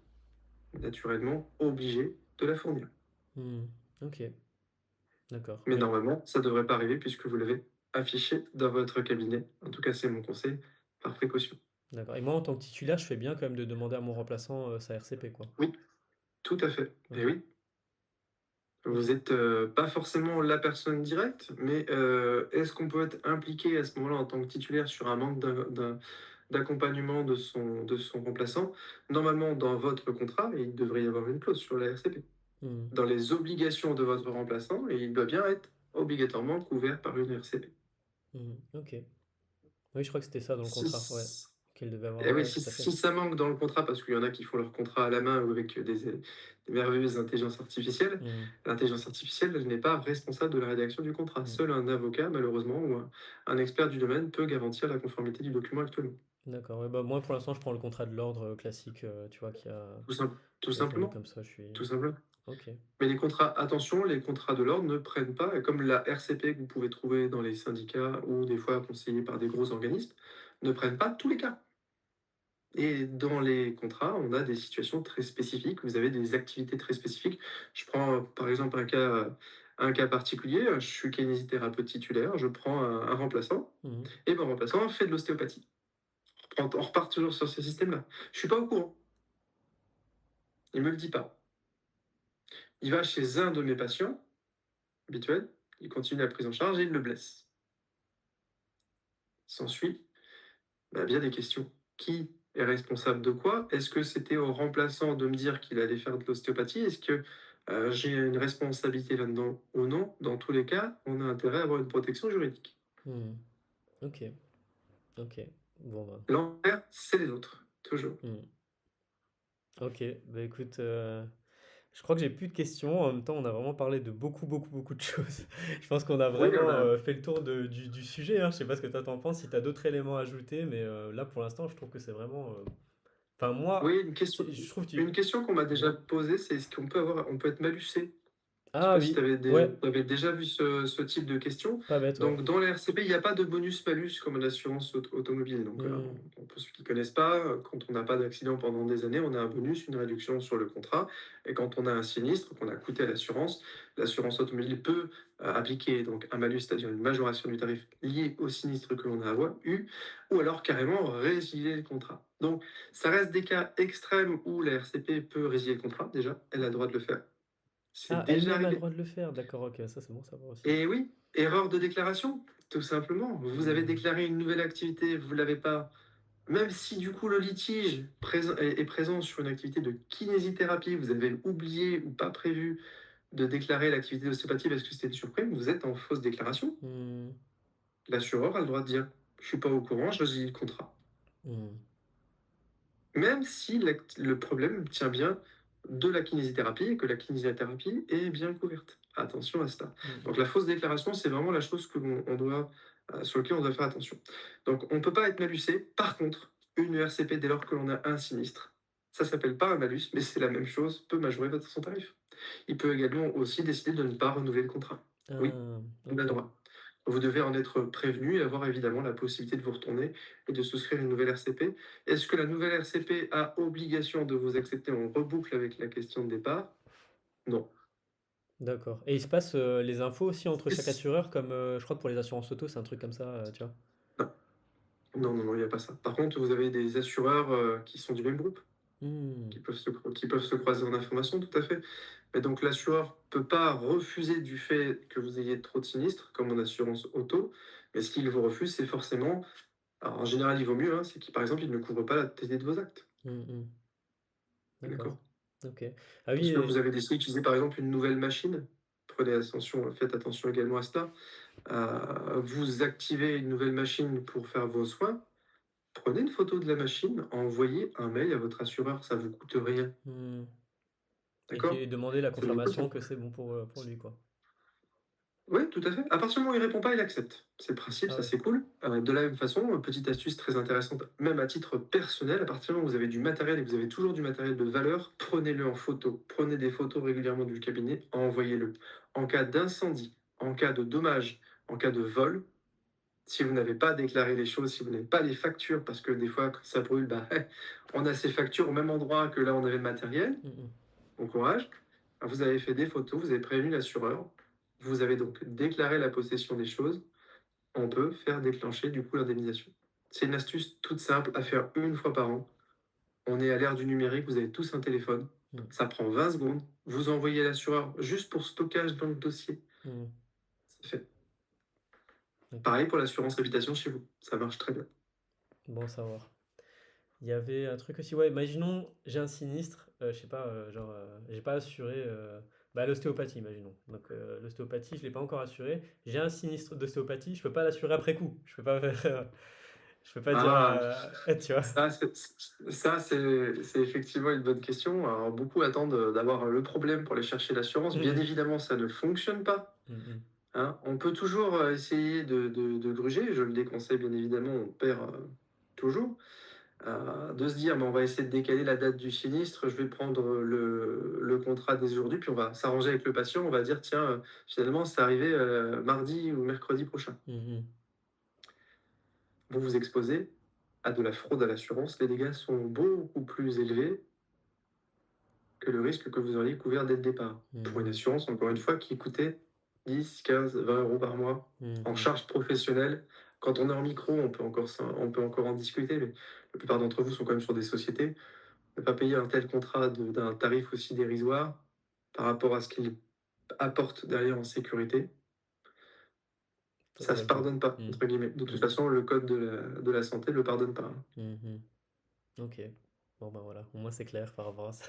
naturellement obligé de la fournir. Hmm. Ok. D'accord, Mais oui. normalement, ça ne devrait pas arriver puisque vous l'avez affiché dans votre cabinet. En tout cas, c'est mon conseil, par précaution. D'accord. Et moi, en tant que titulaire, je fais bien quand même de demander à mon remplaçant sa RCP, quoi. Oui, tout à fait. Et Ok, oui, ok. vous êtes, pas forcément la personne directe, mais est-ce qu'on peut être impliqué à ce moment-là en tant que titulaire sur un manque d'accompagnement de son remplaçant? Normalement, dans votre contrat, il devrait y avoir une clause sur la RCP. Hmm, Dans les obligations de votre remplaçant, et il doit bien être obligatoirement couvert par une RCP. ok. Oui, je crois que c'était ça dans le Si contrat, ouais. Qu'elle devait avoir, Et oui, ouais, si tout à fait. si ça manque dans le contrat, parce qu'il y en a qui font leur contrat à la main ou avec des merveilleuses intelligences artificielles, Hmm, l'intelligence artificielle, elle n'est pas responsable de la rédaction du contrat. hmm. Seul un avocat, malheureusement, ou un expert du domaine peut garantir la conformité du document actuellement. D'accord, ouais, bah moi pour l'instant je prends le contrat de l'ordre classique, tu vois, Tout qui a fourni simplement, comme ça, je suis... tout simplement. Ok. Mais les contrats, attention, les contrats de l'ordre ne prennent pas, et comme la RCP que vous pouvez trouver dans les syndicats ou des fois conseillés par des gros organismes, ne prennent pas tous les cas. Et dans les contrats, on a des situations très spécifiques, vous avez des activités très spécifiques. Je prends, par exemple un cas particulier, je suis kinésithérapeute titulaire, je prends un remplaçant Mhm. et mon remplaçant fait de l'ostéopathie. On repart toujours sur ce système-là. Je suis pas au courant, il me le dit pas. Il va chez un de mes patients habituels, il continue la prise en charge et il le blesse. S'ensuit bien des questions. Qui est responsable de quoi? Est-ce que c'était au remplaçant de me dire qu'il allait faire de l'ostéopathie? Est-ce que j'ai une responsabilité là-dedans ou non? Dans tous les cas, on a intérêt à avoir une protection juridique. Mhm. Ok, ok. Bon, bah. L'envers, c'est les autres, toujours. Mhm. Ok, bah écoute, je crois que j'ai plus de questions. En même temps, on a vraiment parlé de beaucoup, beaucoup, beaucoup de choses. Je pense qu'on a Oui, on vraiment a. fait le tour du sujet, hein. Je sais pas ce que toi t'en penses, si tu as d'autres éléments à ajouter, mais là pour l'instant, je trouve que c'est vraiment. Enfin, moi, Oui, une question, je trouve que une tu. question qu'on m'a déjà Dis-moi. posée, c'est est-ce on peut être malusé? Je sais Ah pas si tu oui, avais, ouais, déjà vu ce type de question. pas bête, ouais. Donc, dans les RCP, il n'y a pas de bonus-malus comme l'assurance automobile. Donc, Hmm, pour ceux qui ne connaissent pas, quand on n'a pas d'accident pendant des années, on a un bonus, une réduction sur le contrat. Et quand on a un sinistre, qu'on a coûté à l'assurance automobile peut appliquer donc un malus, c'est-à-dire une majoration du tarif lié au sinistre que l'on a eu, ou alors carrément résilier le contrat. Donc, ça reste des cas extrêmes où la RCP peut résilier le contrat, déjà, elle a le droit de le faire. C'est ah, déjà elle-même a le arrivé. droit de le faire, d'accord, ok, ça c'est bon à savoir aussi. Et oui, erreur de déclaration, tout simplement. Vous avez Hmm, déclaré une nouvelle activité, vous ne l'avez pas. Même si du coup le litige est présent sur une activité de kinésithérapie, vous avez oublié ou pas prévu de déclarer l'activité d'ostéopathie parce que c'était une surprise, vous êtes en fausse déclaration. hmm, L'assureur a le droit de dire je ne suis pas au courant, je résile le contrat. hmm, Même si le problème tient bien de la kinésithérapie et que la kinésithérapie est bien couverte. Attention à cela. hmm, Donc hmm. la fausse déclaration, c'est vraiment la chose sur laquelle on doit faire attention. Donc on ne peut pas être malusé. Par contre, une ERCP, dès lors que l'on a un sinistre, ça s'appelle pas un malus, mais c'est la même chose, peut majorer son tarif. Il peut également aussi décider de ne pas renouveler le contrat. Oui, Ah, il a ok. le droit. Vous devez en être prévenu et avoir évidemment la possibilité de vous retourner et de souscrire une nouvelle RCP. Est-ce que la nouvelle RCP a obligation de vous accepter? On reboucle avec la question de départ. Non. D'accord. Et il se passe les infos aussi entre chaque assureur, comme je crois que pour les assurances auto, c'est un truc comme ça, tu vois. Non, non, non, non, il n'y a pas ça. Par contre, vous avez des assureurs qui sont du même groupe, Hmm, qui peuvent se croiser en information, tout à fait. Mais donc l'assureur ne peut pas refuser du fait que vous ayez trop de sinistres, comme en assurance auto. Mais ce qu'il vous refuse, c'est forcément, alors en général, il vaut mieux, hein, c'est qu'il, par exemple, il ne couvre pas la totalité de vos actes. hmm, hmm. D'accord. D'accord? Ok. Ah oui, Parce que vous avez décidé d'utiliser par exemple une nouvelle machine, prenez attention, faites attention également à cela. Vous activez une nouvelle machine pour faire vos soins, prenez une photo de la machine, envoyez un mail à votre assureur, ça vous coûte rien, hmm. Et qui d'accord? est demandé la Ça vous coûte confirmation rien. que c'est bon pour lui, quoi. Oui, tout à fait. À partir du moment où il répond pas, il accepte. C'est le principe, Ah ça ouais. c'est cool. De la même façon, petite astuce très intéressante, même à titre personnel, à partir du moment où vous avez du matériel et que vous avez toujours du matériel de valeur, prenez-le en photo. Prenez des photos régulièrement du cabinet, envoyez-le. En cas d'incendie, en cas de dommage, en cas de vol, si vous n'avez pas déclaré les choses, si vous n'avez pas les factures, parce que des fois, quand ça brûle, on a ces factures au même endroit que là, on avait le matériel, Hmm, hmm. bon courage. Vous avez fait des photos, vous avez prévenu l'assureur, Vous avez donc déclaré la possession des choses, on peut faire déclencher du coup l'indemnisation. C'est une astuce toute simple à faire une fois par an. On est à l'ère du numérique, vous avez tous un téléphone. Mm. Ça prend 20 secondes. Vous envoyez à l'assureur juste pour stockage dans le dossier. Mm. C'est fait. Ok. Pareil pour l'assurance habitation chez vous. Ça marche très bien. Bon à savoir. Il y avait un truc aussi, ouais, imaginons, j'ai un sinistre, je sais pas, genre, j'ai pas assuré bah, l'ostéopathie, imaginons. Donc, l'ostéopathie, je l'ai pas encore assuré. J'ai un sinistre d'ostéopathie, je peux pas l'assurer après coup. Je peux pas faire, je peux pas dire, Ah, tu vois. c'est effectivement une bonne question. Alors, beaucoup attendent d'avoir le problème pour aller chercher l'assurance. Bien Mhm. évidemment, ça ne fonctionne pas. Mhm. Hein. On peut toujours essayer de gruger. Je le déconseille, bien évidemment, on perd toujours. De se dire, mais on va essayer de décaler la date du sinistre, je vais prendre le contrat dès aujourd'hui, puis on va s'arranger avec le patient, on va dire, tiens, finalement, c'est arrivé mardi ou mercredi prochain. Mhm. Vous vous exposez à de la fraude à l'assurance, les dégâts sont beaucoup plus élevés que le risque que vous auriez couvert dès le départ. Pour une Mhm. assurance, encore une fois, qui coûtait 10, 15, 20 euros par mois en Mhm. charge professionnelle. Quand on est en micro, on peut encore en discuter, mais la plupart d'entre vous sont quand même sur des sociétés. Ne pas payer un tel contrat d'un tarif aussi dérisoire par rapport à ce qu'il apporte derrière en sécurité, Ça ça vaut se le coup. pardonne pas, Mhm. entre guillemets. De toute Mhm. façon, le code de la santé ne le pardonne pas. Hein. Mhm. Ok. Bon, bah voilà, au moins c'est clair par rapport à ça.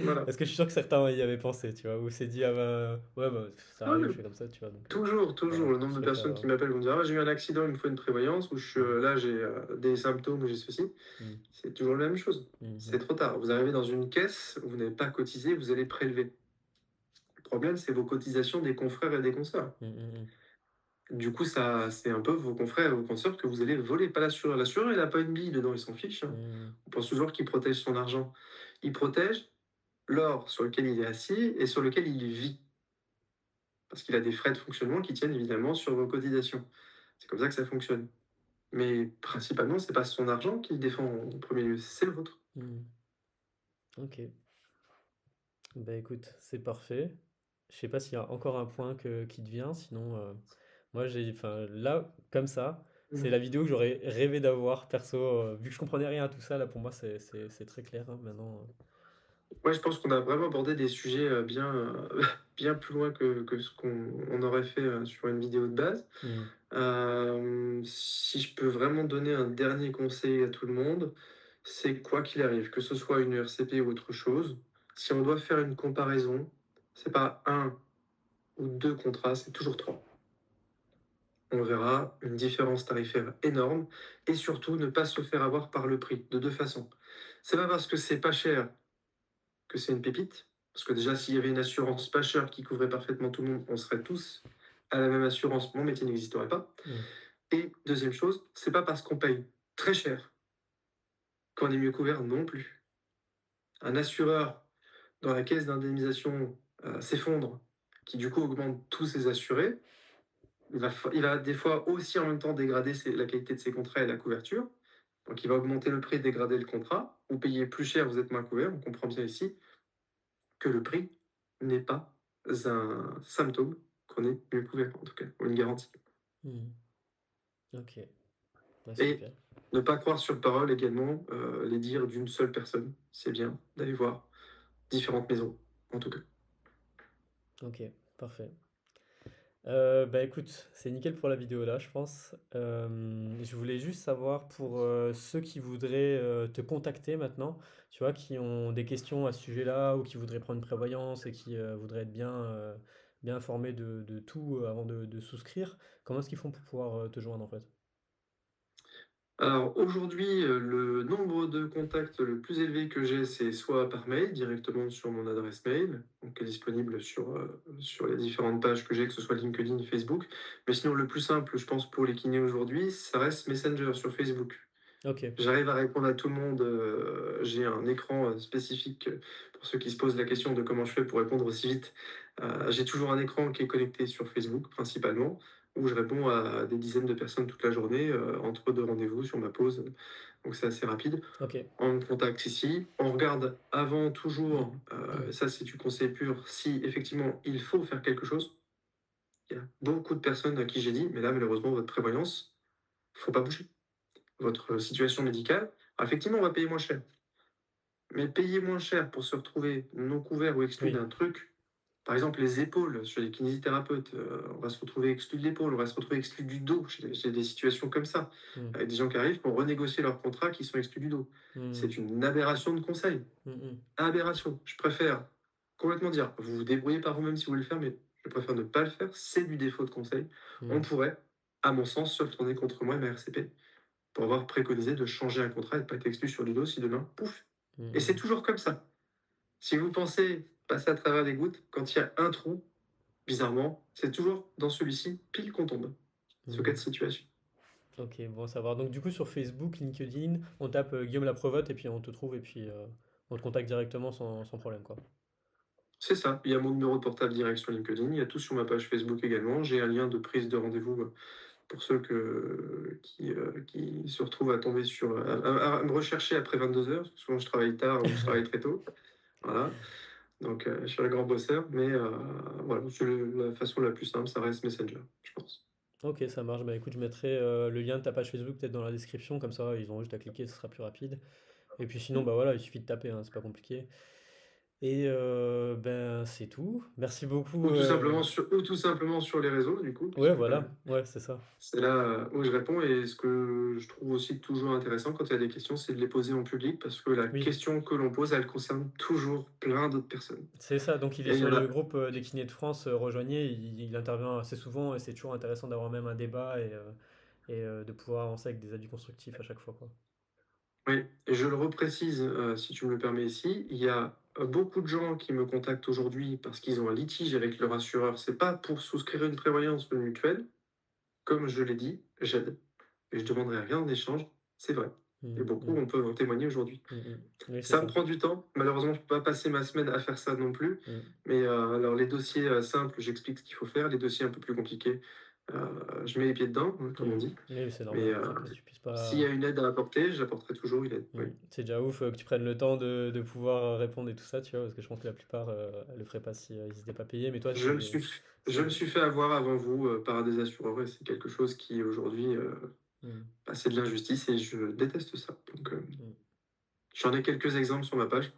Voilà. Parce que je suis sûr que certains y avaient pensé, tu vois, ou s'est dit, ah bah, ouais, bah, ça Ah arrive, oui, je fais comme ça, tu vois, donc toujours, voilà, toujours. Le je nombre de préfère. personnes qui m'appellent vont dire ah, j'ai eu un accident, il me faut une prévoyance, ou Mhm. là j'ai des symptômes, ou j'ai ceci. Mhm. C'est toujours la même chose. C'est Mhm. trop tard. Vous arrivez dans une caisse, vous n'avez pas cotisé, vous allez prélever. Le problème, c'est vos cotisations des confrères et des consoeurs. Mhm. Du coup, ça, c'est un peu vos confrères et vos consorts que vous allez voler, pas l'assureur. L'assureur, il n'a pas une bille dedans, il s'en fiche. Hein. Mhm. On pense toujours qu'il protège son argent. Il protège l'or sur lequel il est assis et sur lequel il vit. Parce qu'il a des frais de fonctionnement qui tiennent évidemment sur vos cotisations. C'est comme ça que ça fonctionne. Mais principalement, c'est pas son argent qu'il défend en premier lieu, c'est le vôtre. Mhm. Ok, bah écoute, c'est parfait. Je sais pas s'il y a encore un point qui te vient, sinon, moi j'ai, enfin là, comme ça, c'est la Mm. vidéo que j'aurais rêvé d'avoir, perso, vu que je comprenais rien à tout ça, là pour moi c'est très clair hein, maintenant. Ouais, je pense qu'on a vraiment abordé des sujets bien, bien plus loin que ce qu'on on aurait fait sur une vidéo de base. Mhm. Si je peux vraiment donner un dernier conseil à tout le monde, c'est quoi qu'il arrive, que ce soit une RCP ou autre chose, si on doit faire une comparaison, c'est pas un ou deux contrats, c'est toujours trois. On verra une différence tarifaire énorme et surtout ne pas se faire avoir par le prix, de deux façons. C'est pas parce que c'est pas cher que c'est une pépite, parce que déjà s'il y avait une assurance pas chère qui couvrait parfaitement tout le monde, on serait tous à la même assurance, mon métier n'existerait pas. Mhm. Et deuxième chose, c'est pas parce qu'on paye très cher qu'on est mieux couvert non plus. Un assureur dans la caisse d'indemnisation s'effondre, qui du coup augmente tous ses assurés, il va des fois aussi en même temps dégrader la qualité de ses contrats et la couverture. Donc il va augmenter le prix, dégrader le contrat. Vous payez plus cher, vous êtes moins couvert. On comprend bien ici que le prix n'est pas un symptôme qu'on est mieux couvert, en tout cas, ou une garantie. Mhm. Ok, bah Et super. ne pas croire sur parole également les dires d'une seule personne. C'est bien d'aller voir différentes maisons, en tout cas. Ok, parfait. Bah écoute, c'est nickel pour la vidéo là, je pense. Je voulais juste savoir pour ceux qui voudraient te contacter maintenant, tu vois, qui ont des questions à ce sujet-là ou qui voudraient prendre une prévoyance et qui voudraient être bien informés de tout avant de souscrire, comment est-ce qu'ils font pour pouvoir te joindre en fait? Alors aujourd'hui, le nombre de contacts le plus élevé que j'ai, c'est soit par mail, directement sur mon adresse mail, donc qui est disponible sur les différentes pages que j'ai, que ce soit LinkedIn, Facebook. Mais sinon, le plus simple, je pense, pour les kinés aujourd'hui, ça reste Messenger sur Facebook. Ok. J'arrive à répondre à tout le monde. J'ai un écran spécifique pour ceux qui se posent la question de comment je fais pour répondre aussi vite. J'ai toujours un écran qui est connecté sur Facebook principalement, où je réponds à des dizaines de personnes toute la journée, entre deux rendez-vous sur ma pause. Donc c'est assez rapide. Ok. On me contacte ici. On regarde avant toujours, Mm. ça c'est du conseil pur, si effectivement il faut faire quelque chose. Il y a beaucoup de personnes à qui j'ai dit: «Mais là, malheureusement, votre prévoyance, faut pas bouger. Votre situation médicale, effectivement, on va payer moins cher». Mais payer moins cher pour se retrouver non couvert ou exclu Oui. d'un truc, par exemple les épaules chez les kinésithérapeutes, on va se retrouver exclu de l'épaule, on va se retrouver exclu du dos, j'ai des situations comme ça, Mmh. avec des gens qui arrivent pour renégocier leur contrat qui sont exclus du dos. Mmh. C'est une aberration de conseil, Mmh mh. aberration. Je préfère complètement dire: «Vous vous débrouillez par vous-même si vous voulez le faire, mais je préfère ne pas le faire, c'est du défaut de conseil». On Mmh. pourrait, à mon sens, se retourner contre moi et ma RCP pour avoir préconisé de changer un contrat et de pas être exclu sur du dos si demain, pouf! Mmh Et c'est mh. toujours comme ça. Si vous pensez passer à travers les gouttes, quand il y a un trou, bizarrement, c'est toujours dans celui-ci, pile qu'on tombe. Ce cas de Mmh. situation. OK, bon à savoir. Donc du coup sur Facebook, LinkedIn, on tape, Guillaume Laprevotte et puis on te trouve et puis, on te contacte directement sans problème, quoi? C'est ça, il y a mon numéro de portable direct sur LinkedIn, il y a tout sur ma page Facebook également. J'ai un lien de prise de rendez-vous pour ceux qui se retrouvent à tomber sur, à me rechercher après 22 heures. Souvent je travaille tard ou je travaille très tôt. Voilà, donc je suis un grand bosseur, mais voilà, c'est la façon la plus simple, ça reste Messenger, je pense. OK, ça marche. Bah, écoute, je mettrai, le lien de ta page Facebook peut-être dans la description, comme ça ils auront juste à cliquer, ce sera plus rapide. Et puis sinon, bah, voilà, il suffit de taper, hein, c'est pas compliqué. Et ben, c'est tout. Merci beaucoup, Ou tout simplement sur les réseaux du coup, ouais, puisque voilà, ouais, c'est ça. c'est là où je réponds et ce que je trouve aussi toujours intéressant quand il y a des questions, c'est de les poser en public parce que la Oui, question que l'on pose, elle concerne toujours plein d'autres personnes c'est ça. Donc il est et il y sur en le a groupe, des kinés de France, rejoignez, il intervient assez souvent et c'est toujours intéressant d'avoir même un débat et de pouvoir avancer avec des avis constructifs à chaque fois, quoi. oui et je le reprécise, si tu me le permets ici, il y a, beaucoup de gens qui me contactent aujourd'hui parce qu'ils ont un litige avec leur assureur. C'est pas pour souscrire une prévoyance ou une mutuelle. Comme je l'ai dit, j'aide et je demanderai rien en échange, c'est vrai et Mmh beaucoup mh. on peut en témoigner aujourd'hui. Mmh mh. Oui, c'est Ça me ça. prend du temps. Malheureusement, je peux pas passer ma semaine à faire ça non plus. Mmh. Mais, alors les dossiers, simples, j'explique ce qu'il faut faire. Les dossiers un peu plus compliqués, je mets les pieds dedans, hein, comme on Mmh. dit. Oui, c'est Mais, normal après que tu puisses s'il y a pas. une aide à apporter, j'apporterai toujours une aide, oui. C'est déjà ouf, que tu prennes le temps de pouvoir, répondre et tout ça, tu vois? Parce que je pense que la plupart, le feraient pas si, ils étaient pas payés, mais toi Je me suis f je me c'est suis fait avoir avant vous, par des assureurs et c'est quelque chose qui aujourd'hui, mmh, bah, c'est de l'injustice et je déteste ça. Donc, mmh. j'en ai quelques exemples sur ma page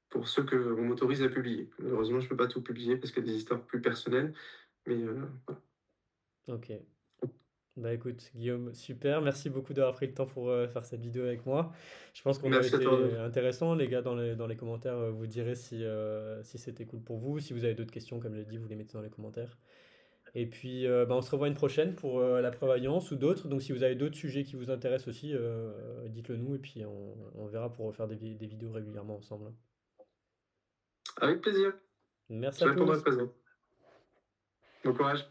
pour ceux qu'on m'autorise à publier. Malheureusement, je peux pas tout publier parce qu'il y a des histoires plus personnelles, mais, voilà. OK. Bah, écoute, Guillaume, super, merci beaucoup d'avoir pris le temps pour, faire cette vidéo avec moi. Je pense qu'on a Merci à toi. été intéressants. Les gars, dans les commentaires, vous direz si c'était cool pour vous. Si vous avez d'autres questions, comme je l'ai dit, vous les mettez dans les commentaires. Et puis, bah, on se revoit une prochaine pour, la prévoyance ou d'autres. Donc si vous avez d'autres sujets qui vous intéressent aussi, dites-le nous et puis on verra pour refaire des vidéos régulièrement ensemble, hein. Avec plaisir. Merci Je à répondrai tous. présent. Bon courage.